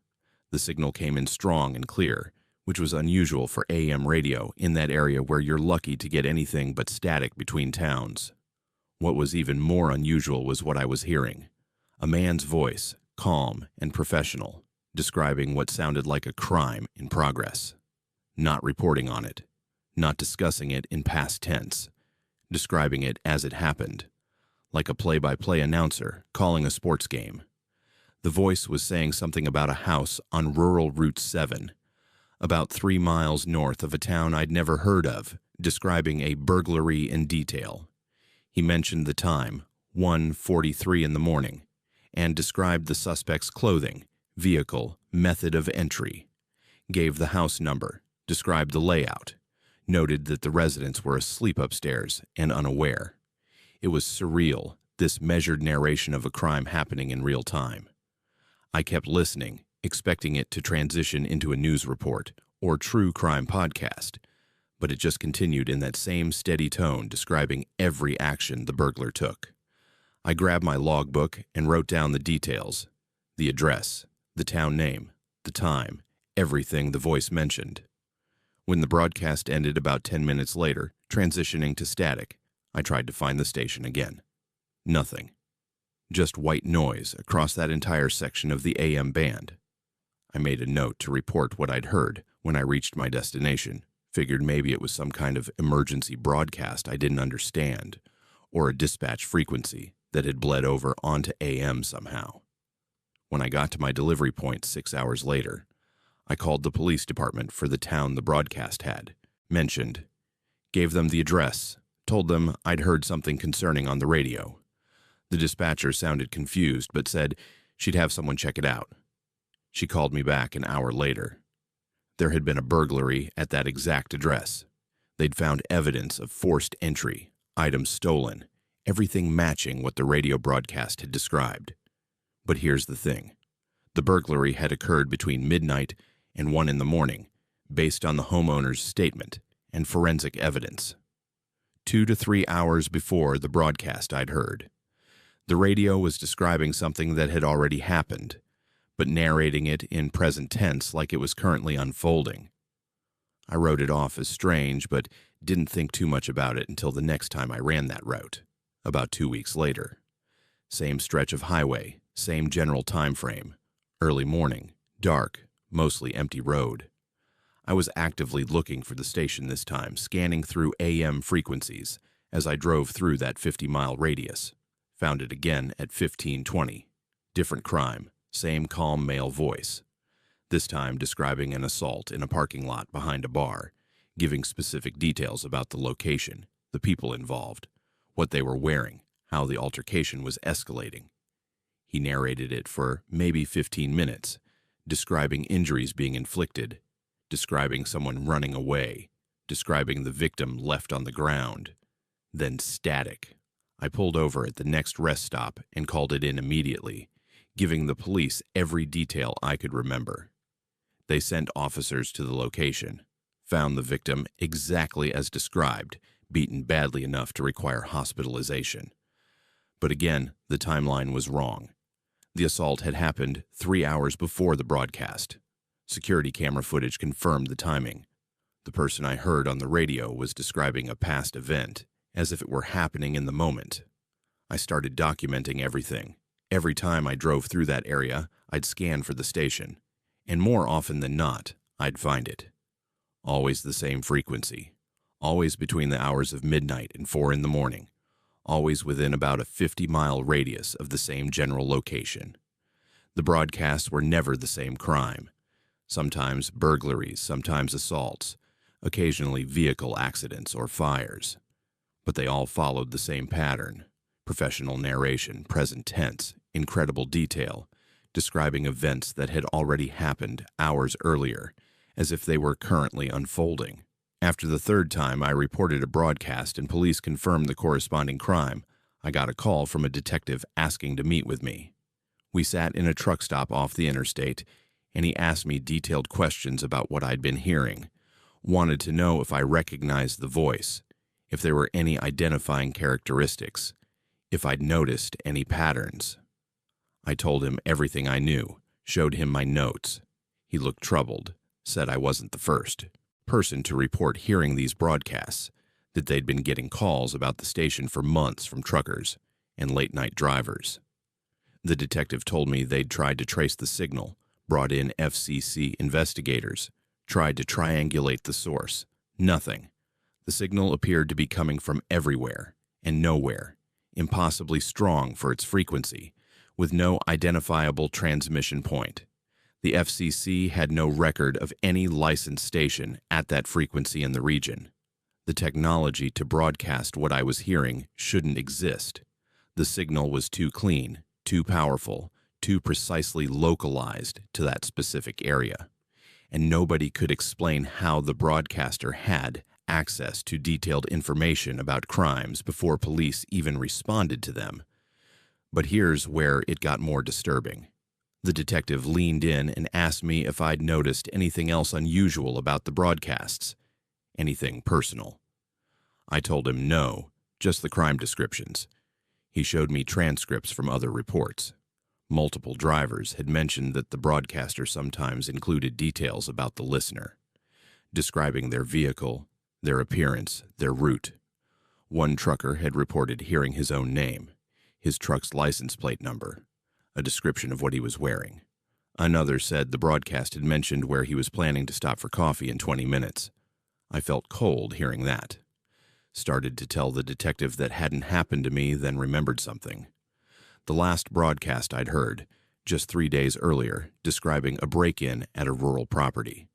The signal came in strong and clear, which was unusual for AM radio in that area where you're lucky to get anything but static between towns. What was even more unusual was what I was hearing. A man's voice, calm and professional, describing what sounded like a crime in progress. Not reporting on it. Not discussing it in past tense. Describing it as it happened. Like a play-by-play announcer calling a sports game. The voice was saying something about a house on rural Route 7, about 3 miles north of a town I'd never heard of, describing a burglary in detail. He mentioned the time, 1:43 in the morning, and described the suspect's clothing, vehicle, method of entry. Gave the house number, described the layout, noted that the residents were asleep upstairs and unaware. It was surreal, this measured narration of a crime happening in real time. I kept listening, expecting it to transition into a news report or true crime podcast, but it just continued in that same steady tone describing every action the burglar took. I grabbed my logbook and wrote down the details, the address, the town name, the time, everything the voice mentioned. When the broadcast ended about 10 minutes later, transitioning to static, I tried to find the station again. Nothing. Just white noise across that entire section of the AM band. I made a note to report what I'd heard when I reached my destination. Figured maybe it was some kind of emergency broadcast I didn't understand, or a dispatch frequency that had bled over onto AM somehow. When I got to my delivery point 6 hours later, I called the police department for the town the broadcast had mentioned, gave them the address, told them I'd heard something concerning on the radio. The dispatcher sounded confused but said she'd have someone check it out. She called me back an hour later. There had been a burglary at that exact address. They'd found evidence of forced entry, items stolen, everything matching what the radio broadcast had described. But here's the thing. The burglary had occurred between midnight and 1 in the morning, based on the homeowner's statement and forensic evidence. 2 to 3 hours before the broadcast I'd heard. The radio was describing something that had already happened, but narrating it in present tense like it was currently unfolding. I wrote it off as strange, but didn't think too much about it until the next time I ran that route, about 2 weeks later. Same stretch of highway, same general time frame, early morning, dark, mostly empty road. I was actively looking for the station this time, scanning through AM frequencies as I drove through that 50-mile radius. Found it again at 15:20. Different crime, same calm male voice. This time describing an assault in a parking lot behind a bar, giving specific details about the location, the people involved, what they were wearing, how the altercation was escalating. He narrated it for maybe 15 minutes, describing injuries being inflicted, describing someone running away, describing the victim left on the ground. Then static. I pulled over at the next rest stop and called it in immediately, giving the police every detail I could remember. They sent officers to the location, found the victim exactly as described, beaten badly enough to require hospitalization. But again, the timeline was wrong. The assault had happened 3 hours before the broadcast. Security camera footage confirmed the timing. The person I heard on the radio was describing a past event, as if it were happening in the moment. I started documenting everything. Every time I drove through that area, I'd scan for the station, and more often than not, I'd find it. Always the same frequency, always between the hours of midnight and 4 in the morning, always within about a 50-mile radius of the same general location. The broadcasts were never the same crime. Sometimes burglaries, sometimes assaults, occasionally vehicle accidents or fires. But they all followed the same pattern: professional narration, present tense, incredible detail, describing events that had already happened hours earlier, as if they were currently unfolding. After the third time I reported a broadcast and police confirmed the corresponding crime, I got a call from a detective asking to meet with me. We sat in a truck stop off the interstate, and he asked me detailed questions about what I'd been hearing, wanted to know if I recognized the voice, if there were any identifying characteristics, if I'd noticed any patterns. I told him everything I knew, showed him my notes. He looked troubled, said I wasn't the first person to report hearing these broadcasts, that they'd been getting calls about the station for months from truckers and late-night drivers. The detective told me they'd tried to trace the signal, brought in FCC investigators, tried to triangulate the source. Nothing. The signal appeared to be coming from everywhere and nowhere, impossibly strong for its frequency, with no identifiable transmission point. The FCC had no record of any licensed station at that frequency in the region. The technology to broadcast what I was hearing shouldn't exist. The signal was too clean, too powerful, too precisely localized to that specific area. And nobody could explain how the broadcaster had access to detailed information about crimes before police even responded to them. But here's where it got more disturbing. The detective leaned in and asked me if I'd noticed anything else unusual about the broadcasts, anything personal. I told him no, just the crime descriptions. He showed me transcripts from other reports. Multiple drivers had mentioned that the broadcaster sometimes included details about the listener, describing their vehicle, their appearance, their route. One trucker had reported hearing his own name, his truck's license plate number, a description of what he was wearing. Another said the broadcast had mentioned where he was planning to stop for coffee in 20 minutes. I felt cold hearing that. Started to tell the detective that hadn't happened to me, then remembered something. The last broadcast I'd heard, just 3 days earlier, describing a break-in at a rural property.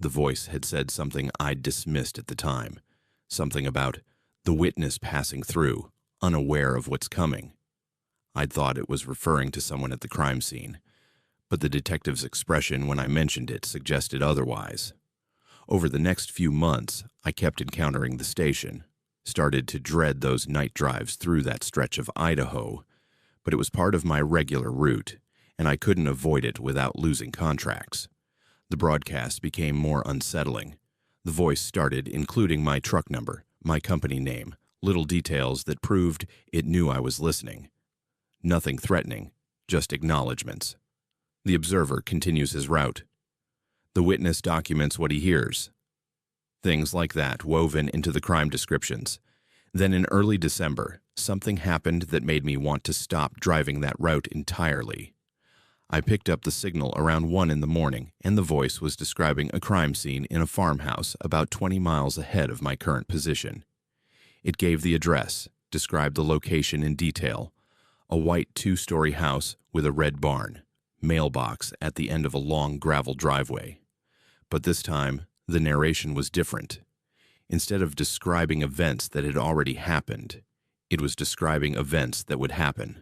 The voice had said something I'd dismissed at the time, something about the witness passing through, unaware of what's coming. I'd thought it was referring to someone at the crime scene, but the detective's expression when I mentioned it suggested otherwise. Over the next few months, I kept encountering the station, started to dread those night drives through that stretch of Idaho, but it was part of my regular route, and I couldn't avoid it without losing contracts. The broadcast became more unsettling. The voice started including my truck number, my company name, little details that proved it knew I was listening. Nothing threatening, just acknowledgments. The observer continues his route. The witness documents what he hears. Things like that woven into the crime descriptions. Then in early December, something happened that made me want to stop driving that route entirely. I picked up the signal around 1 in the morning, and the voice was describing a crime scene in a farmhouse about 20 miles ahead of my current position. It gave the address, described the location in detail: a white 2-story house with a red barn, mailbox at the end of a long gravel driveway. But this time, the narration was different. Instead of describing events that had already happened, it was describing events that would happen.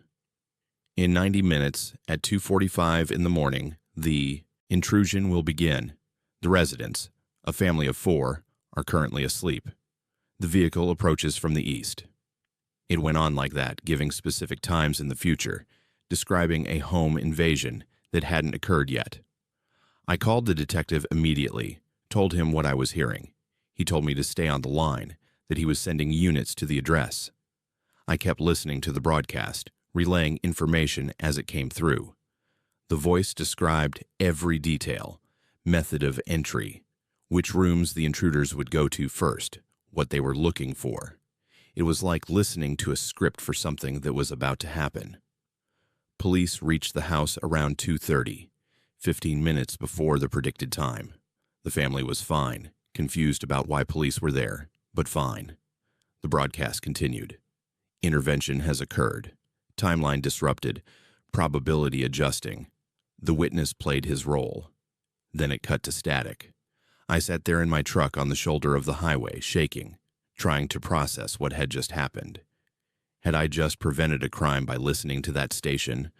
In 90 minutes, at 2:45 in the morning, the intrusion will begin. The residents, a family of 4, are currently asleep. The vehicle approaches from the east. It went on like that, giving specific times in the future, describing a home invasion that hadn't occurred yet. I called the detective immediately, told him what I was hearing. He told me to stay on the line, that he was sending units to the address. I kept listening to the broadcast, relaying information as it came through. The voice described every detail: method of entry, which rooms the intruders would go to first, what they were looking for. It was like listening to a script for something that was about to happen. Police reached the house around 2:30, 15 minutes before the predicted time. The family was fine, confused about why police were there, but fine. The broadcast continued. Intervention has occurred. Timeline disrupted. Probability adjusting. The witness played his role. Then it cut to static. I sat there in my truck on the shoulder of the highway, shaking, trying to process what had just happened. Had I just prevented a crime by listening to that station?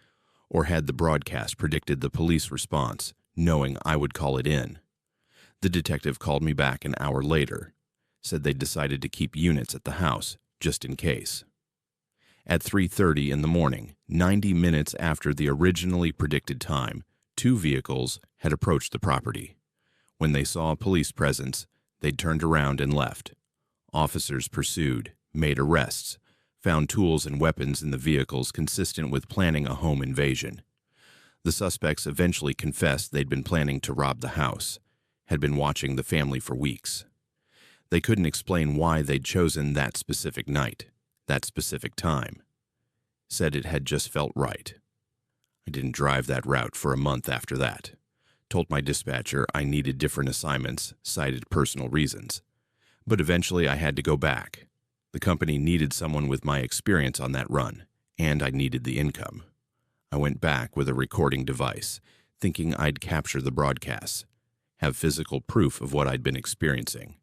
Or had the broadcast predicted the police response, knowing I would call it in? The detective called me back an hour later, said they'd decided to keep units at the house, just in case. At 3:30 in the morning, 90 minutes after the originally predicted time, 2 vehicles had approached the property. When they saw a police presence, they'd turned around and left. Officers pursued, made arrests, found tools and weapons in the vehicles consistent with planning a home invasion. The suspects eventually confessed they'd been planning to rob the house, had been watching the family for weeks. They couldn't explain why they'd chosen that specific night, that specific time. Said it had just felt right. I didn't drive that route for a month after that. Told my dispatcher I needed different assignments, cited personal reasons. But eventually I had to go back. The company needed someone with my experience on that run, and I needed the income. I went back with a recording device, thinking I'd capture the broadcasts, have physical proof of what I'd been experiencing.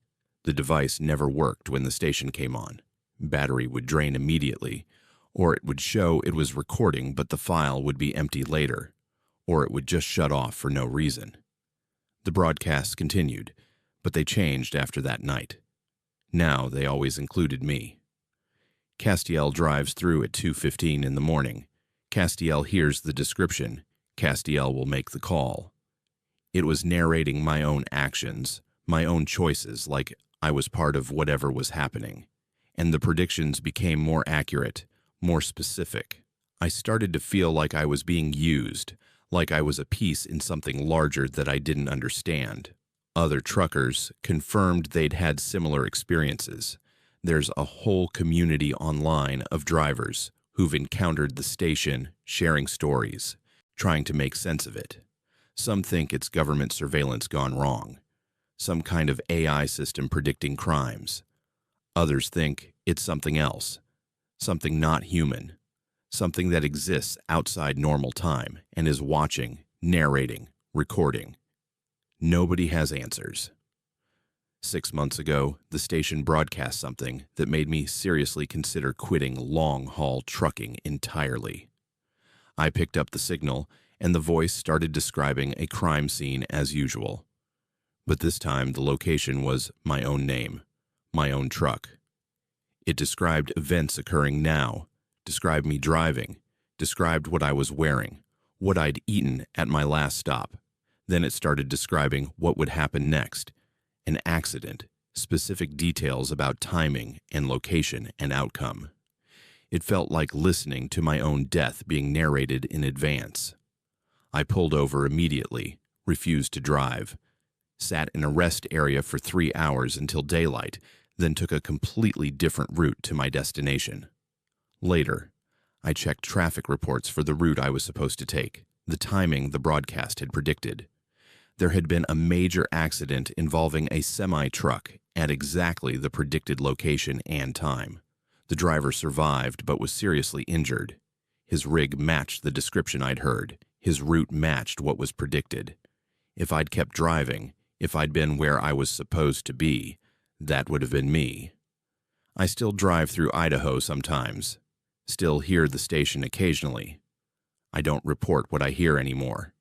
The device never worked when the station came on. Battery would drain immediately, or it would show it was recording but the file would be empty later, or it would just shut off for no reason. The broadcasts continued, but they changed after that night. Now they always included me. Castiel drives through at 2:15 in the morning. Castiel hears the description. Castiel will make the call. It was narrating my own actions, my own choices, like I was part of whatever was happening. And the predictions became more accurate, more specific. I started to feel like I was being used, like I was a piece in something larger that I didn't understand. Other truckers confirmed they'd had similar experiences. There's a whole community online of drivers who've encountered the station, sharing stories, trying to make sense of it. Some think it's government surveillance gone wrong, some kind of AI system predicting crimes. Others think it's something else, something not human, something that exists outside normal time and is watching, narrating, recording. Nobody has answers. 6 months ago, the station broadcast something that made me seriously consider quitting long-haul trucking entirely. I picked up the signal, and the voice started describing a crime scene as usual. But this time, the location was my own name, my own truck. It described events occurring now, described me driving, described what I was wearing, what I'd eaten at my last stop. Then it started describing what would happen next, an accident, specific details about timing and location and outcome. It felt like listening to my own death being narrated in advance. I pulled over immediately, refused to drive, sat in a rest area for 3 hours until daylight, then took a completely different route to my destination. Later, I checked traffic reports for the route I was supposed to take, the timing the broadcast had predicted. There had been a major accident involving a semi-truck at exactly the predicted location and time. The driver survived but was seriously injured. His rig matched the description I'd heard. His route matched what was predicted. If I'd kept driving, if I'd been where I was supposed to be, that would have been me. I still drive through Idaho sometimes, still hear the station occasionally. I don't report what I hear anymore.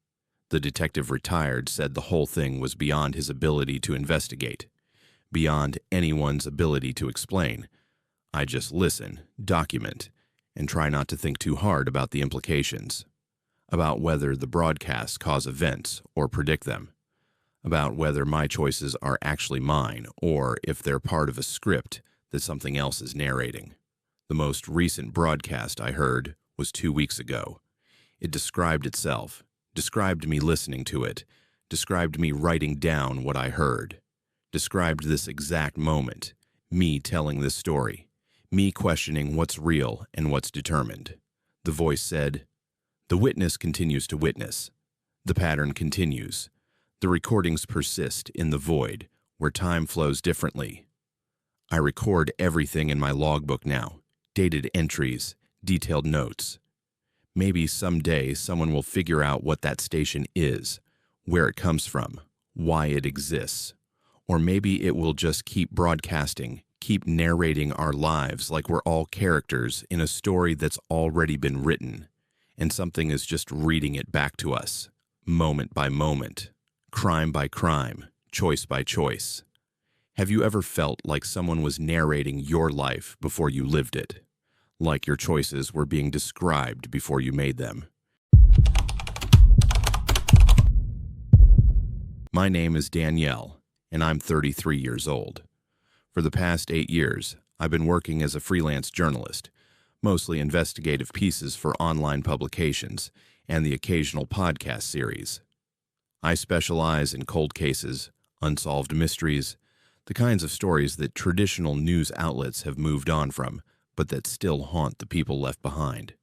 The detective retired said the whole thing was beyond his ability to investigate, beyond anyone's ability to explain. I just listen, document, and try not to think too hard about the implications, about whether the broadcasts cause events or predict them, about whether my choices are actually mine or if they're part of a script that something else is narrating. The most recent broadcast I heard was 2 weeks ago. It described itself, described me listening to it, described me writing down what I heard, described this exact moment, me telling this story, me questioning what's real and what's determined. The voice said, "The witness continues to witness. The pattern continues. The recordings persist in the void, where time flows differently. I record everything in my logbook now, dated entries, detailed notes. Maybe someday someone will figure out what that station is, where it comes from, why it exists. Or maybe it will just keep broadcasting, keep narrating our lives like we're all characters in a story that's already been written, and something is just reading it back to us, moment by moment, crime by crime, choice by choice. Have you ever felt like someone was narrating your life before you lived it? Like your choices were being described before you made them? My name is Danielle, and I'm 33 years old. For the past 8 years, I've been working as a freelance journalist, mostly investigative pieces for online publications and the occasional podcast series. I specialize in cold cases, unsolved mysteries, the kinds of stories that traditional news outlets have moved on from, but that still haunt the people left behind.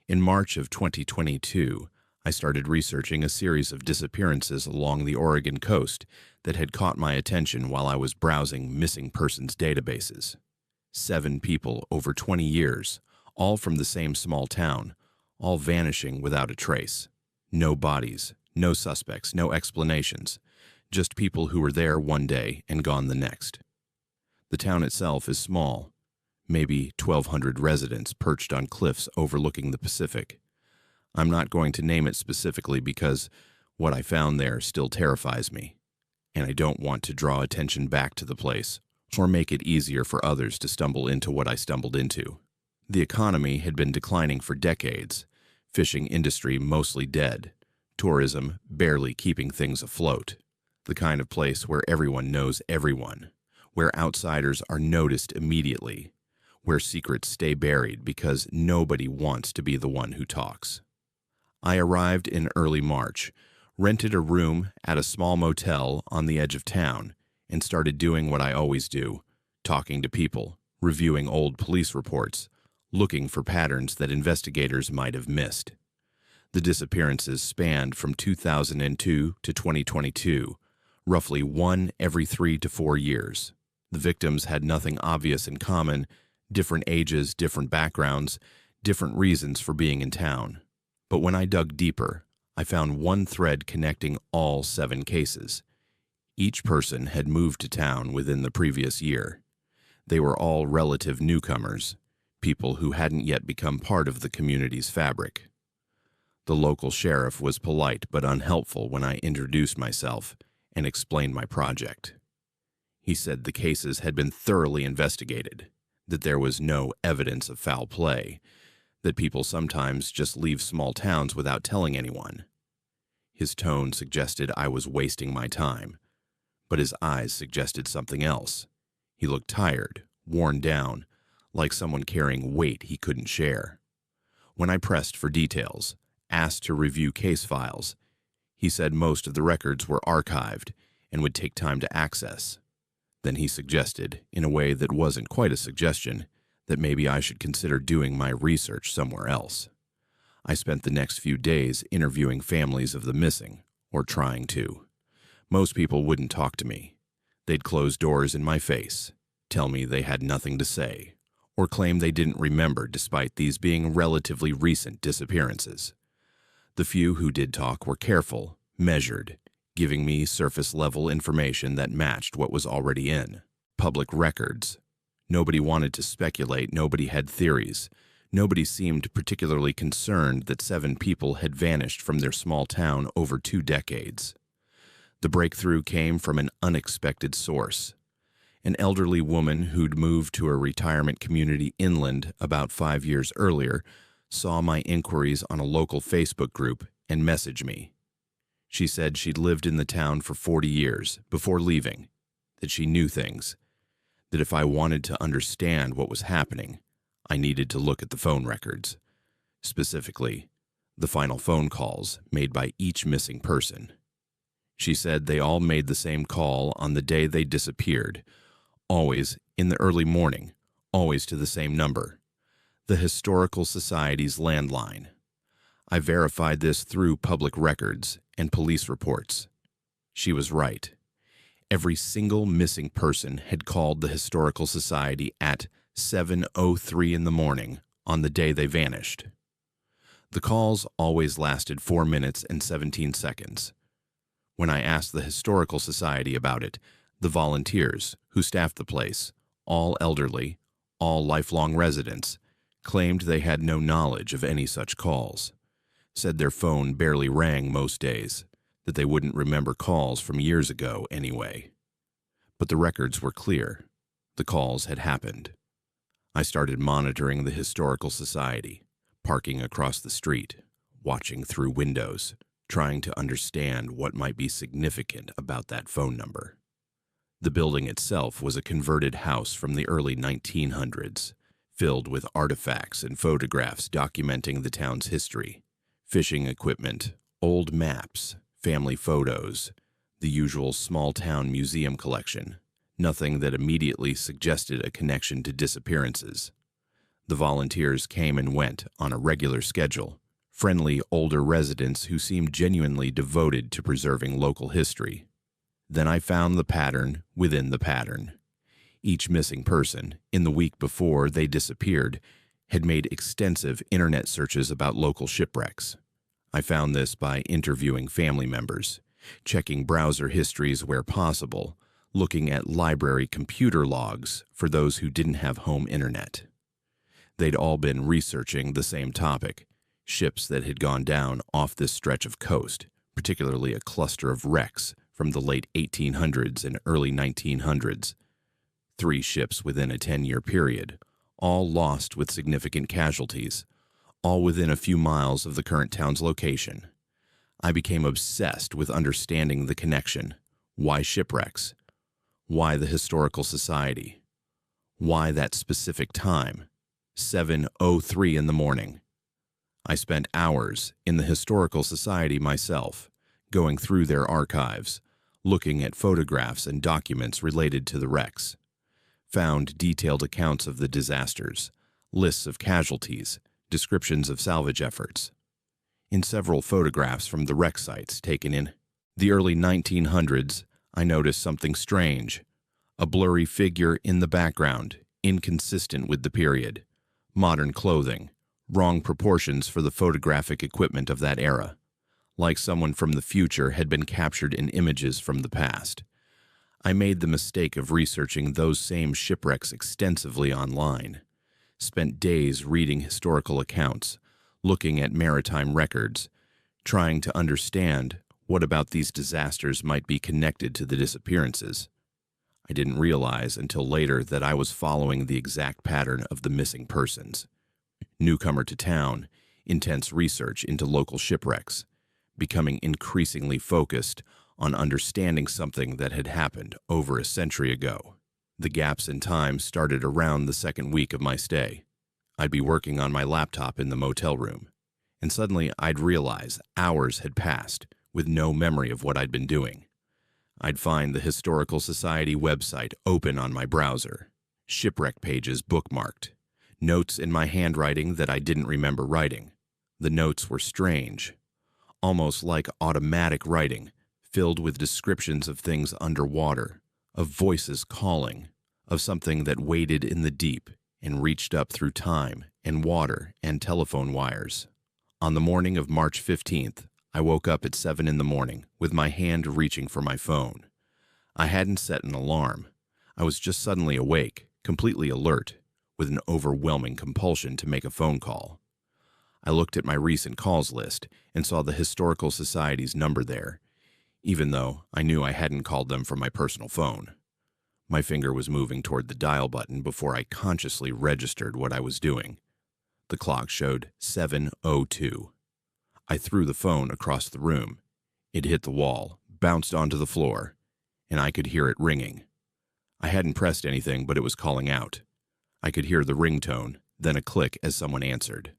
In March of 2022, I started researching a series of disappearances along the Oregon coast that had caught my attention while I was browsing missing persons databases. 7 people over 20 years, all from the same small town, all vanishing without a trace. No bodies, no suspects, no explanations, just people who were there one day and gone the next. The town itself is small, maybe 1,200 residents perched on cliffs overlooking the Pacific. I'm not going to name it specifically because what I found there still terrifies me, and I don't want to draw attention back to the place or make it easier for others to stumble into what I stumbled into. The economy had been declining for decades, fishing industry mostly dead, tourism barely keeping things afloat. The kind of place where everyone knows everyone, where outsiders are noticed immediately, where secrets stay buried because nobody wants to be the one who talks. I arrived in early March, rented a room at a small motel on the edge of town, and started doing what I always do, talking to people, reviewing old police reports, looking for patterns that investigators might have missed. The disappearances spanned from 2002 to 2022, roughly 1 every 3 to 4 years. The victims had nothing obvious in common, different ages, different backgrounds, different reasons for being in town. But when I dug deeper, I found one thread connecting all 7 cases. Each person had moved to town within the previous year. They were all relative newcomers, people who hadn't yet become part of the community's fabric. The local sheriff was polite but unhelpful when I introduced myself and explained my project. He said the cases had been thoroughly investigated, that there was no evidence of foul play, that people sometimes just leave small towns without telling anyone. His tone suggested I was wasting my time, but his eyes suggested something else. He looked tired, worn down, like someone carrying weight he couldn't share. When I pressed for details, asked to review case files, he said most of the records were archived and would take time to access. Then he suggested, in a way that wasn't quite a suggestion, that maybe I should consider doing my research somewhere else. I spent the next few days interviewing families of the missing, or trying to. Most people wouldn't talk to me. They'd close doors in my face, tell me they had nothing to say, or claim they didn't remember despite these being relatively recent disappearances. The few who did talk were careful, measured, giving me surface-level information that matched what was already in public records. Nobody wanted to speculate, nobody had theories. Nobody seemed particularly concerned that 7 people had vanished from their small town over 2 decades. The breakthrough came from an unexpected source. An elderly woman who'd moved to a retirement community inland about 5 years earlier saw my inquiries on a local Facebook group and messaged me. She said she'd lived in the town for 40 years before leaving, that she knew things, that if I wanted to understand what was happening, I needed to look at the phone records, specifically the final phone calls made by each missing person. She said they all made the same call on the day they disappeared, always in the early morning, always to the same number, the Historical Society's landline. I verified this through public records and police reports. She was right. Every single missing person had called the Historical Society at 7:03 in the morning on the day they vanished. The calls always lasted 4 minutes and 17 seconds. When I asked the Historical Society about it, the volunteers who staffed the place, all elderly, all lifelong residents, claimed they had no knowledge of any such calls, said their phone barely rang most days, that they wouldn't remember calls from years ago anyway. But the records were clear. The calls had happened. I started monitoring the Historical Society, parking across the street, watching through windows, trying to understand what might be significant about that phone number. The building itself was a converted house from the early 1900s, filled with artifacts and photographs documenting the town's history, fishing equipment, old maps, family photos, the usual small-town museum collection, nothing that immediately suggested a connection to disappearances. The volunteers came and went on a regular schedule, friendly older residents who seemed genuinely devoted to preserving local history. Then I found the pattern within the pattern. Each missing person, in the week before they disappeared, had made extensive internet searches about local shipwrecks. I found this by interviewing family members, checking browser histories where possible, looking at library computer logs for those who didn't have home internet. They'd all been researching the same topic, ships that had gone down off this stretch of coast, particularly a cluster of wrecks from the late 1800s and early 1900s. 3 ships within a 10-year period, all lost with significant casualties, all within a few miles of the current town's location. I became obsessed with understanding the connection. Why shipwrecks? Why the Historical Society? Why that specific time? 7:03 in the morning. I spent hours in the Historical Society myself, going through their archives, looking at photographs and documents related to the wrecks. Found detailed accounts of the disasters, lists of casualties, descriptions of salvage efforts. In several photographs from the wreck sites taken in the early 1900s, I noticed something strange. A blurry figure in the background, inconsistent with the period. Modern clothing, wrong proportions for the photographic equipment of that era. Like someone from the future had been captured in images from the past. I made the mistake of researching those same shipwrecks extensively online. Spent days reading historical accounts, looking at maritime records, trying to understand what about these disasters might be connected to the disappearances. I didn't realize until later that I was following the exact pattern of the missing persons. Newcomer to town, intense research into local shipwrecks, becoming increasingly focused on understanding something that had happened over a century ago. The gaps in time started around the second week of my stay. I'd be working on my laptop in the motel room, and suddenly I'd realize hours had passed with no memory of what I'd been doing. I'd find the Historical Society website open on my browser, shipwreck pages bookmarked, notes in my handwriting that I didn't remember writing. The notes were strange, almost like automatic writing, filled with descriptions of things underwater, of voices calling, of something that waded in the deep and reached up through time and water and telephone wires. On the morning of March 15th, I woke up at 7 in the morning with my hand reaching for my phone. I hadn't set an alarm. I was just suddenly awake, completely alert, with an overwhelming compulsion to make a phone call. I looked at my recent calls list and saw the Historical Society's number there, even though I knew I hadn't called them from my personal phone. My finger was moving toward the dial button before I consciously registered what I was doing. The clock showed 7:02. I threw the phone across the room. It hit the wall, bounced onto the floor, and I could hear it ringing. I hadn't pressed anything, but it was calling out. I could hear the ringtone, then a click as someone answered.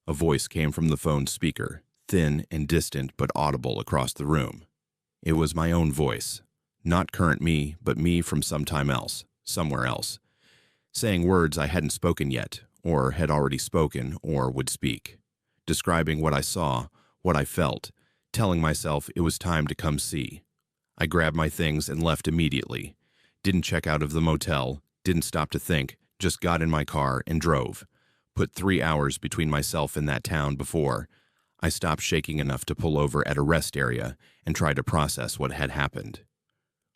A voice came from the phone's speaker, thin and distant but audible across the room. It was my own voice, not current me, but me from sometime else, somewhere else, saying words I hadn't spoken yet, or had already spoken, or would speak. Describing what I saw, what I felt, telling myself it was time to come see. I grabbed my things and left immediately. Didn't check out of the motel, didn't stop to think, Just got in my car and drove. Put 3 hours between myself and that town before I stopped shaking enough to pull over at a rest area and try to process what had happened.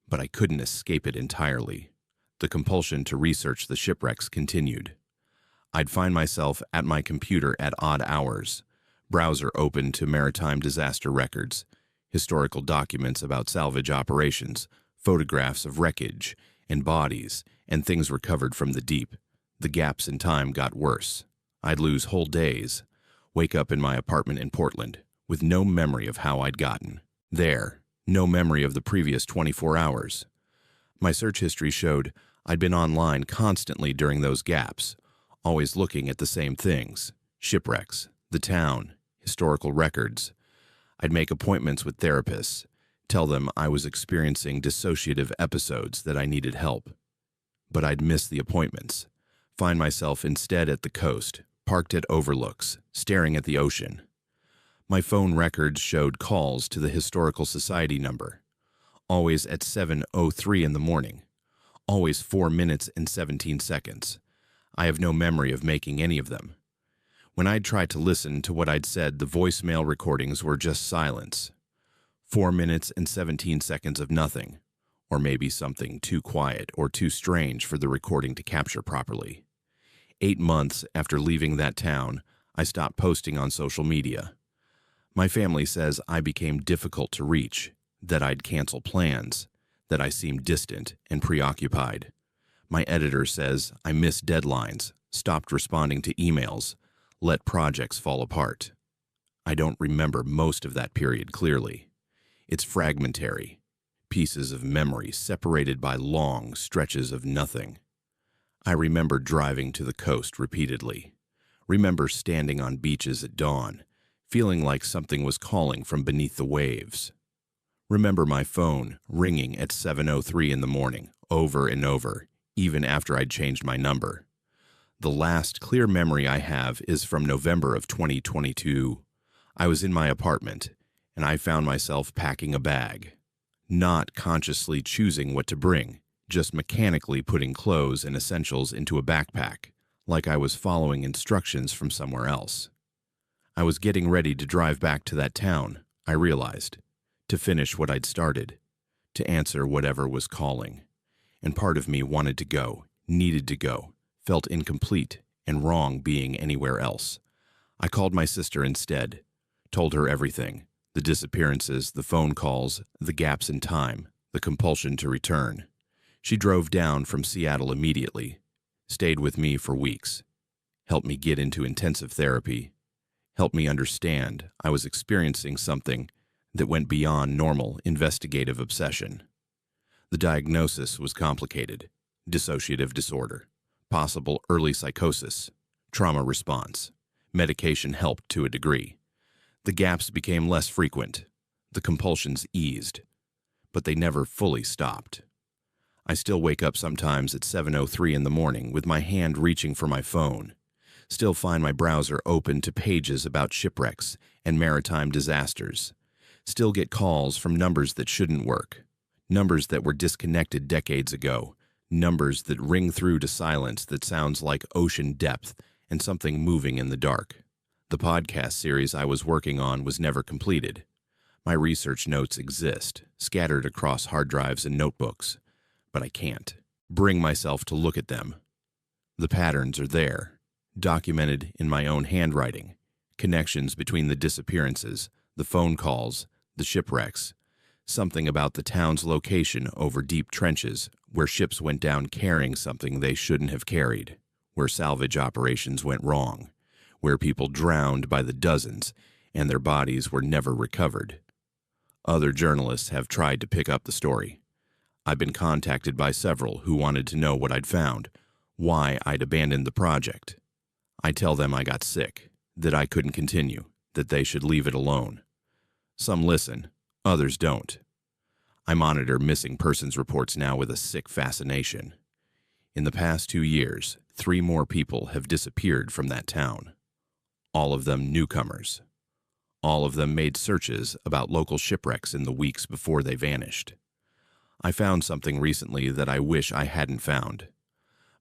But I couldn't escape it entirely. The compulsion to research the shipwrecks continued. I'd find myself at my computer at odd hours, browser open to maritime disaster records, historical documents about salvage operations, photographs of wreckage and bodies, and things recovered from the deep. The gaps in time got worse. I'd lose whole days, wake up in my apartment in Portland with no memory of how I'd gotten there, no memory of the previous 24 hours. My search history showed I'd been online constantly during those gaps, always looking at the same things: shipwrecks, the town, historical records. I'd make appointments with therapists, tell them I was experiencing dissociative episodes, that I needed help. But I'd miss the appointments, find myself instead at the coast, parked at overlooks, staring at the ocean. My phone records showed calls to the Historical Society number, always at 7:03 in the morning, always 4 minutes and 17 seconds. I have no memory of making any of them. When I'd tried to listen to what I'd said, the voicemail recordings were just silence. 4 minutes and 17 seconds of nothing, or maybe something too quiet or too strange for the recording to capture properly. 8 months after leaving that town, I stopped posting on social media. My family says I became difficult to reach, that I'd cancel plans, that I seemed distant and preoccupied. My editor says I missed deadlines, stopped responding to emails, let projects fall apart. I don't remember most of that period clearly. It's fragmentary, pieces of memory separated by long stretches of nothing. I remember driving to the coast repeatedly, remember standing on beaches at dawn, feeling like something was calling from beneath the waves. Remember my phone ringing at 7:03 in the morning, over and over, even after I'd changed my number. The last clear memory I have is from November of 2022. I was in my apartment, and I found myself packing a bag, not consciously choosing what to bring, just mechanically putting clothes and essentials into a backpack, like I was following instructions from somewhere else. I was getting ready to drive back to that town, I realized, to finish what I'd started, to answer whatever was calling. And part of me wanted to go, needed to go, felt incomplete and wrong being anywhere else. I called my sister instead, told her everything: the disappearances, the phone calls, the gaps in time, the compulsion to return. She drove down from Seattle immediately, stayed with me for weeks, helped me get into intensive therapy, helped me understand I was experiencing something that went beyond normal investigative obsession. The diagnosis was complicated: dissociative disorder, possible early psychosis, trauma response. Medication helped to a degree. The gaps became less frequent. The compulsions eased, but they never fully stopped. I still wake up sometimes at 7:03 in the morning with my hand reaching for my phone, still find my browser open to pages about shipwrecks and maritime disasters, still get calls from numbers that shouldn't work, numbers that were disconnected decades ago, numbers that ring through to silence that sounds like ocean depth and something moving in the dark. The podcast series I was working on was never completed. My research notes exist, scattered across hard drives and notebooks, but I can't bring myself to look at them. The patterns are there, documented in my own handwriting, connections between the disappearances, the phone calls, the shipwrecks, something about the town's location over deep trenches where ships went down carrying something they shouldn't have carried, where salvage operations went wrong, where people drowned by the dozens and their bodies were never recovered. Other journalists have tried to pick up the story. I've been contacted by several who wanted to know what I'd found, why I'd abandoned the project. I tell them I got sick, that I couldn't continue, that they should leave it alone. Some listen, others don't. I monitor missing persons reports now with a sick fascination. In the past 2 years, 3 more people have disappeared from that town. All of them newcomers. All of them made searches about local shipwrecks in the weeks before they vanished. I found something recently that I wish I hadn't found.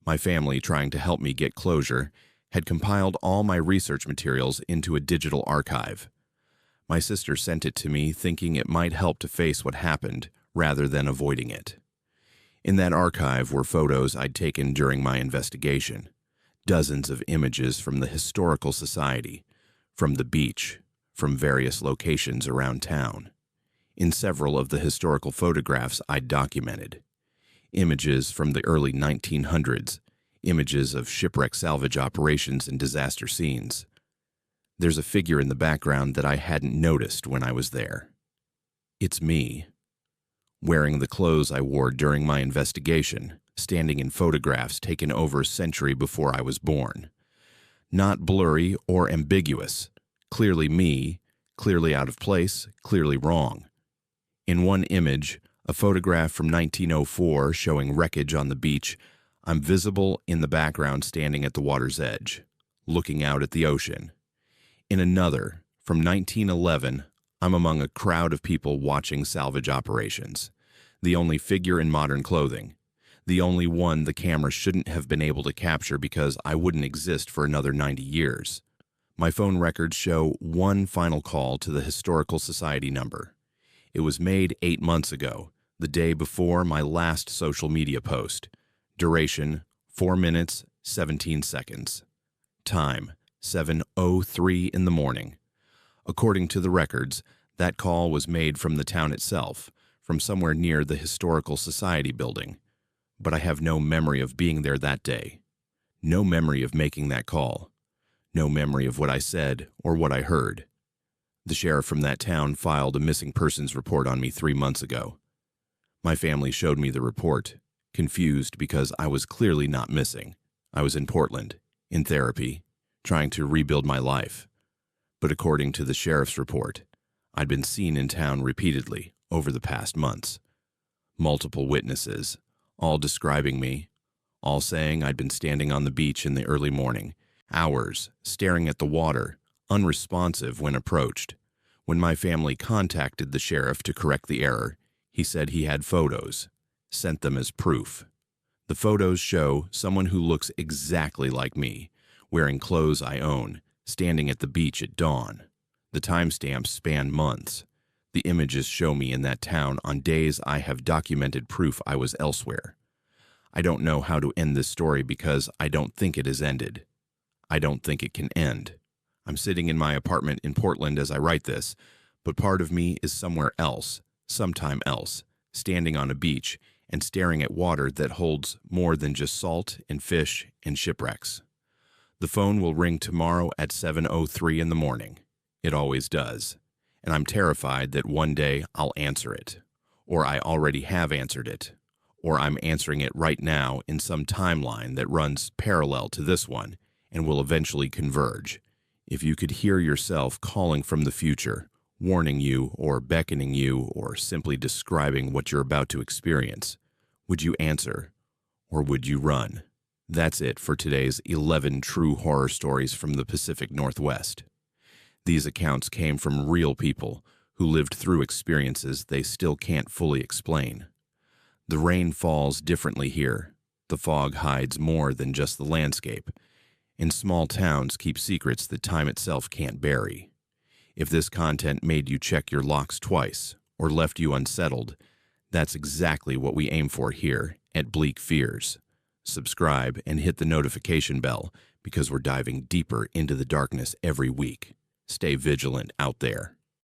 My family, trying to help me get closure, had compiled all my research materials into a digital archive. My sister sent it to me thinking it might help to face what happened rather than avoiding it. In that archive were photos I'd taken during my investigation, dozens of images from the Historical Society, from the beach, from various locations around town. In several of the historical photographs I'd documented, images from the early 1900s, images of shipwreck salvage operations and disaster scenes. There's a figure in the background that I hadn't noticed when I was there. It's me, wearing the clothes I wore during my investigation, standing in photographs taken over a century before I was born. Not blurry or ambiguous, clearly me, clearly out of place, clearly wrong. In one image, a photograph from 1904 showing wreckage on the beach, I'm visible in the background standing at the water's edge, looking out at the ocean. In another, from 1911, I'm among a crowd of people watching salvage operations, the only figure in modern clothing, the only one the camera shouldn't have been able to capture because I wouldn't exist for another 90 years. My phone records show one final call to the Historical Society number. It was made 8 months ago, the day before my last social media post. Duration, 4 minutes, 17 seconds. Time, 7:03 in the morning. According to the records, that call was made from the town itself, from somewhere near the Historical Society building. But I have no memory of being there that day. No memory of making that call. No memory of what I said or what I heard. The sheriff from that town filed a missing persons report on me 3 months ago. My family showed me the report, confused because I was clearly not missing. I was in Portland, in therapy, trying to rebuild my life. But according to the sheriff's report, I'd been seen in town repeatedly over the past months. Multiple witnesses, all describing me, all saying I'd been standing on the beach in the early morning, hours, staring at the water, unresponsive when approached. When my family contacted the sheriff to correct the error, he said he had photos, sent them as proof. The photos show someone who looks exactly like me, wearing clothes I own, standing at the beach at dawn. The timestamps span months. The images show me in that town on days I have documented proof I was elsewhere. I don't know how to end this story because I don't think it has ended. I don't think it can end. I'm sitting in my apartment in Portland as I write this, but part of me is somewhere else, sometime else, standing on a beach and staring at water that holds more than just salt and fish and shipwrecks. The phone will ring tomorrow at 7:03 in the morning. It always does. And I'm terrified that one day I'll answer it, or I already have answered it, or I'm answering it right now in some timeline that runs parallel to this one and will eventually converge. If you could hear yourself calling from the future, warning you or beckoning you or simply describing what you're about to experience, would you answer or would you run? That's it for today's 11 true horror stories from the Pacific Northwest. These accounts came from real people who lived through experiences they still can't fully explain. The rain falls differently here. The fog hides more than just the landscape. And small towns keep secrets that time itself can't bury. If this content made you check your locks twice or left you unsettled, that's exactly what we aim for here at Bleak Fears. Subscribe and hit the notification bell because we're diving deeper into the darkness every week. Stay vigilant out there.